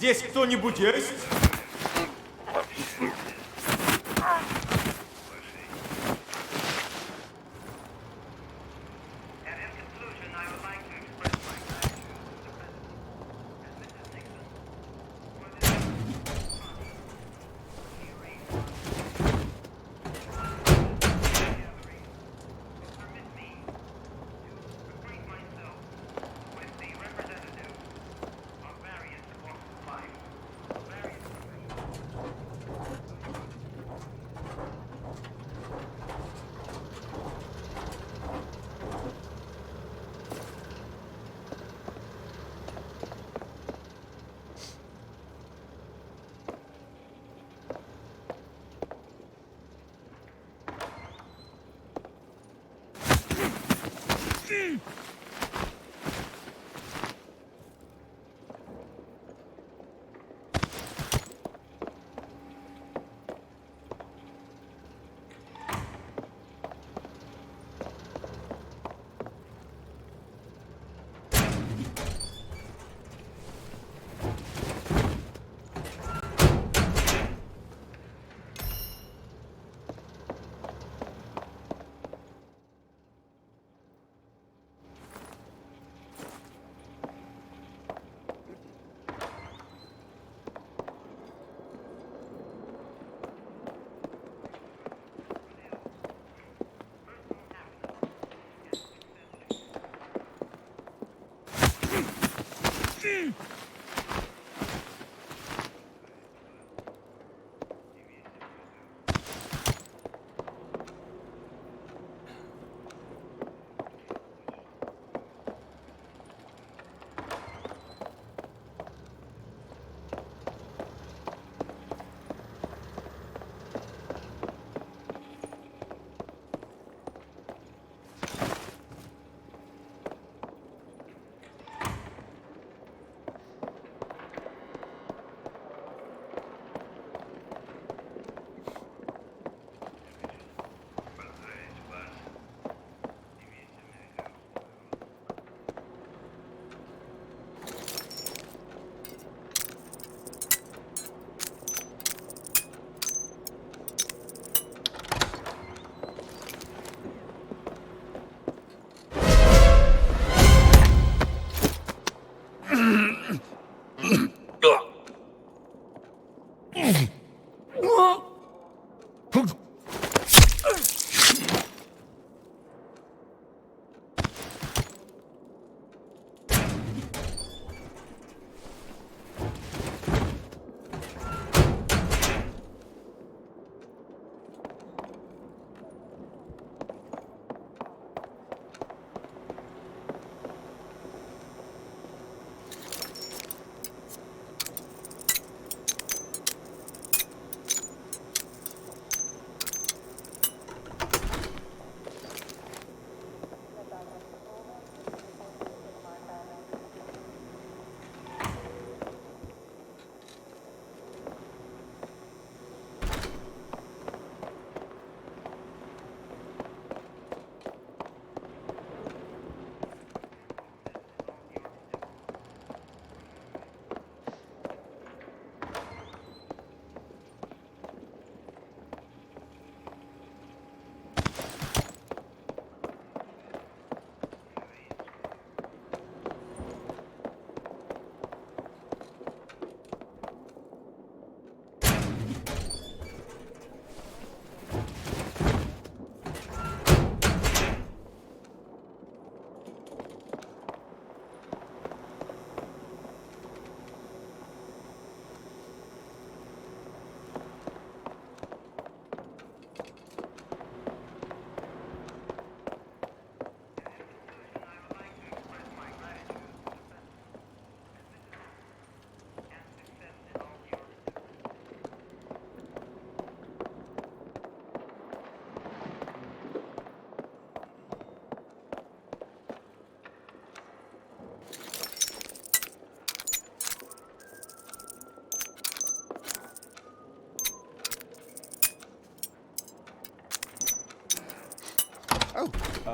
Здесь кто-нибудь есть?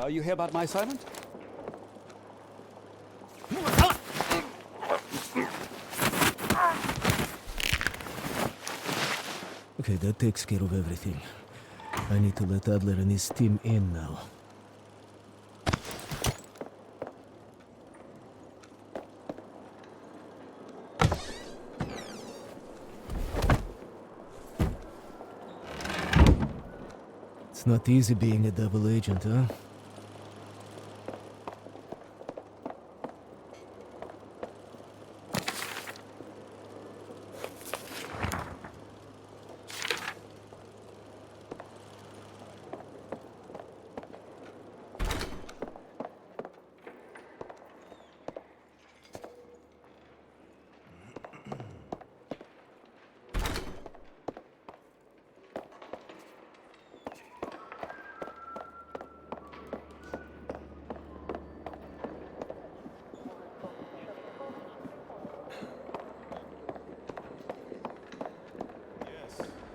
You hear about my assignment? Okay, that takes care of everything. I need to let Adler and his team in now. It's not easy being a double agent, huh?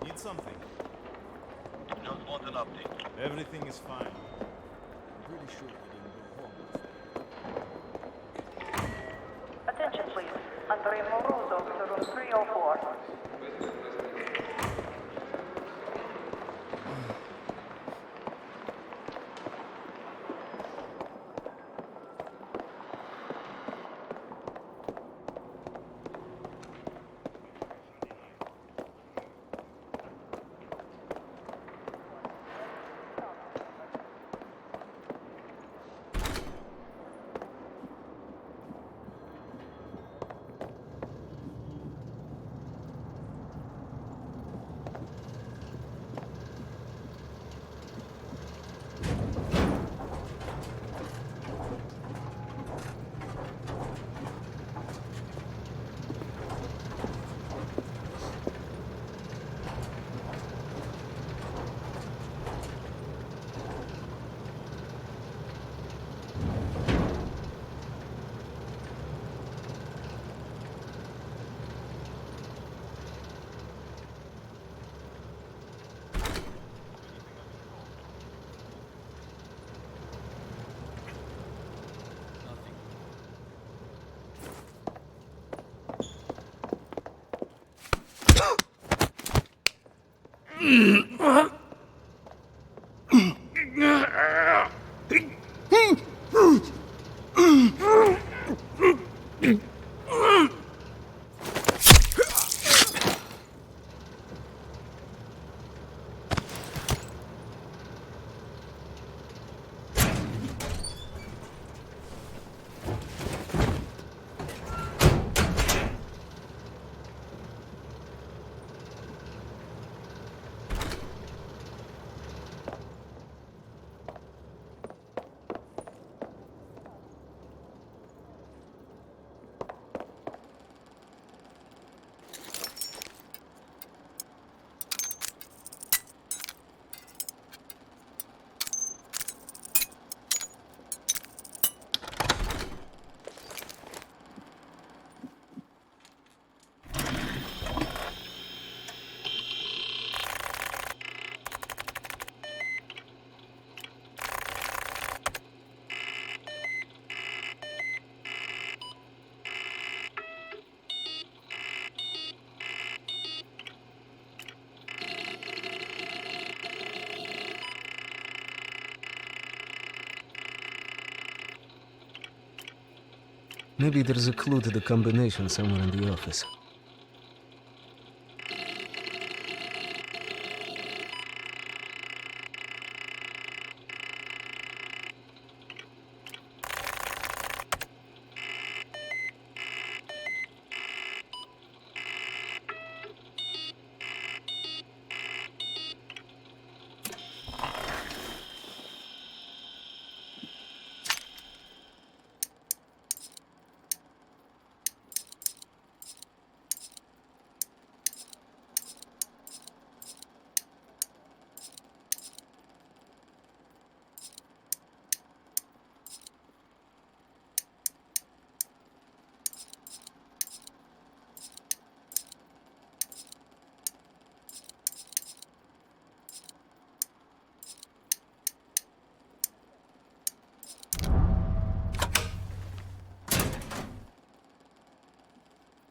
Need something? Just want an update. Everything is fine. I'm pretty sure you didn't go home. Attention, please. Andrei Morozov to room 304. Maybe there's a clue to the combination somewhere in the office.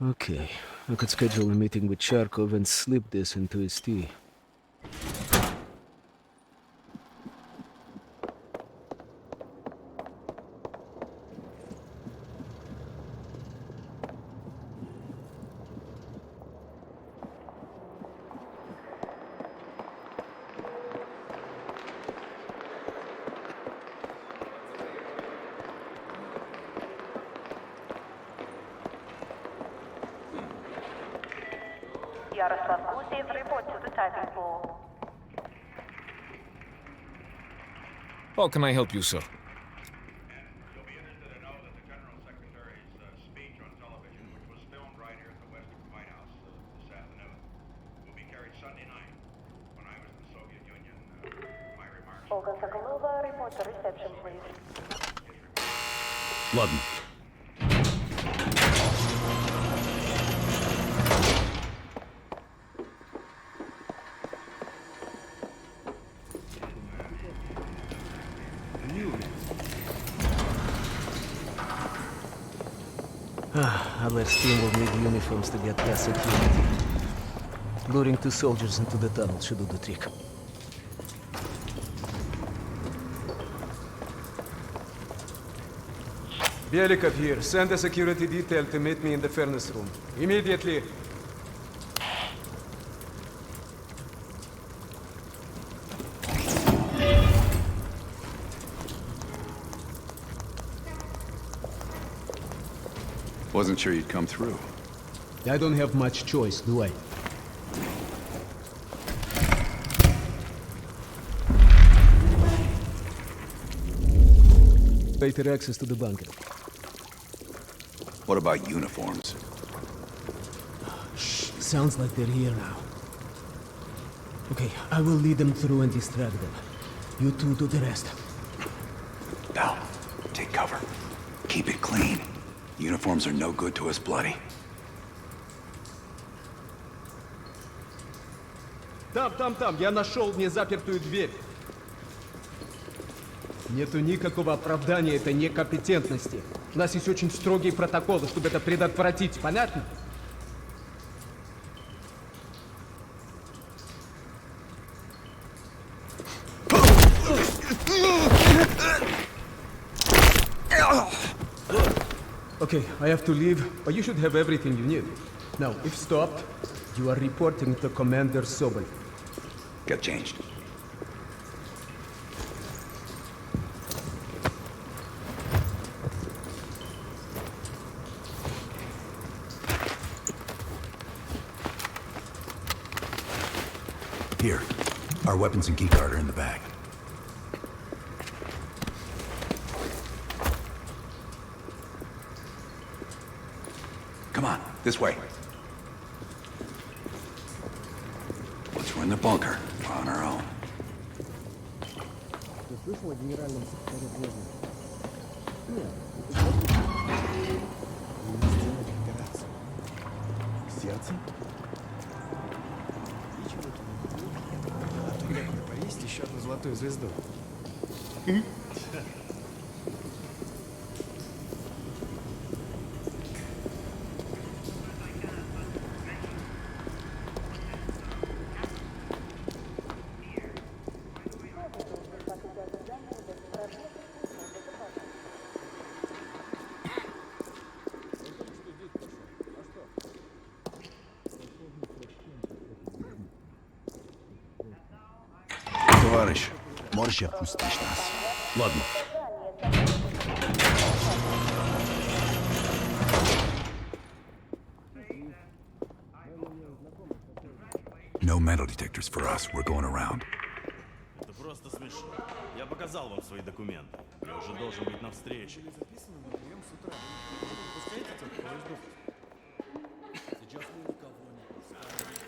Okay, I could schedule a meeting with Charkov and slip this into his tea. Yaroslav Gusev, report to the typing pool. How can I help you, sir? Olga Sokolova, report to reception, please. Ладно. Unless team will need uniforms to get past security. Luring 2 soldiers into the tunnel should do the trick. Belikov here. Send a security detail to meet me in the furnace room. Immediately. Wasn't sure you'd come through. I don't have much choice, do I? Better access to the bunker. What about uniforms? Shh. Sounds like they're here now. Okay, I will lead them through and distract them. You two do the rest. Now, take cover. Keep it clean. Uniforms are no good to us bloody. Там, я нашел незапертую дверь. Нету никакого оправдания этой некомпетентности. У нас есть очень строгие протоколы, чтобы это предотвратить, понятно? Okay, I have to leave, but you should have everything you need. Now, if stopped, you are reporting to Commander Sobol. Get changed. Here, our weapons and keycard are in the bag. Come on, this way. Once we're in the bunker, we're on our own. Сердце? Повесить еще одну золотую звезду. Товарищ, можешь отпустить нас? Ладно. No metal detectors for us. We're going around. Это просто смешно. Я показал вам свои документы. Я уже должен быть на встрече.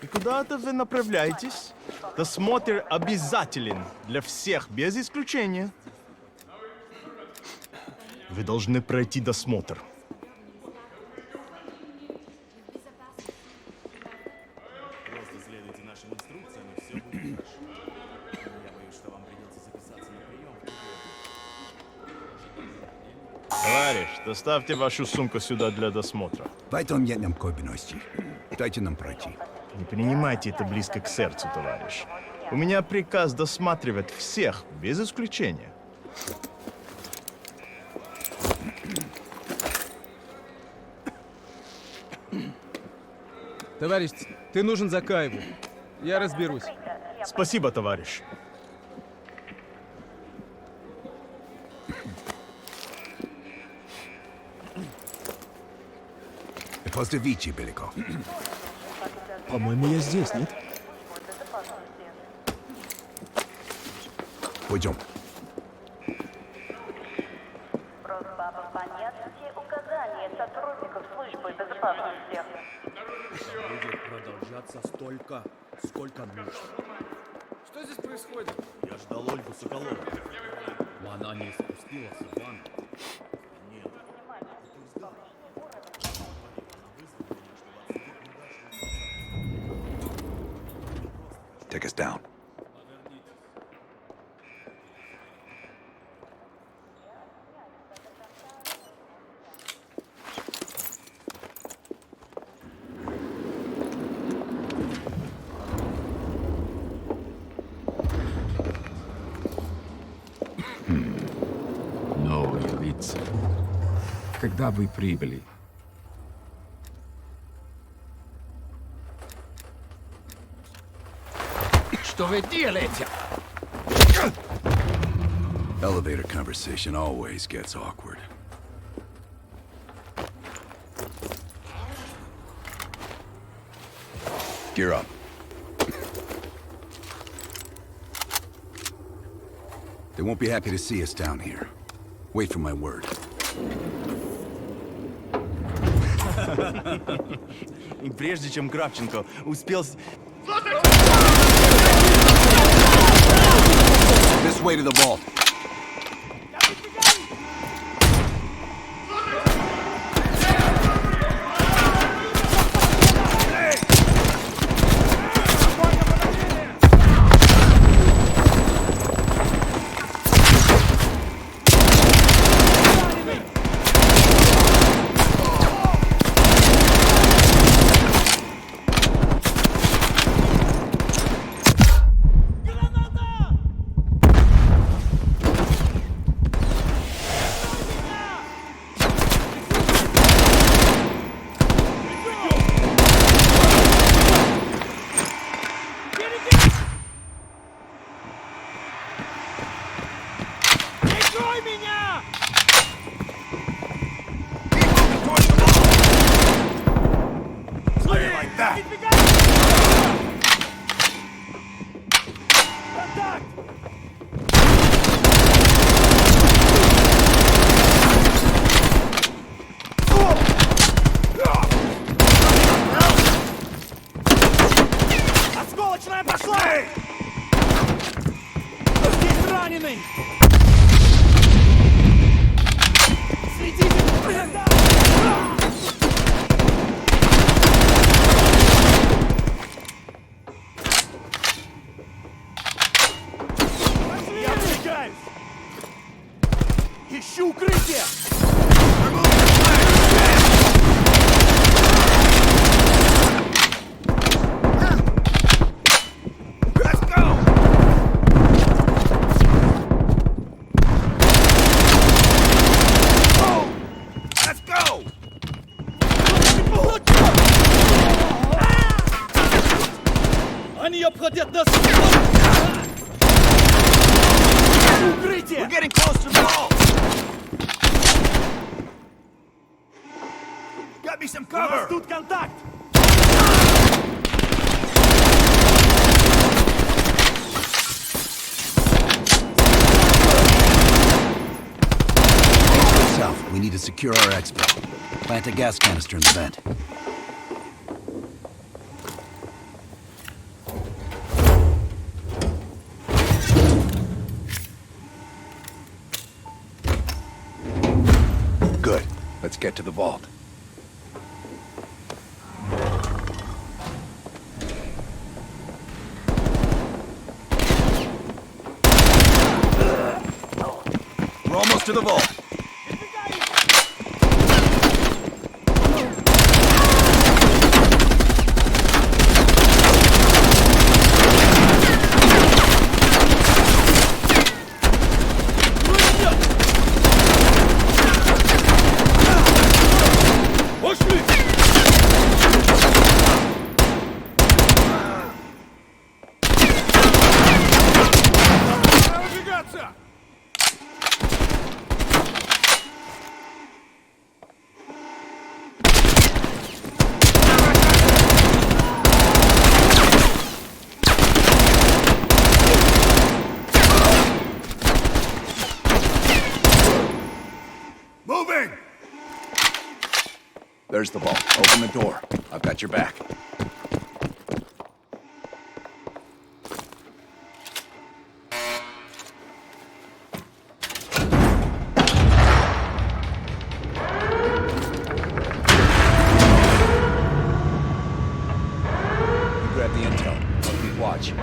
И куда-то вы направляетесь? Досмотр обязателен для всех, без исключения. Вы должны пройти досмотр. Просто следуйте нашим инструкциям, и все будет хорошо. Я боюсь, что вам придется записаться на прием. Товарищ, доставьте вашу сумку сюда для досмотра. Пойдем, я нам кобиности. Дайте нам пройти. Не принимайте это близко к сердцу, товарищ. У меня приказ досматривать всех, без исключения. Товарищ, ты нужен Закаеву. Я разберусь. Спасибо, товарищ. После Вичи, Беликов. По-моему, я здесь, нет? Пойдем. Просьба выполнять все указания сотрудников службы безопасности. Будет продолжаться столько, сколько нужно. Что здесь происходит? Я ждал Ольгу Соколову. Но она не спустилась в ванну. Take us down. Новые лица. Когда вы прибыли? Что вы делаете? Elevator conversation always gets awkward. Gear up. They won't be happy to see us down here. Wait for my word. И прежде чем Кравченко успел... This way to the vault. Осколочная пошла! Здесь раненый! Следите! Я отвлекаюсь! Ищу укрытие! Они обходят нас! Укрытие! We're getting close to the wall! Got me some cover! У нас тут контакт! South, we need to secure our exfil. Plant a gas canister in the vent. Good. Let's get to the vault. We're almost to the vault. There's the vault. Open the door. I've got your back. Grab the intel. I'll keep watch.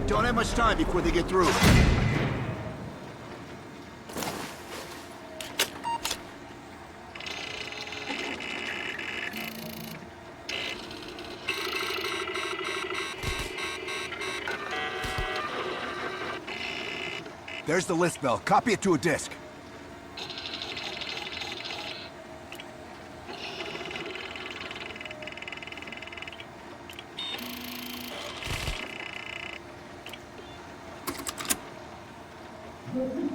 Don't have much time before they get through. There's the list, Bell. Copy it to a disk. Running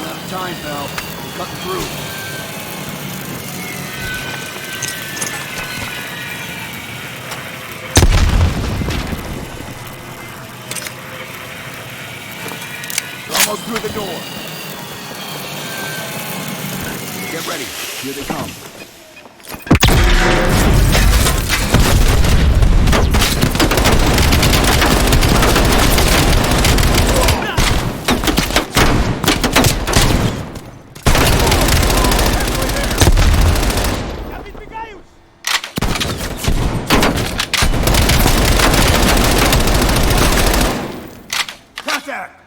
out of time, Bell. We're cutting through. Almost through the door. Get ready. Here they come. Contact!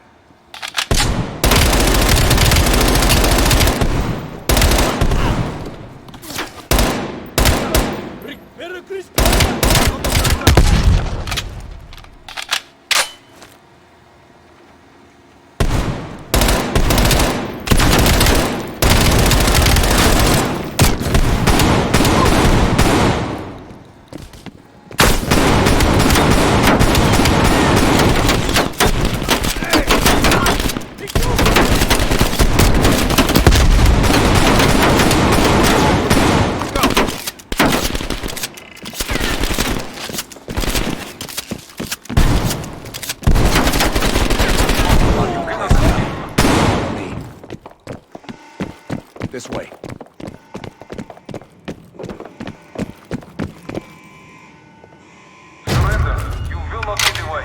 This way. Surrender. You will not get away.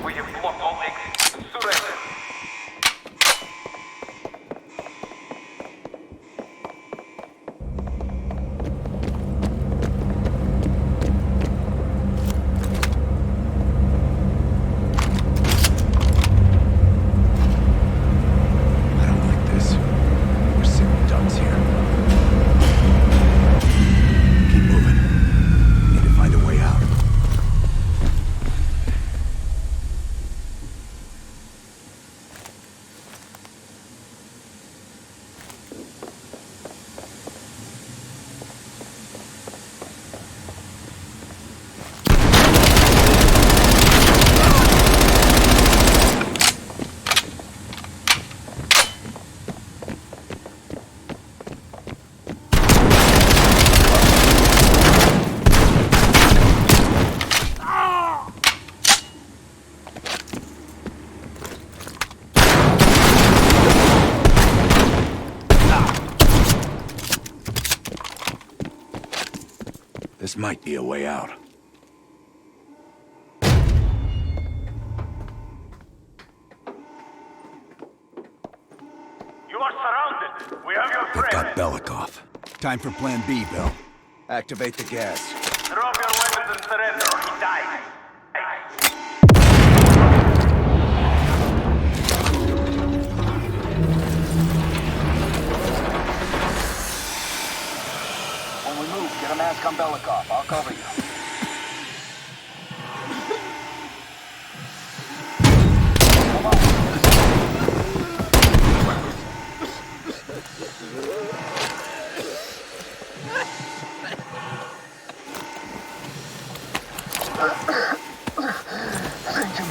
We have blocked all exits. Surrender. This might be a way out. You are surrounded. We have your They've friend. got Belikov. Time for Plan B, Bell. Activate the gas. Drop your weapons and surrender or he dies. When we move, get a mask on Belikov. I'll cover you. Come on.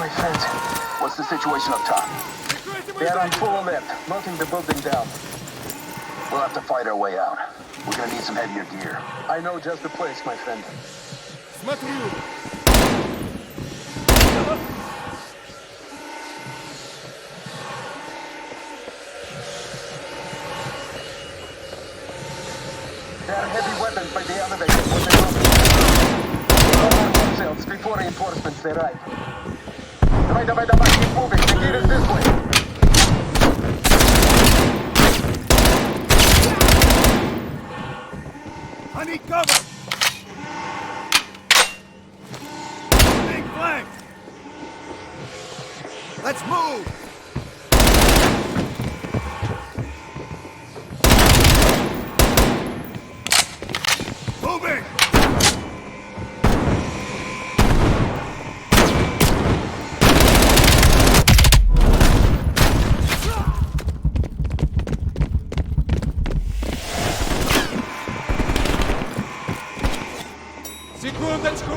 friend. What's the situation up top? They're on full alert, knocking the building down. We'll have to fight our way out. We're gonna need some heavier gear. I know just the place, my friend. There are heavy weapons by the elevator. What they do? No more bomb cells before reinforcements arrive. Давай, keep moving. The gear is this way. I need cover! Big flank! Let's move! Moving! Секундочку!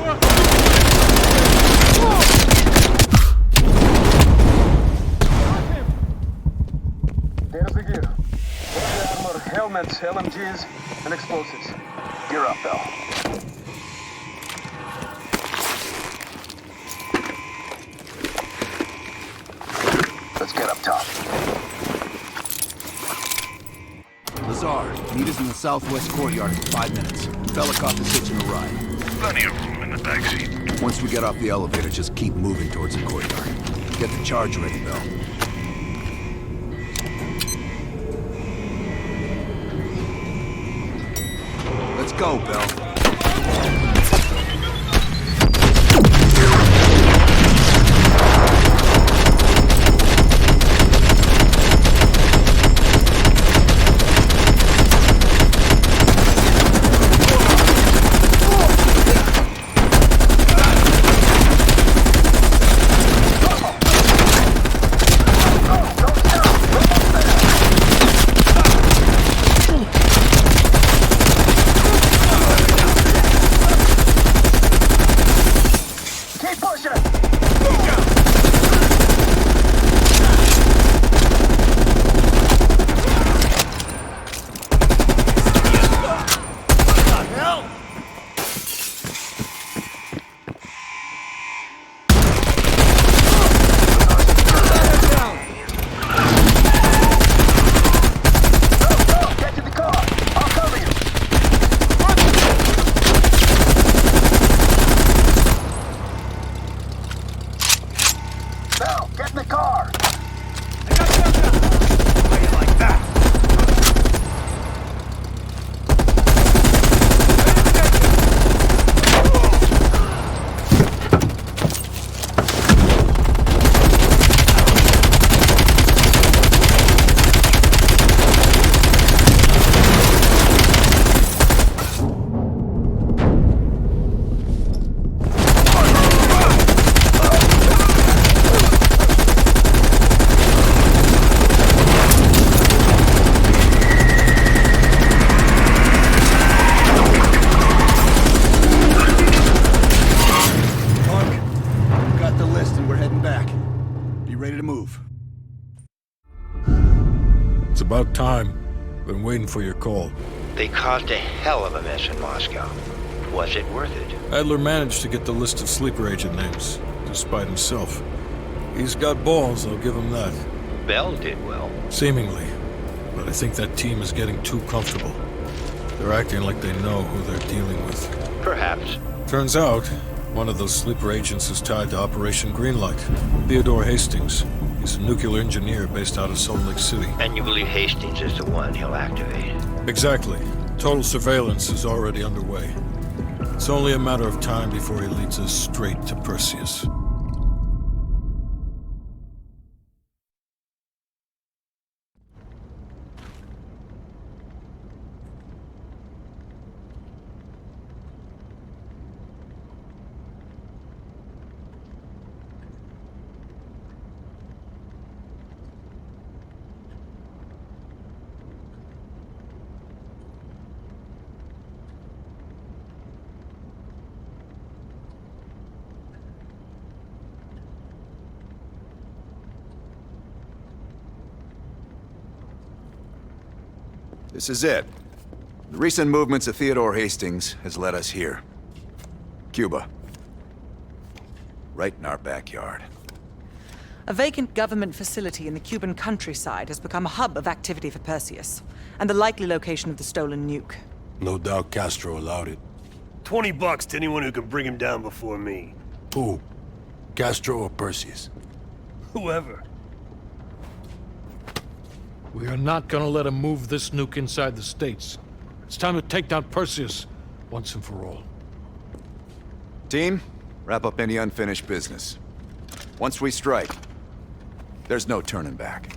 There's the gear. Body armor, helmets, LMGs, and explosives. Gear up, Bell. Let's get up top. Lazar, meet us in the southwest courtyard in 5 minutes. Velikov is hitching a ride. Plenty of room in the backseat. Once we get off the elevator, just keep moving towards the courtyard. Get the charge ready, Bell. Let's go, Bell. About time. Been waiting for your call. They caused a hell of a mess in Moscow. Was it worth it? Adler managed to get the list of sleeper agent names, despite himself. He's got balls, I'll give him that. Bell did well. Seemingly. But I think that team is getting too comfortable. They're acting like they know who they're dealing with. Perhaps. Turns out, one of those sleeper agents is tied to Operation Greenlight. Theodore Hastings. He's a nuclear engineer based out of Salt Lake City. And you believe Hastings is the one he'll activate? Exactly. Total surveillance is already underway. It's only a matter of time before he leads us straight to Perseus. This is it. The recent movements of Theodore Hastings has led us here. Cuba. Right in our backyard. A vacant government facility in the Cuban countryside has become a hub of activity for Perseus, and the likely location of the stolen nuke. No doubt Castro allowed it. $20 to anyone who can bring him down before me. Who? Castro or Perseus? Whoever. We are not gonna let him move this nuke inside the States. It's time to take down Perseus once and for all. Team, wrap up any unfinished business. Once we strike, there's no turning back.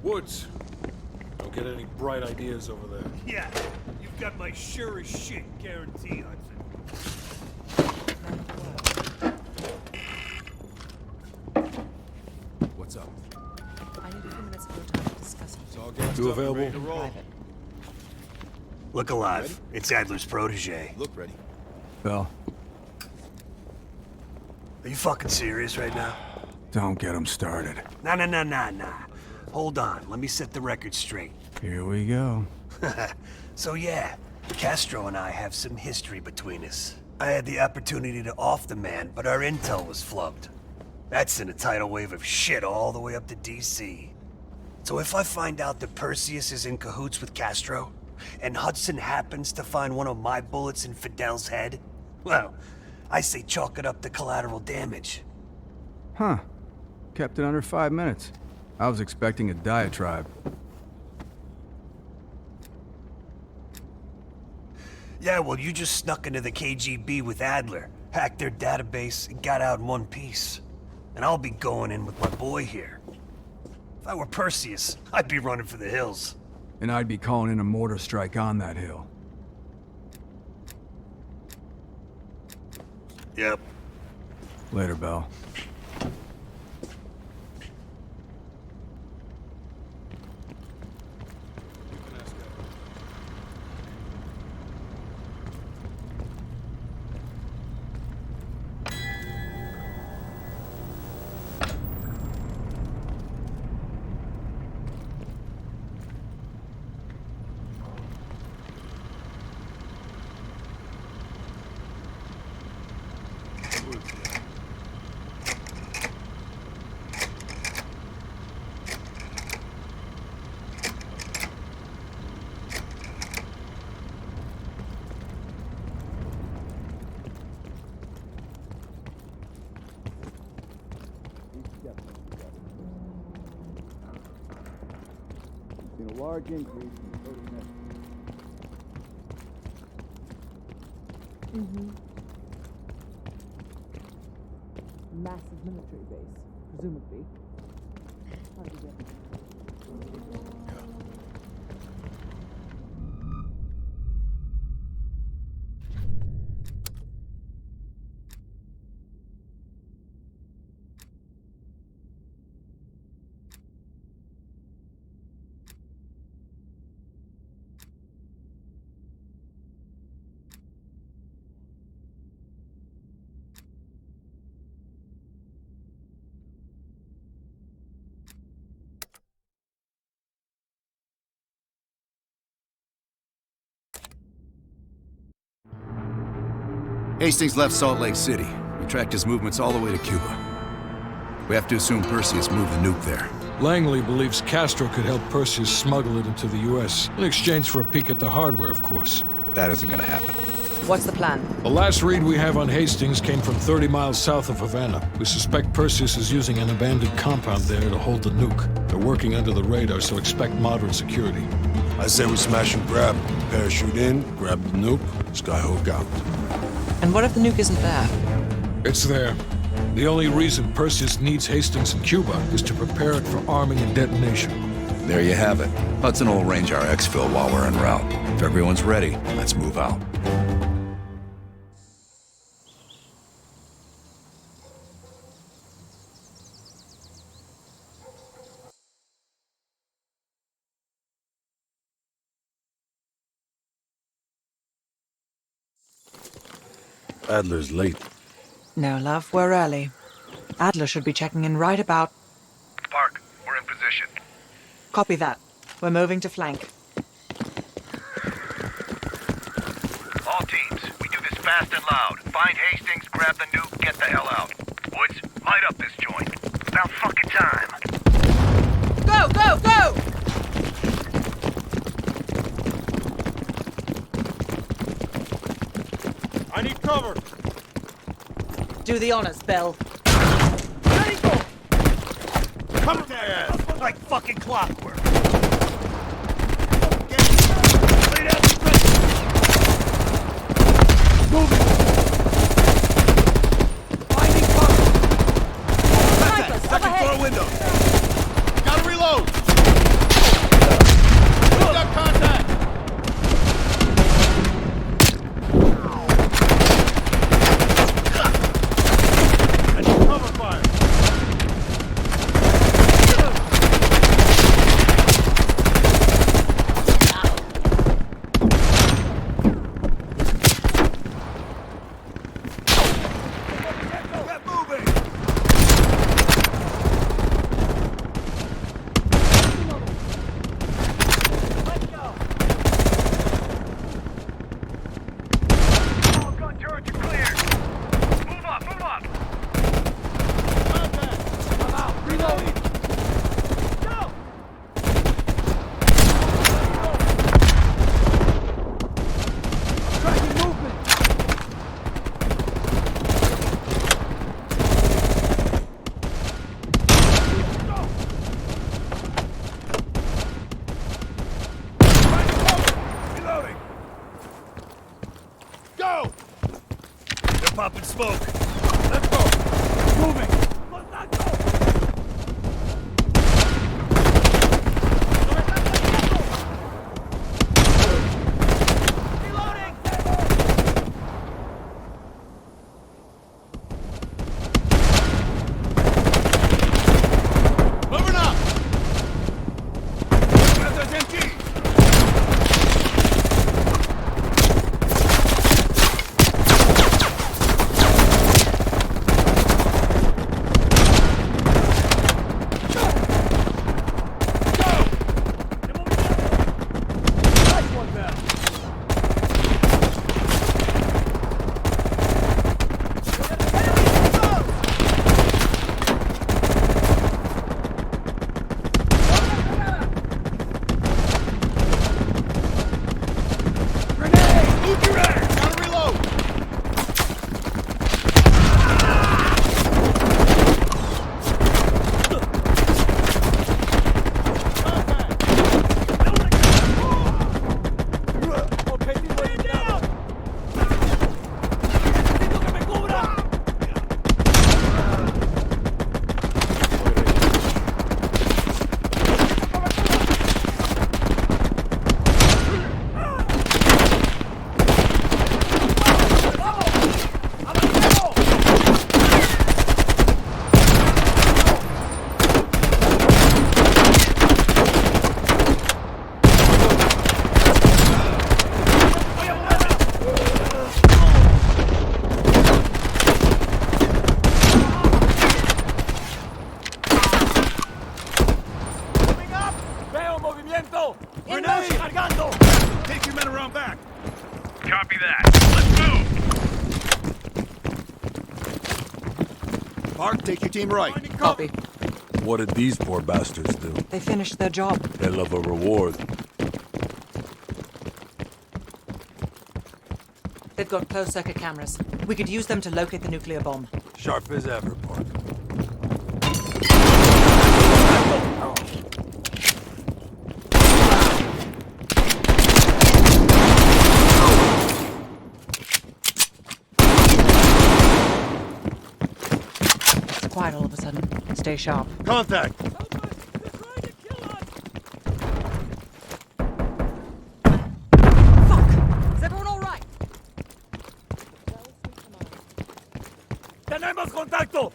Woods, don't get any bright ideas over there. Yeah, you've got my sure as shit guarantee, Hudson. What's up? I need a few minutes of your time to discuss it. You available? Private. Look alive. It's Adler's protege. Look ready. Bell, Are you fucking serious right now? don't get him started. Nah. Hold on, let me set the record straight. Here we go. So yeah, Castro and I have some history between us. I had the opportunity to off the man, but our intel was flubbed. That's in a tidal wave of shit all the way up to DC. So if I find out that Perseus is in cahoots with Castro, and Hudson happens to find one of my bullets in Fidel's head, well, I say chalk it up to collateral damage. Huh. Kept it under 5 minutes. I was expecting a diatribe. Yeah, well, you just snuck into the KGB with Adler, hacked their database, and got out in one piece. And I'll be going in with my boy here. If I were Perseus, I'd be running for the hills. And I'd be calling in a mortar strike on that hill. Yep. Later, Bell. Seen a large increase in the total net. Massive military base, presumably. How did you get it? Hastings left Salt Lake City. We tracked his movements all the way to Cuba. We have to assume Perseus moved the nuke there. Langley believes Castro could help Perseus smuggle it into the U.S. in exchange for a peek at the hardware, of course. That isn't gonna happen. What's the plan? The last read we have on Hastings came from 30 miles south of Havana. We suspect Perseus is using an abandoned compound there to hold the nuke. They're working under the radar, so expect moderate security. I say we smash and grab. Parachute in, grab the nuke, skyhook out. And what if the nuke isn't there? It's there. The only reason Perseus needs Hastings in Cuba is to prepare it for arming and detonation. There you have it. Hudson will arrange our exfil while we're en route. If everyone's ready, let's move out. Adler's late. No, love, we're early. Adler should be checking in right about... Park, we're in position. Copy that. We're moving to flank. All teams, we do this fast and loud. Find Hastings, grab the nuke, get the hell out. Woods, light up this joint. About fucking time. Go, go, go! I need cover. Do the honors, Bell. Come to my ass. Like fucking clockwork. Second floor window. Gotta reload. We've got contact. I need cover fire. Popping smoke. Let's go. Moving. Moving up. Copy that. Let's move! Park, take your team right. Copy. What did these poor bastards do? They finished their job. They love a reward. They've got closed-circuit cameras. We could use them to locate the nuclear bomb. Sharp as ever, Park. Quiet all of a sudden. Stay sharp. Contact! ¡Tenemos contacto!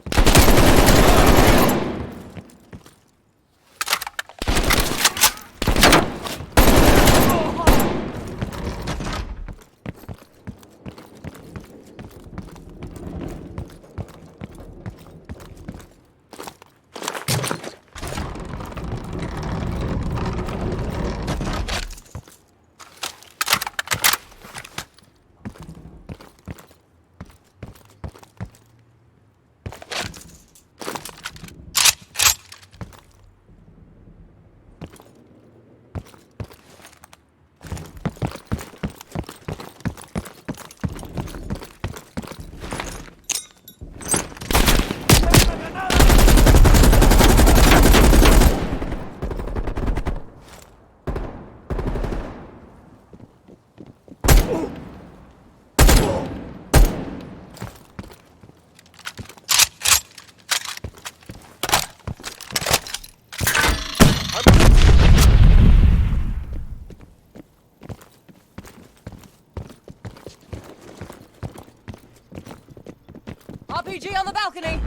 RPG on the balcony!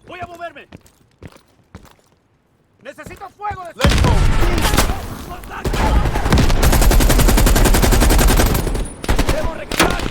Voy a moverme. Necesito fuego de... Let's go! Debo recargar.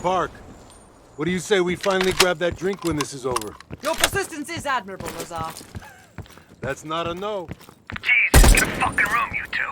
Park, what do you say we finally grab that drink when this is over? Your persistence is admirable, Lazar. That's not a no. Jesus, get a fucking room, you two.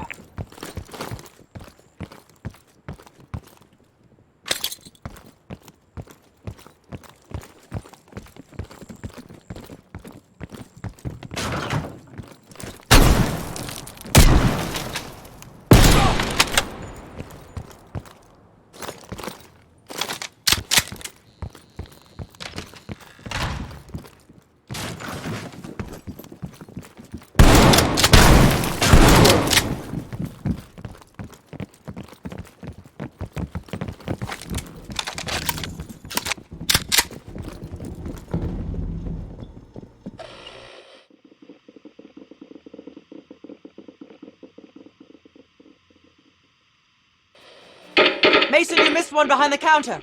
Mason, you missed one behind the counter.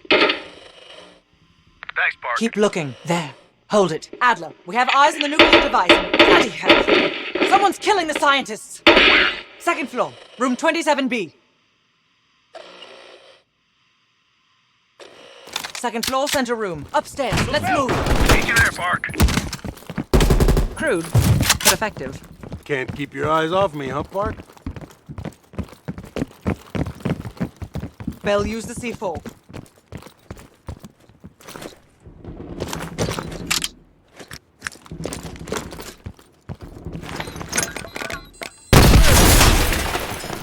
Thanks, Park. Keep looking. There. Hold it. Adler, we have eyes on the nuclear device. Bloody hell. Someone's killing the scientists. Second floor, room 27B. Second floor, center room. Upstairs. Let's move. Need you there, Park. Crude, but effective. Can't keep your eyes off me, huh, Park? Bell, use the C4.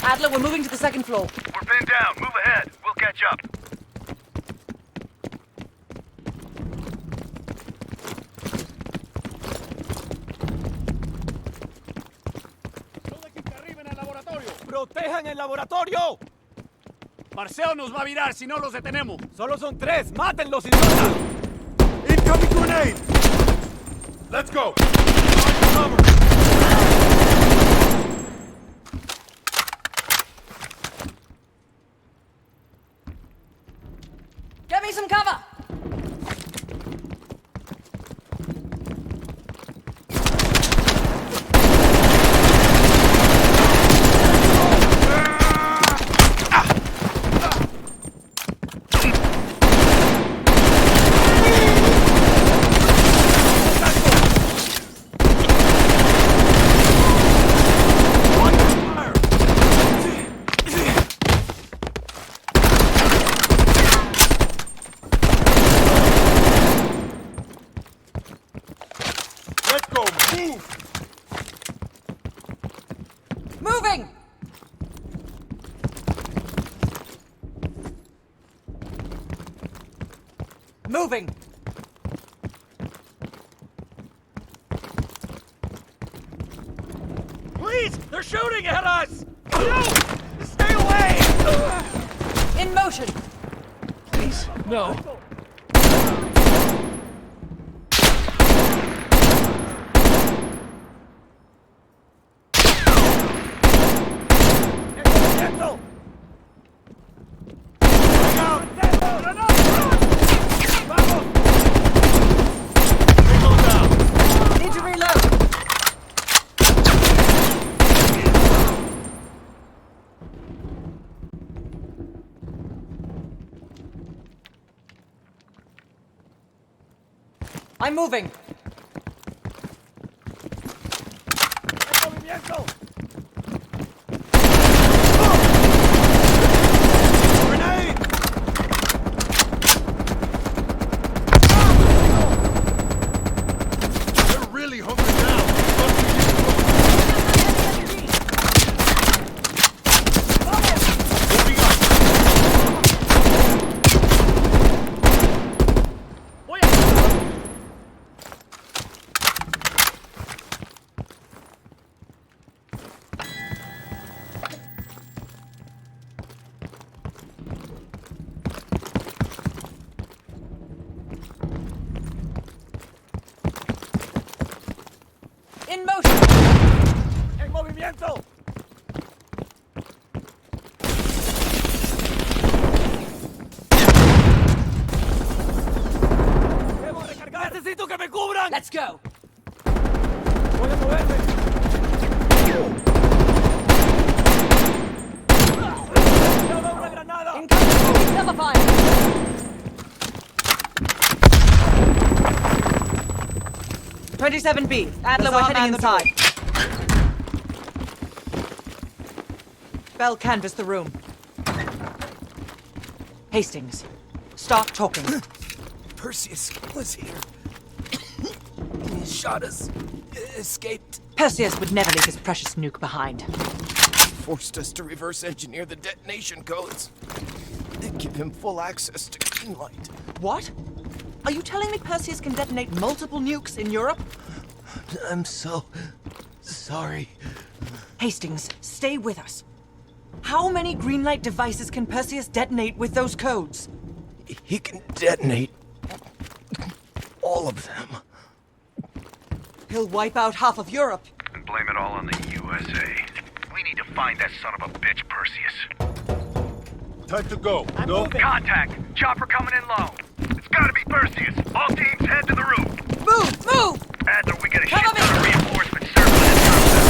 Adler, we're moving to the second floor. We're pinned down. Move ahead. We'll catch up. ¡Protejan el laboratorio! Marceo nos va a virar si no los detenemos. ¡Solo son 3! ¡Mátenlos, idiotas! Incoming grenade! Let's go! Cover! Get me some cover! Moving! Moving! Please! They're shooting at us! No! Stay away! In motion! Please, no. Need to reload! I'm moving. They're really hunkering down. In motion. En movimiento. Necesito que me cubran. Let's go. Voy a moverme. ¡Ya veo una granada! Cover fire. 27B. Adler, we're heading inside. Bell, canvass the room. Hastings, start talking. Perseus was here. He shot us. Escaped. Perseus would never leave his precious nuke behind. Forced us to reverse engineer the detonation codes. They'd give him full access to Greenlight. What? Are you telling me Perseus can detonate multiple nukes in Europe? I'm so sorry. Hastings, stay with us. How many Greenlight devices can Perseus detonate with those codes? He can detonate all of them. He'll wipe out half of Europe. And blame it all on the USA. We need to find that son of a bitch, Perseus. Time to go. Go. Contact! Chopper coming in low. It's gotta be Perseus. All teams head to the roof. Move! Move! Adler, we get a shit Cover ton of me! reinforcements circling the concept.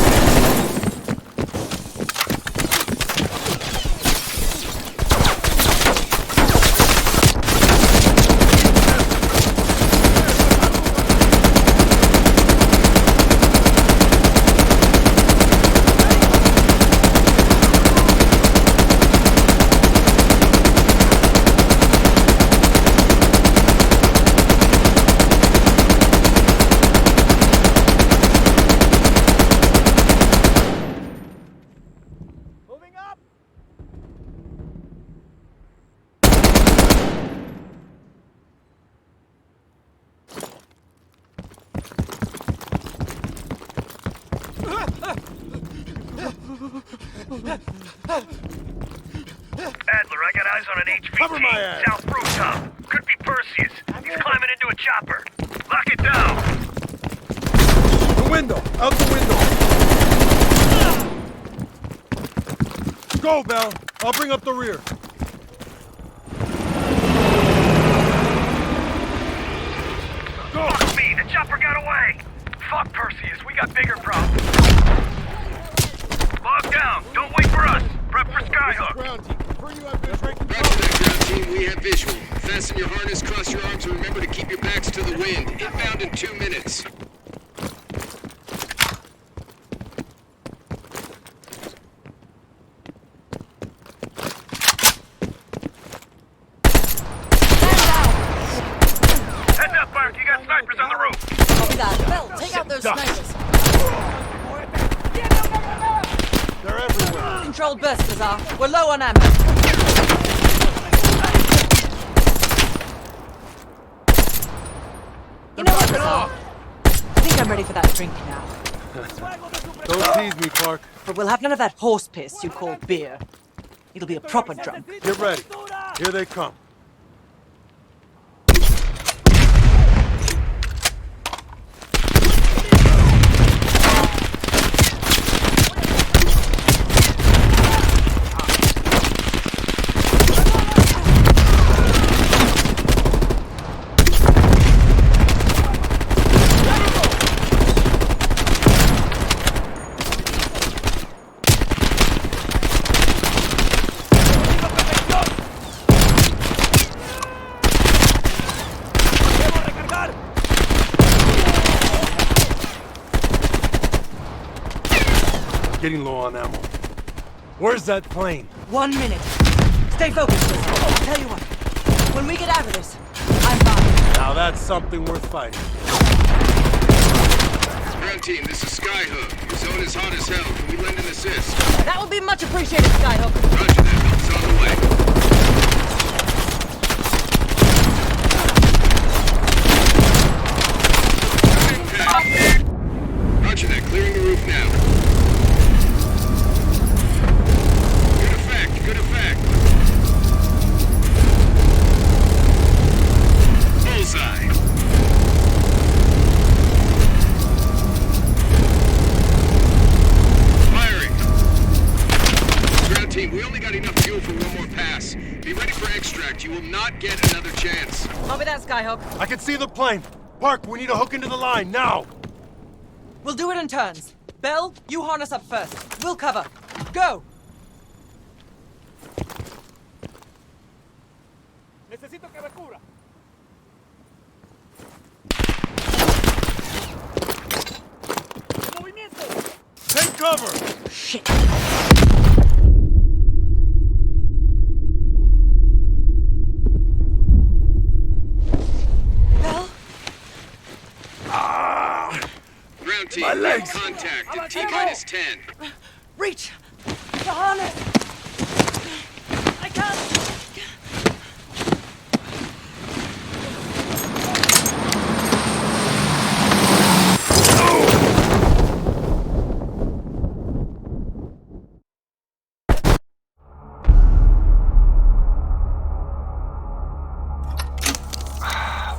Adler, I got eyes on an HVT. Cover my ass. South rooftop. Could be Perseus. He's climbing into a chopper. Lock it down. The window. Out the window. Go, Bell. I'll bring up the rear. Fuck me, the chopper got away. Fuck Perseus, we got bigger problems. Log down. Don't wait for us. Prep for Skyhook. Roger that, ground team. We have visual. Fasten your harness, cross your arms, and remember to keep your backs to the wind. Inbound in 2 minutes. Heads up, Bark. You got snipers on the roof. Copy that. Bell, take out those snipers. They're everywhere. Controlled burst, Bazaar. We're low on ammo. You know what, Bazaar? I think I'm ready for that drink now. Don't tease me, Clark. But we'll have none of that horse piss you call beer. It'll be a proper drunk. Get ready. Here they come. getting low on ammo. Where's that plane? 1 minute. Stay focused. I'll tell you what. When we get out of this, I'm fine. Now that's something worth fighting. Ground team, this is Skyhook. Your zone is hot as hell. Can we lend an assist? That would be much appreciated, Skyhook. Roger that. Help's on the way. Roger that. Clearing the roof now. Good effect. Good effect. Bullseye. Firing. Ground team, we only got enough fuel for one more pass. Be ready for extract. You will not get another chance. Copy that, Skyhook. I can see the plane. Park, we need to hook into the line, now! We'll do it in turns. Bell, you harness up first. We'll cover. Go! Necesito que me cubra. Take cover! Shit! Bell? Ground team, My legs. contact at T-minus 10. Reach! The harness! I can't!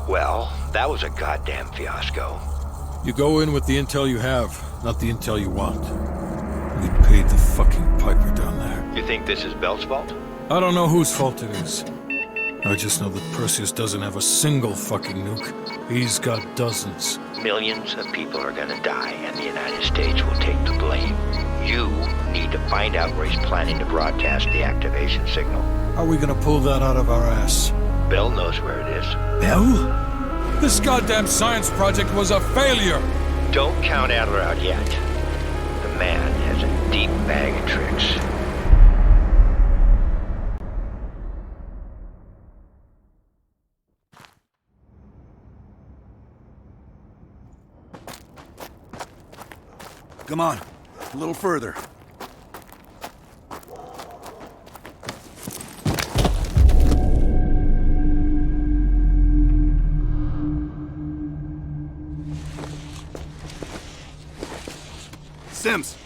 Well, that was a goddamn fiasco. You go in with the intel you have, not the intel you want. We paid the fucking piper down there. You think this is Bell's fault? I don't know whose fault it is. I just know that Perseus doesn't have a single fucking nuke. He's got dozens. Millions of people are gonna die, and the United States will take the blame. You need to find out where he's planning to broadcast the activation signal. How are we gonna pull that out of our ass? Bell knows where it is. Bell? This goddamn science project was a failure! Don't count Adler out yet. The man has a deep bag of tricks. Come on, a little further. Sims,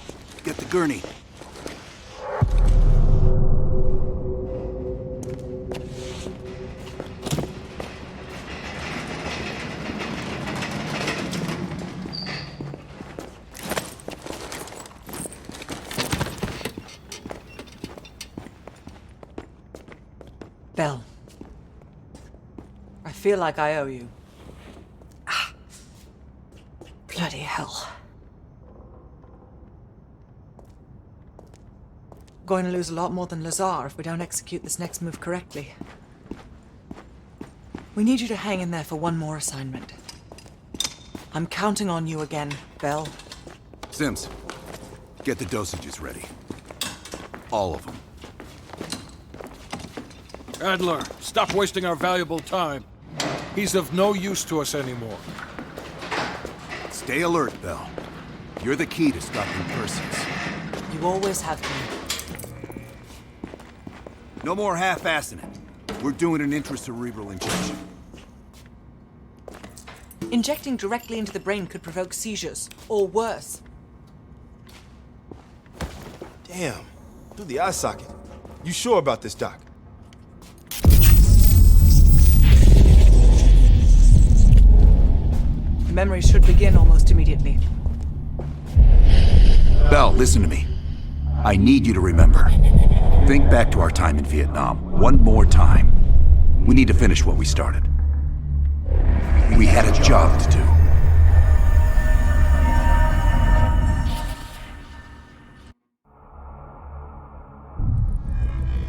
get the gurney. Bell. I feel like I owe you. Ah. Bloody hell. Going to lose a lot more than Lazar if we don't execute this next move correctly. We need you to hang in there for one more assignment. I'm counting on you again, Bell. Sims, get the dosages ready. All of them. Adler, stop wasting our valuable time. He's of no use to us anymore. Stay alert, Bell. You're the key to stopping Perseus. You always have been. No more half-assing it. We're doing an intracerebral injection. Injecting directly into the brain could provoke seizures, or worse. Damn. Through the eye socket. You sure about this, Doc? The memory should begin almost immediately. Bell, listen to me. I need you to remember. Think back to our time in Vietnam. One more time. We need to finish what we started. We had a job to do.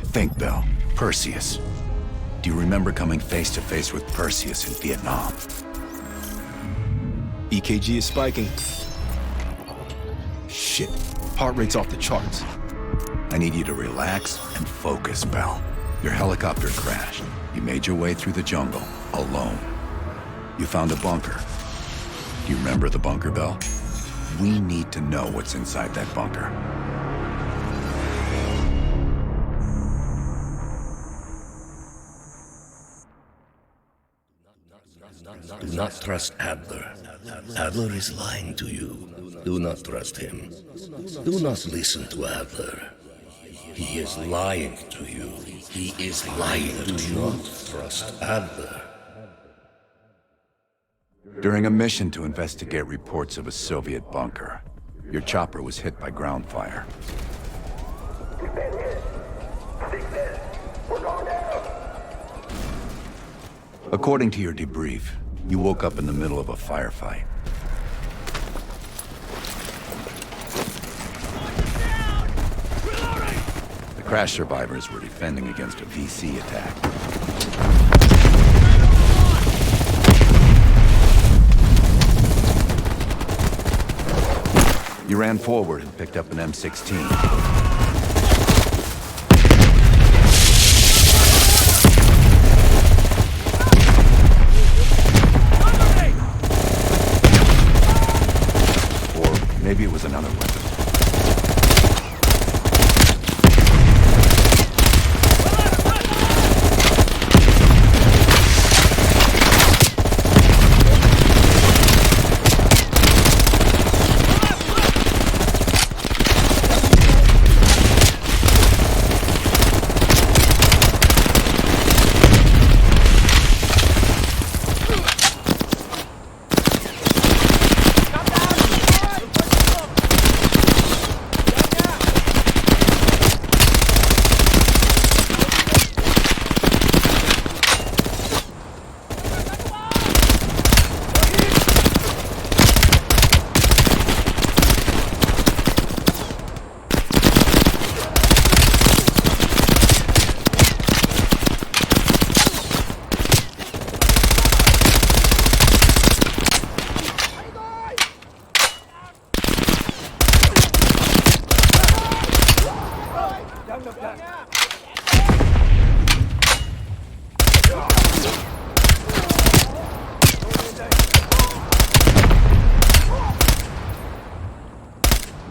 Think, Bell. Perseus. Do you remember coming face to face with Perseus in Vietnam? EKG is spiking. Shit. Heart rate's off the charts. I need you to relax and focus, pal. Your helicopter crashed. You made your way through the jungle, alone. You found a bunker. Do you remember the bunker, Bell? We need to know what's inside that bunker. Do not trust Adler. Adler is lying to you. Do not trust him. Do not listen to Adler. He is lying to you. He is lying. Do not trust Adler. During a mission to investigate reports of a Soviet bunker, your chopper was hit by ground fire. According to your debrief, you woke up in the middle of a firefight. The crash survivors were defending against a VC attack. You ran forward and picked up an M16. Maybe it was another weapon.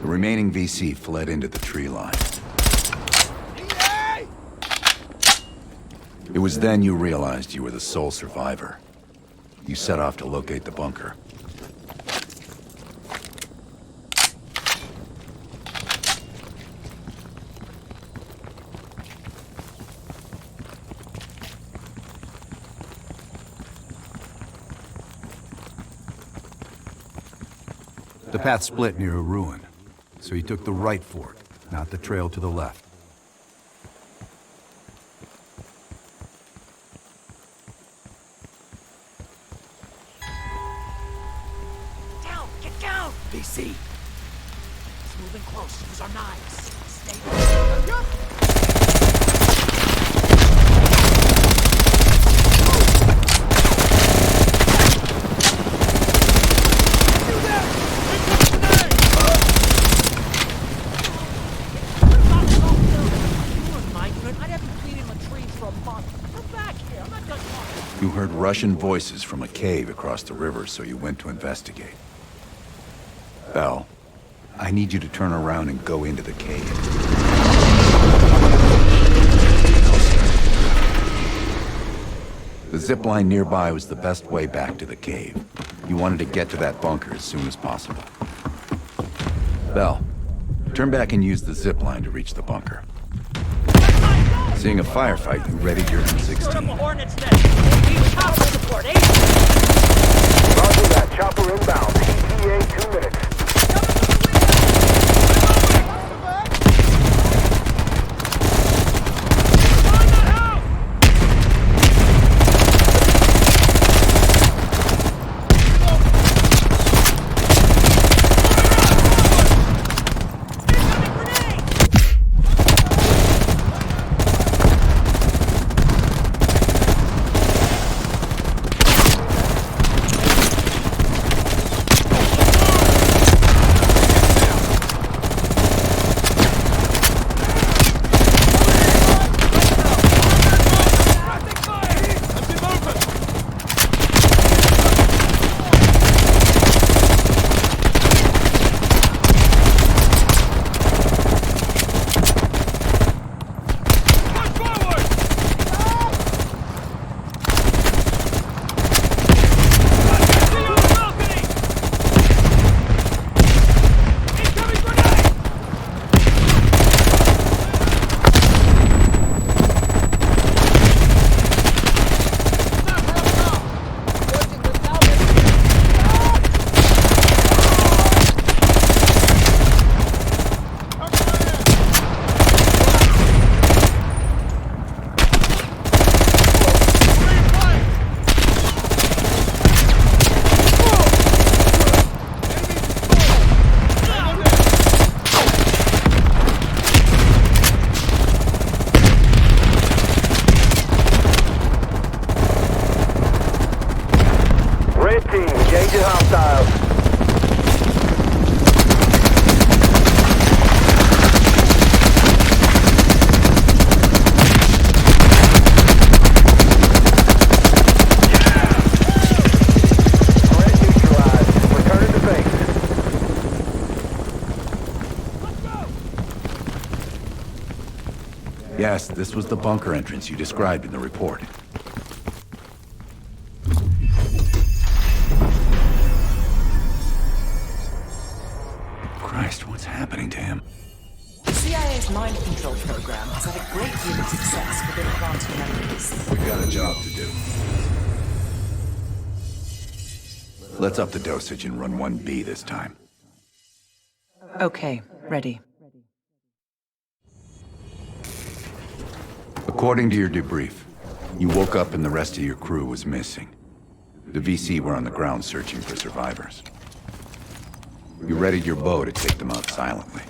The remaining VC fled into the tree line. It was then you realized you were the sole survivor. You set off to locate the bunker. The path split near a ruin, so you took the right fork, not the trail to the left. Down! Get down! BC! It's moving close. Use our knives. Stay. You heard Russian voices from a cave across the river, so you went to investigate. Bell, I need you to turn around and go into the cave. The zip line nearby was the best way back to the cave. You wanted to get to that bunker as soon as possible. Bell, turn back and use the zip line to reach the bunker. Seeing a firefight, you readied your M16. Roger that. Chopper inbound. ETA 2 minutes. Yes, this was the bunker entrance you described in the report. Christ, what's happening to him? The CIA's mind control program has had a great deal of success with implanting memories. We've got a job to do. Let's up the dosage and run 1B this time. Okay, ready. According to your debrief, you woke up and the rest of your crew was missing. The VC were on the ground searching for survivors. You readied your bow to take them out silently.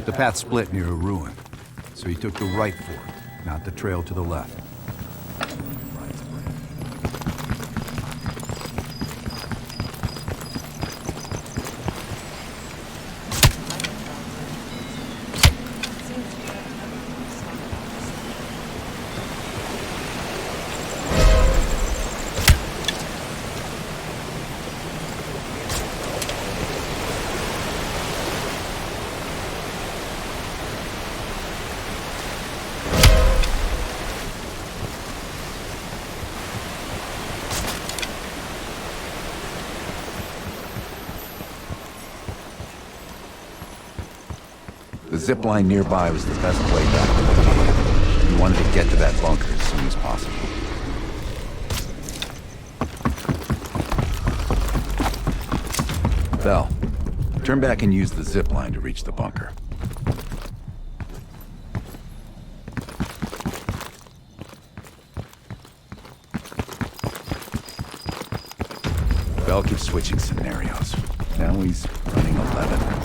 The path split near a ruin, so he took the right fork, not the trail to the left. The zip line nearby was the best way back to the cave. We wanted to get to that bunker as soon as possible. Bell, turn back and use the zip line to reach the bunker. Bell keeps switching scenarios. Now he's running 11.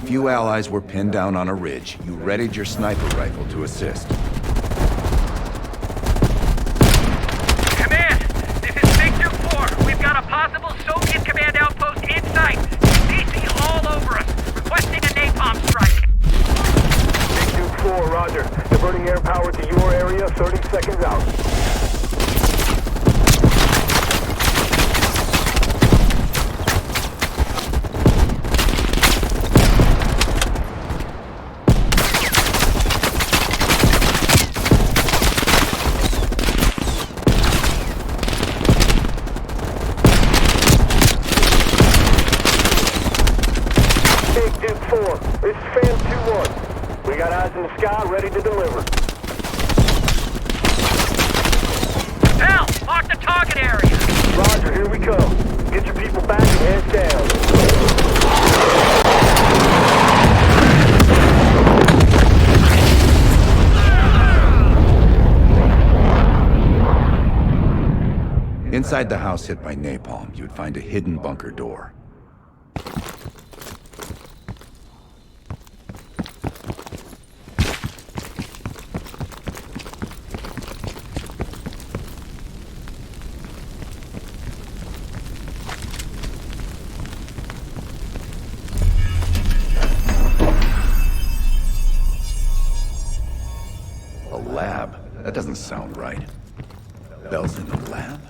few allies were pinned down on a ridge, you readied your sniper rifle to assist. Command! This is Big Duke 4. We've got a possible Soviet command outpost in sight. CC all over us. Requesting a napalm strike. Big Duke 4, roger. Diverting air power to your area, 30 seconds out. In the sky, ready to deliver. Pal, mark the target area. Roger, here we come. Get your people back and head down. Inside the house hit by napalm, you'd find a hidden bunker door. That doesn't sound right. Bell's in the lab?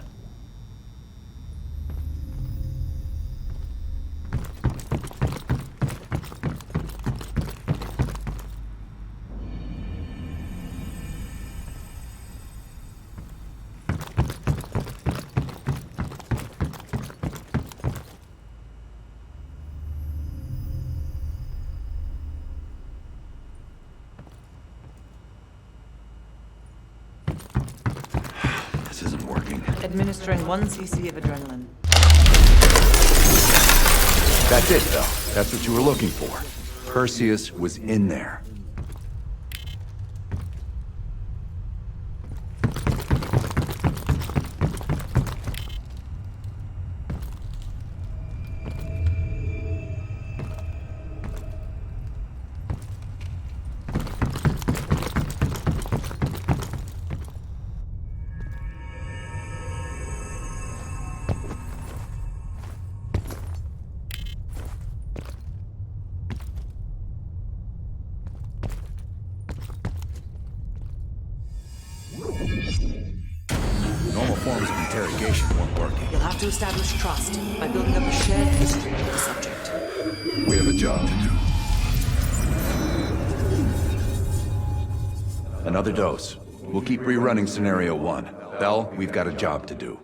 This isn't working. Administering 1 cc of adrenaline. That's it, Bell. That's what you were looking for. Perseus was in there. Normal forms of interrogation weren't working. You'll have to establish trust by building up a shared history with the subject. We have a job to do. Another dose. We'll keep rerunning Scenario 1. Bell, we've got a job to do.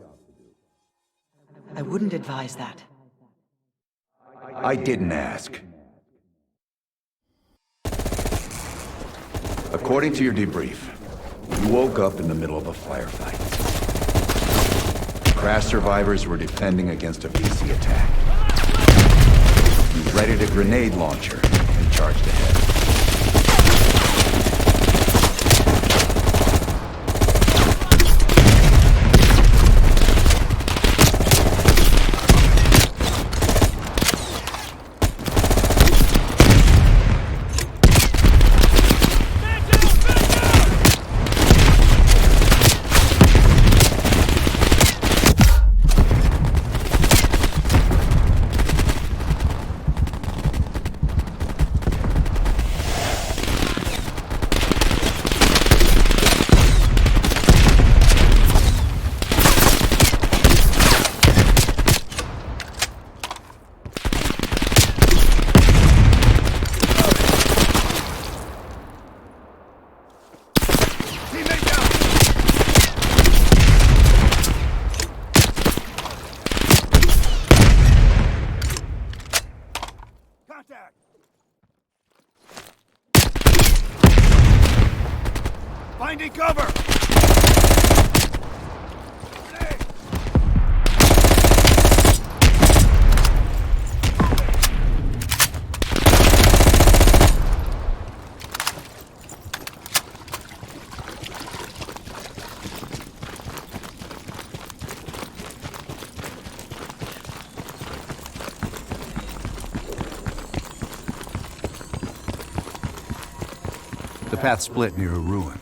I wouldn't advise that. I didn't ask. According to your debrief, you woke up in the middle of a firefight. Crash survivors were defending against a PC attack. You readied a grenade launcher and charged ahead. Finding cover! path split near a ruin,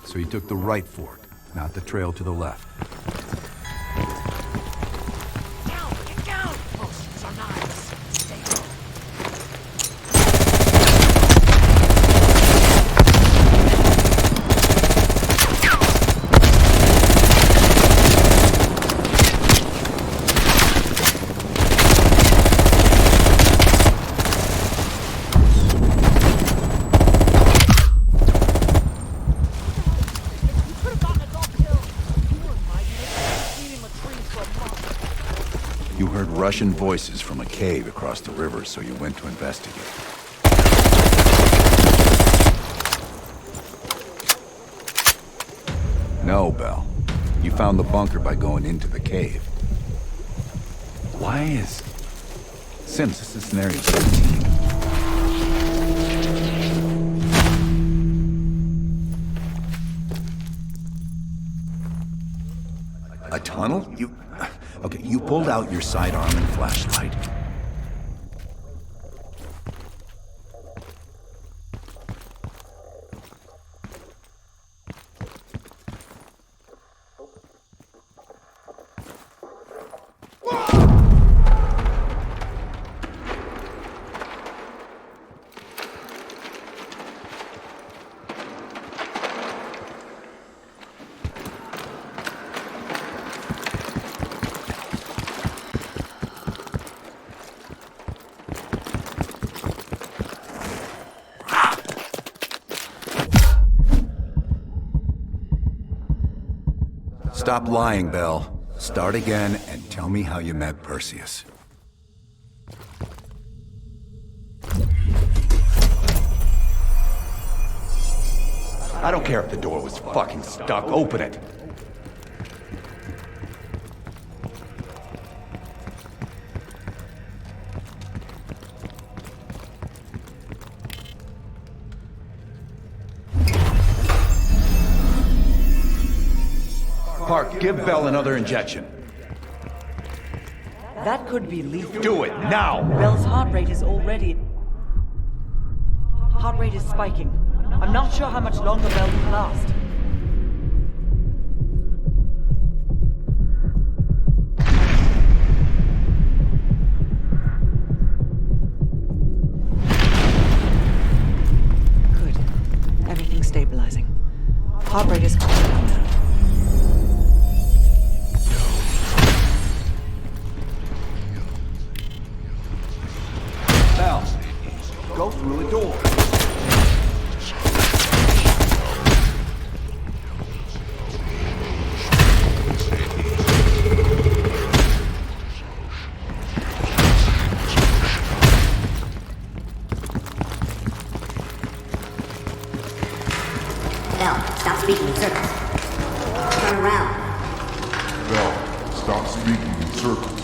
so you took the right fork, not the trail to the left. Down! Get down! Close, use our knives. Stay low. You heard Russian voices from a cave across the river, so you went to investigate. No, Bell. You found the bunker by going into the cave. Why is... Sims, this is scenario 17. A tunnel? Okay, you pulled out your sidearm and flashlight. Stop lying, Bell. Start again and tell me how you met Perseus. I don't care if the door was fucking stuck. Open it. Park, give Bell another injection. That could be lethal. Do it, now! Bell's heart rate is already... Heart rate is spiking. I'm not sure how much longer Bell can last. Good. Everything's stabilizing. Heart rate is coming down now. Go through a door. Bell, stop speaking in circles. Turn around. Bell, stop speaking in circles.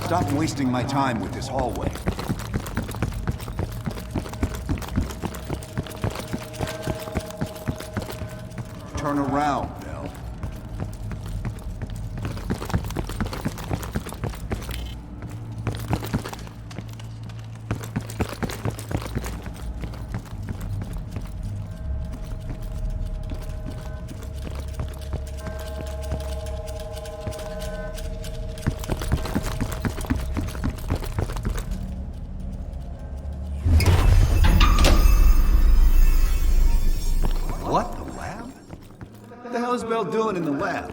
Stop wasting my time with this hallway. Turn around, Bell. What? The lab? What the hell is Bell doing in the lab?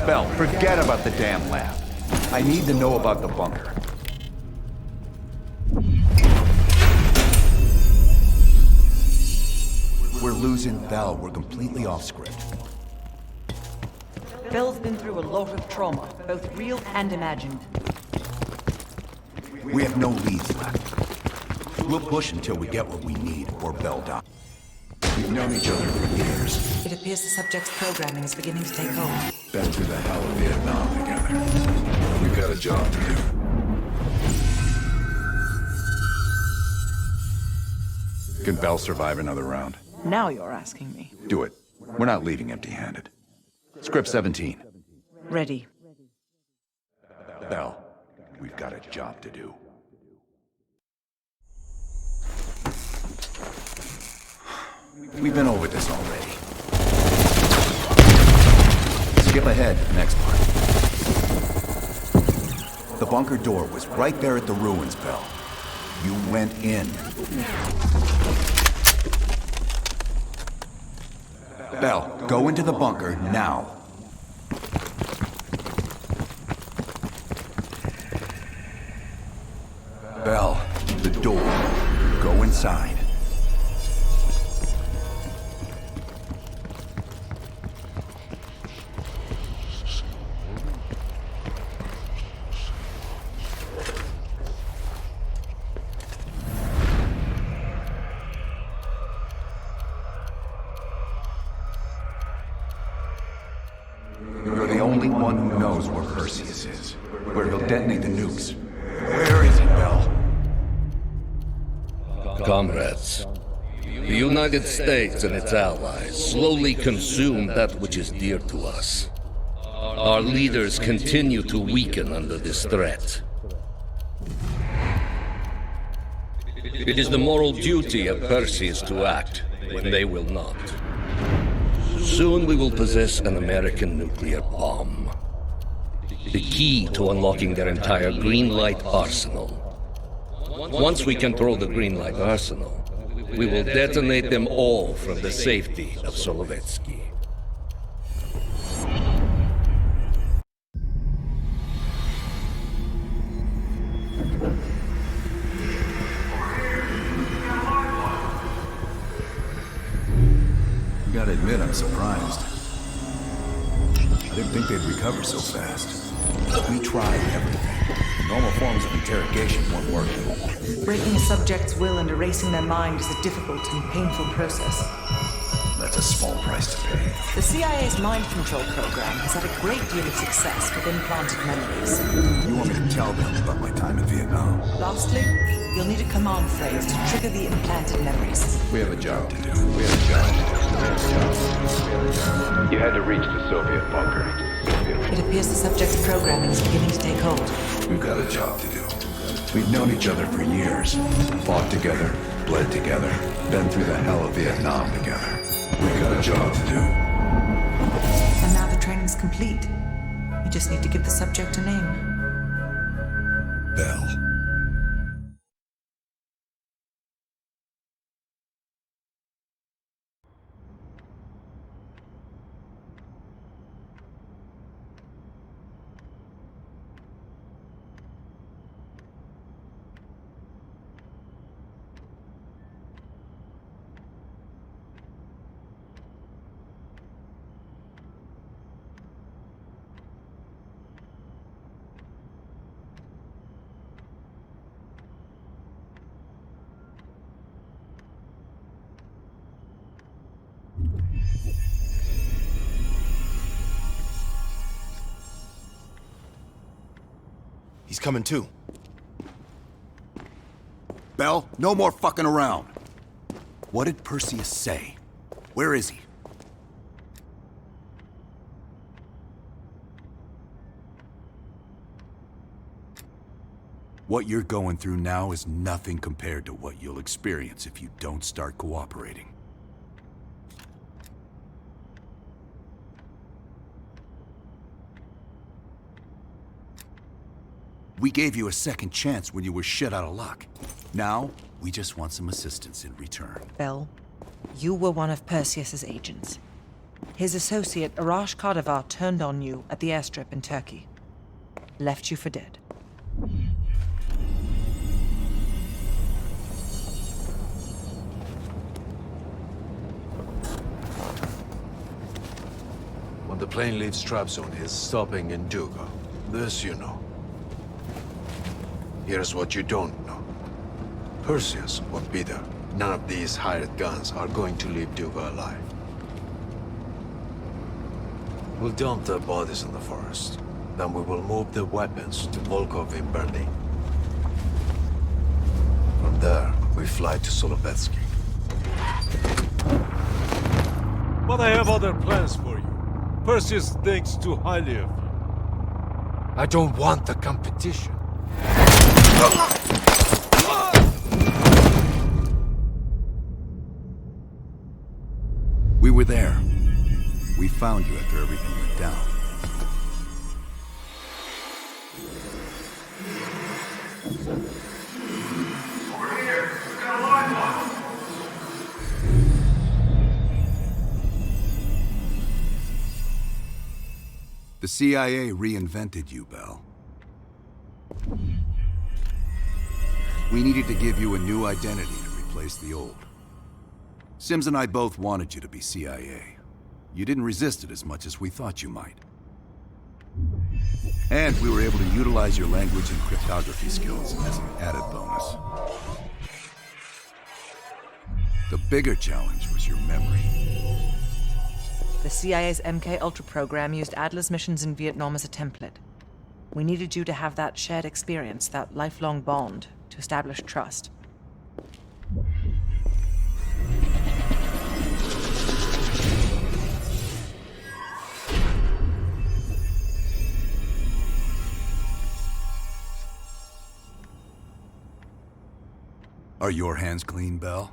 Bell, forget about the damn lab. I need to know about the bunker. We're losing Bell. We're completely off script. Bell's been through a lot of trauma, both real and imagined. We have no leads left. We'll push until we get what we need, or Bell dies. We've known each other for years. It appears the subject's programming is beginning to take hold. Been through the hell of Vietnam together. We've got a job to do. Can Bell survive another round? Now you're asking me. Do it. We're not leaving empty-handed. Script 17. Ready. Bell, we've got a job to do. We've been over this already. Skip ahead, next part. The bunker door was right there at the ruins, Bell. You went in. Bell, go into the bunker now. Bell, the door. Go inside. You're the only one who knows where Perseus is, where he'll detonate the nukes. Where is he, Bell? Comrades, the United States and its allies slowly consume that which is dear to us. Our leaders continue to weaken under this threat. It is the moral duty of Perseus to act when they will not. Soon we will possess an American nuclear bomb. The key to unlocking their entire green light arsenal. Once we control the green light arsenal, we will detonate them all from the safety of Solovetsky. Gotta admit, I'm surprised. I didn't think they'd recover so fast. We tried everything. Normal forms of interrogation weren't working. Breaking a subject's will and erasing their mind is a difficult and painful process. That's a small price to pay. The CIA's mind control program has had a great deal of success with implanted memories. You want me to tell them about my time in Vietnam? Lastly, you'll need a command phrase to trigger the implanted memories. We have a job to do. We have a job to do. We have a job to do. You had to reach the Soviet bunker. It appears the subject's programming is beginning to take hold. We've got a job to do. We've known each other for years. Fought together, bled together, been through the hell of Vietnam together. We've got a job to do. And now the training's complete. You just need to give the subject a name. Bell. He's coming too. Bell, no more fucking around. What did Perseus say? Where is he? What you're going through now is nothing compared to what you'll experience if you don't start cooperating. We gave you a second chance when you were shit out of luck. Now, we just want some assistance in return. Bell, you were one of Perseus's agents. His associate, Arash Kardavar, turned on you at the airstrip in Turkey. Left you for dead. When the plane leaves trap zone, he's stopping in Duga. This you know. Here's what you don't know. Perseus won't be there. None of these hired guns are going to leave Duga alive. We'll dump their bodies in the forest. Then we will move the weapons to Volkov in Berlin. From there, we fly to Solovetsky. But I have other plans for you. Perseus thinks too highly of you. I don't want the competition. We were there. We found you after everything went down. Over here. We've got a live one. The CIA reinvented you, Bell. We needed to give you a new identity to replace the old. Sims and I both wanted you to be CIA. You didn't resist it as much as we thought you might. And we were able to utilize your language and cryptography skills as an added bonus. The bigger challenge was your memory. The CIA's MK Ultra program used Adler's missions in Vietnam as a template. We needed you to have that shared experience, that lifelong bond, to establish trust. Are your hands clean, Bell?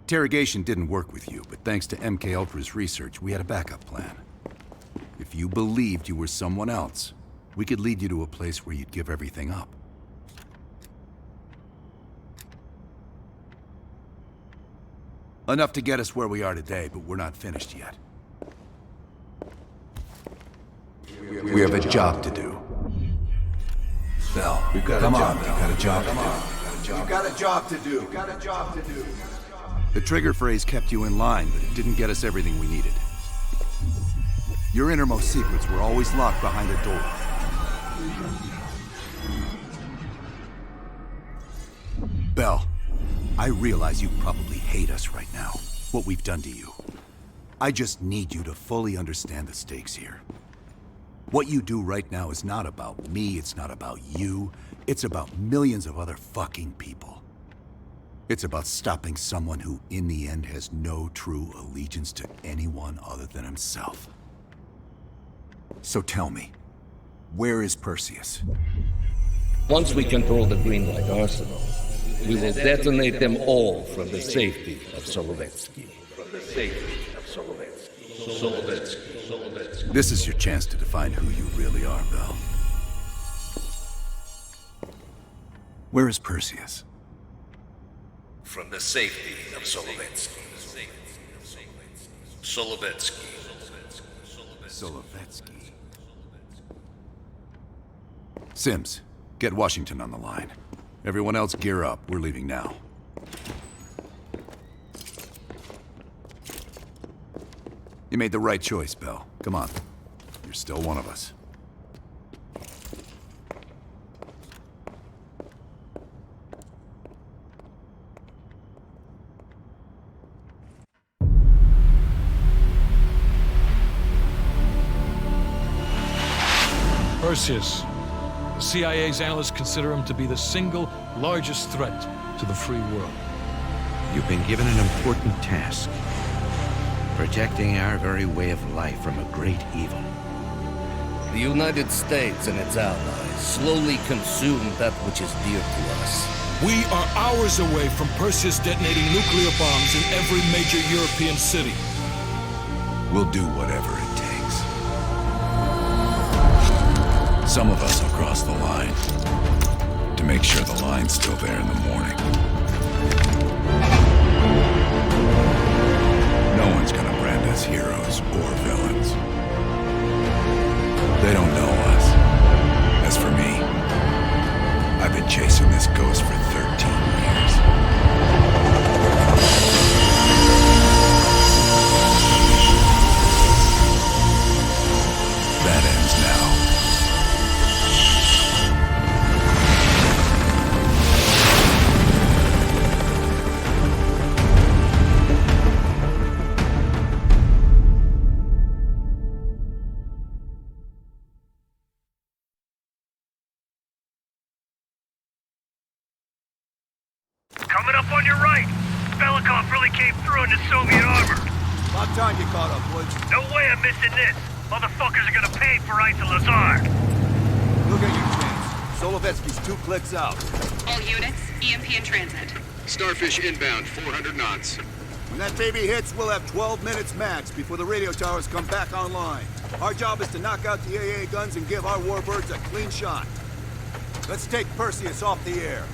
Interrogation didn't work with you, but thanks to MK Ultra's research, we had a backup plan. If you believed you were someone else, we could lead you to a place where you'd give everything up. Enough to get us where we are today, but we're not finished yet. We have a job to do. Bell, come on, we've got a job to do. You've got a job to do. You've got a job to do. The trigger phrase kept you in line, but it didn't get us everything we needed. Your innermost secrets were always locked behind a door. Bell, I realize you probably hate us right now, what we've done to you. I just need you to fully understand the stakes here. What you do right now is not about me, it's not about you, it's about millions of other fucking people. It's about stopping someone who, in the end, has no true allegiance to anyone other than himself. So tell me, where is Perseus? Once we control the Greenlight arsenal, we will detonate them all from the safety of Solovetsky. This is your chance to define who you really are, Bell. Where is Perseus? From the safety of Solovetsky. Solovetsky. Sims, get Washington on the line. Everyone else gear up. We're leaving now. You made the right choice, Bell. Come on. You're still one of us. Perseus. The CIA's analysts consider him to be the single largest threat to the free world. You've been given an important task. Protecting our very way of life from a great evil. The United States and its allies slowly consume that which is dear to us. We are hours away from Perseus detonating nuclear bombs in every major European city. We'll do whatever it takes. Some of us will cross the line to make sure the line's still there in the morning. No one's gonna brand us heroes or villains. They don't know us. As for me, I've been chasing this ghost for 13 years. That ends now. Coming up on your right. Belikov really came through in the Soviet armor. About time you caught up, Woods. No way I'm missing this. Motherfuckers are gonna pay for Ice and Lazar. You'll get your chance. Solovetsky's 2 clicks out. All units, EMP in transit. Starfish inbound, 400 knots. When that baby hits, we'll have 12 minutes max before the radio towers come back online. Our job is to knock out the AA guns and give our warbirds a clean shot. Let's take Perseus off the air.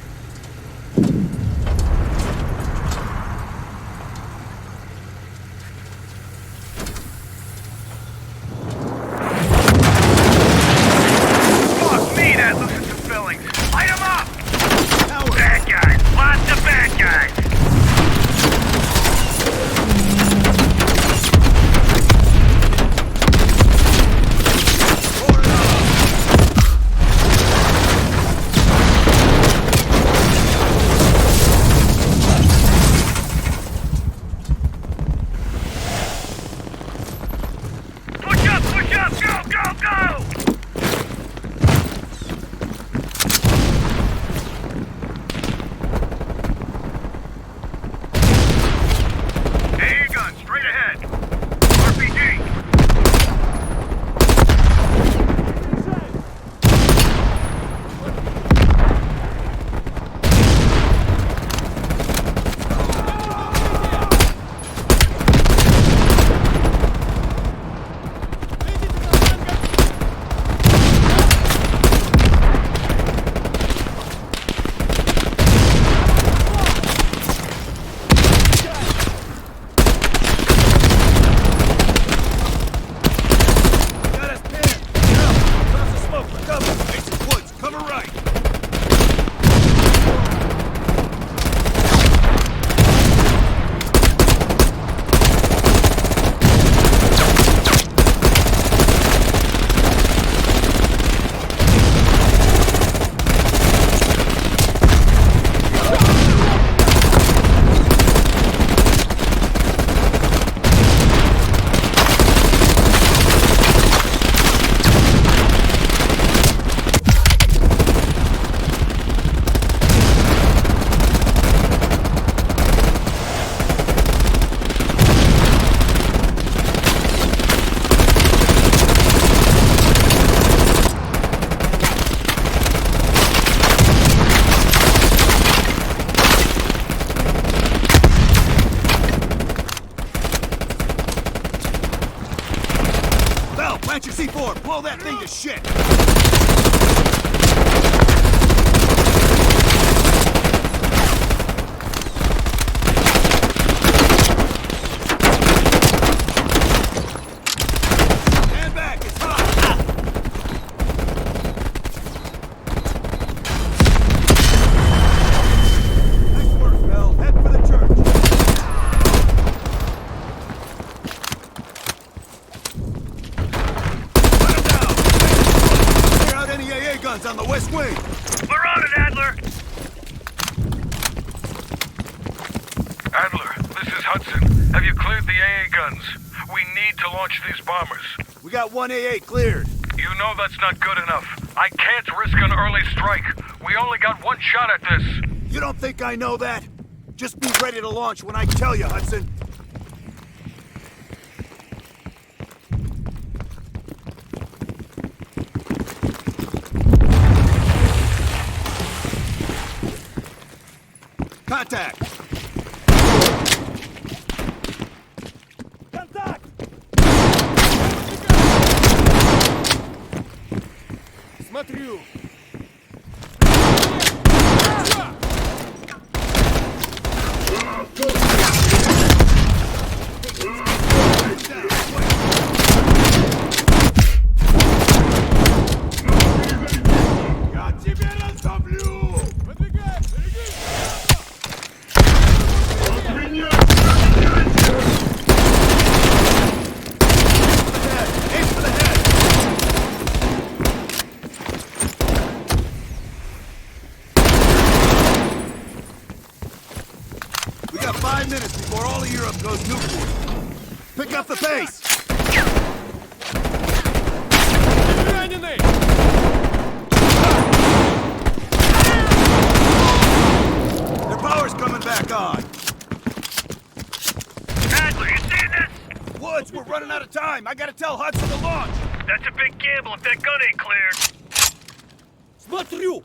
Fuck me, that loses some fillings. Light 'em up! Bad guys. Lots of bad guys. Push up, go, go, go! AA gun, straight ahead. RPG. Got us pinned. Now, across the smoke for cover. Mason Woods, cover right. Bell, plant your C4. Blow that thing to shit. Stand back, it's hot. Nice work, Bell. Head for the church. Clear out any AA guns on the west wing. We're on it, Adler. Adler, this is Hudson. Have you cleared the AA guns? We need to launch these bombers. We got 1 AA cleared. You know that's not good enough. I can't risk an early strike. We only got one shot at this. You don't think I know that? Just be ready to launch when I tell you, Hudson. Contact! Contact! Смотрю. Я тебе раздавлю! Подвигай, берегись! Aim for the head! We got 5 minutes before all of Europe goes nuclear. Pick up the pace! Раненый! Their power's coming back on. Adler, you seeing this? running out of time. I gotta tell Hudson to launch. That's a big gamble if that gun ain't cleared. Смотрю!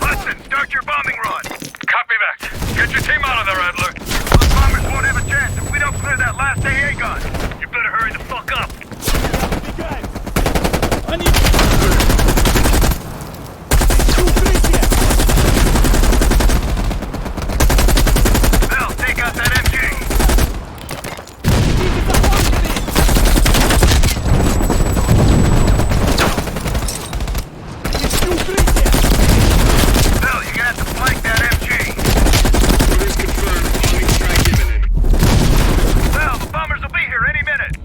Hudson, start your bombing run. Copy that. Get your team out of there, Adler. Those bombers won't have a chance if we don't clear that last AA gun. You better hurry the fuck up. Bill, take out that MG. Bill, you got to flank that MG. Orders confirmed. Bombing strike imminent. Bill, the bombers will be here any minute.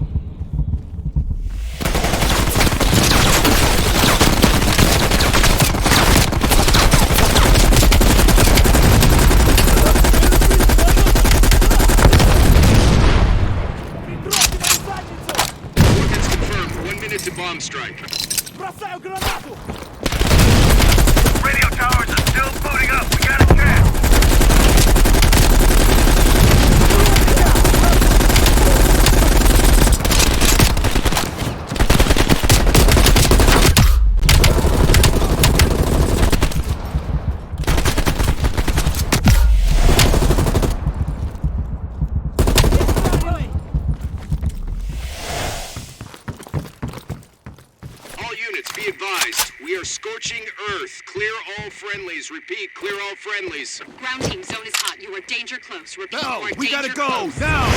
Coordinates confirmed. 1 minute to bomb strike. Radio towers are still booting up. We got a chance. All units, be advised. We are scorching Earth. Clear all friendlies. Repeat, clear all friendlies. Ground team, zone is hot. You are danger close. Repeat, No, you are we gotta danger go, close. now!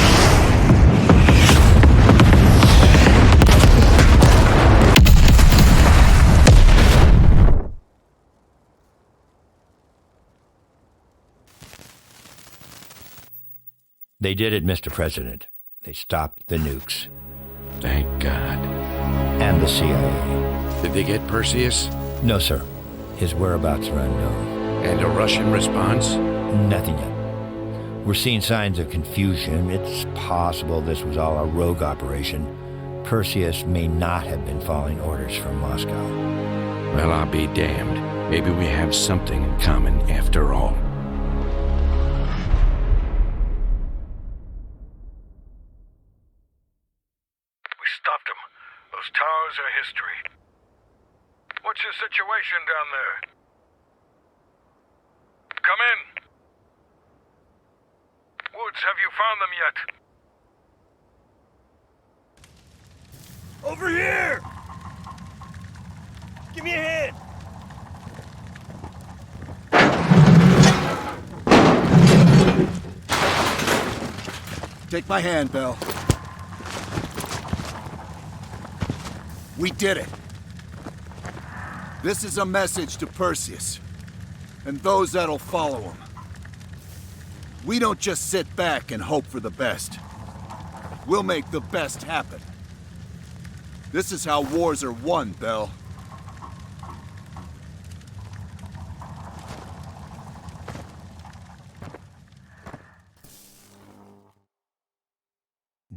They did it, Mr. President. They stopped the nukes. Thank God. And the CIA. Did they get Perseus? No, sir. His whereabouts are unknown. And a Russian response? Nothing yet. We're seeing signs of confusion. It's possible this was all a rogue operation. Perseus may not have been following orders from Moscow. Well, I'll be damned. Maybe we have something in common after all. We stopped them. Those towers are history. What's your situation down there? Come in. Woods, have you found them yet? Over here! Give me a hand! Take my hand, Bell. We did it. This is a message to Perseus, and those that'll follow him. We don't just sit back and hope for the best. We'll make the best happen. This is how wars are won, Bell.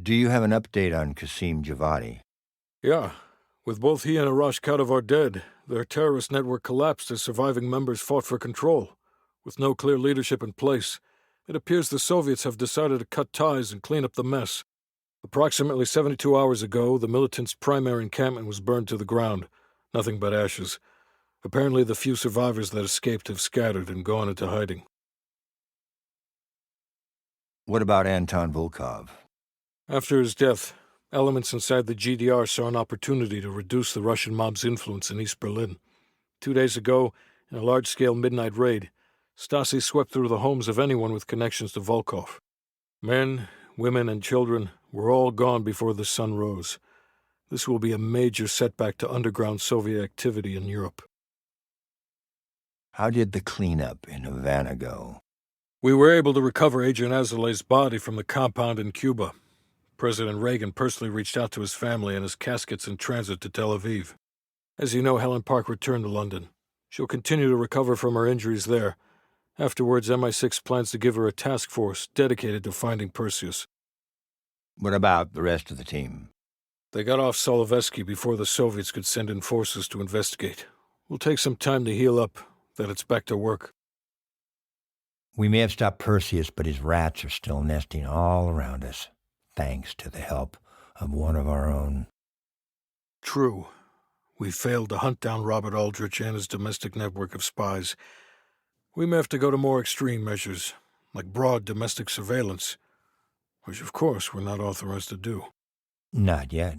Do you have an update on Qasim Javadi? Yeah. With both he and Arash Kadivar dead, their terrorist network collapsed as surviving members fought for control. With no clear leadership in place, it appears the Soviets have decided to cut ties and clean up the mess. Approximately 72 hours ago, the militants' primary encampment was burned to the ground. Nothing but ashes. Apparently the few survivors that escaped have scattered and gone into hiding. What about Anton Volkov? After his death, elements inside the GDR saw an opportunity to reduce the Russian mob's influence in East Berlin. 2 days ago, in a large-scale midnight raid, Stasi swept through the homes of anyone with connections to Volkov. Men, women, and children were all gone before the sun rose. This will be a major setback to underground Soviet activity in Europe. How did the cleanup in Havana go? We were able to recover Agent Azoulay's body from the compound in Cuba. President Reagan personally reached out to his family, and his casket's in transit to Tel Aviv. As you know, Helen Park returned to London. She'll continue to recover from her injuries there. Afterwards, MI6 plans to give her a task force dedicated to finding Perseus. What about the rest of the team? They got off Solovetsky before the Soviets could send in forces to investigate. We'll take some time to heal up, then it's back to work. We may have stopped Perseus, but his rats are still nesting all around us, thanks to the help of one of our own. True. We failed to hunt down Robert Aldrich and his domestic network of spies. We may have to go to more extreme measures, like broad domestic surveillance, which of course we're not authorized to do. Not yet.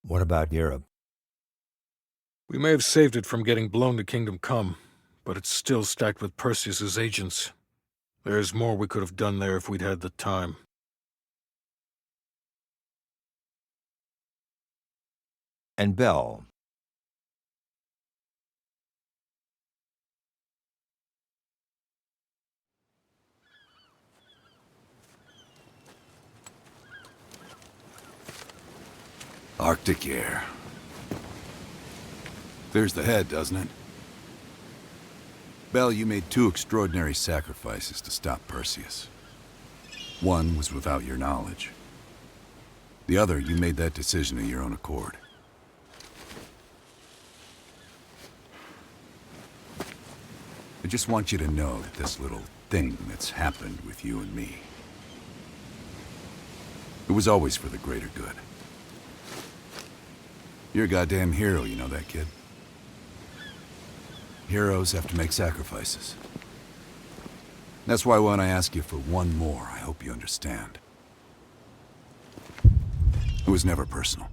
What about Europe? We may have saved it from getting blown to Kingdom Come, but it's still stacked with Perseus's agents. There's more we could have done there if we'd had the time. And Bell. Arctic air. There's the head, doesn't it? Bell, you made 2 extraordinary sacrifices to stop Perseus. One was without your knowledge. The other, you made that decision of your own accord. I just want you to know that this little thing that's happened with you and me, it was always for the greater good. You're a goddamn hero, you know that, kid? Heroes have to make sacrifices. That's why when I ask you for one more, I hope you understand. It was never personal.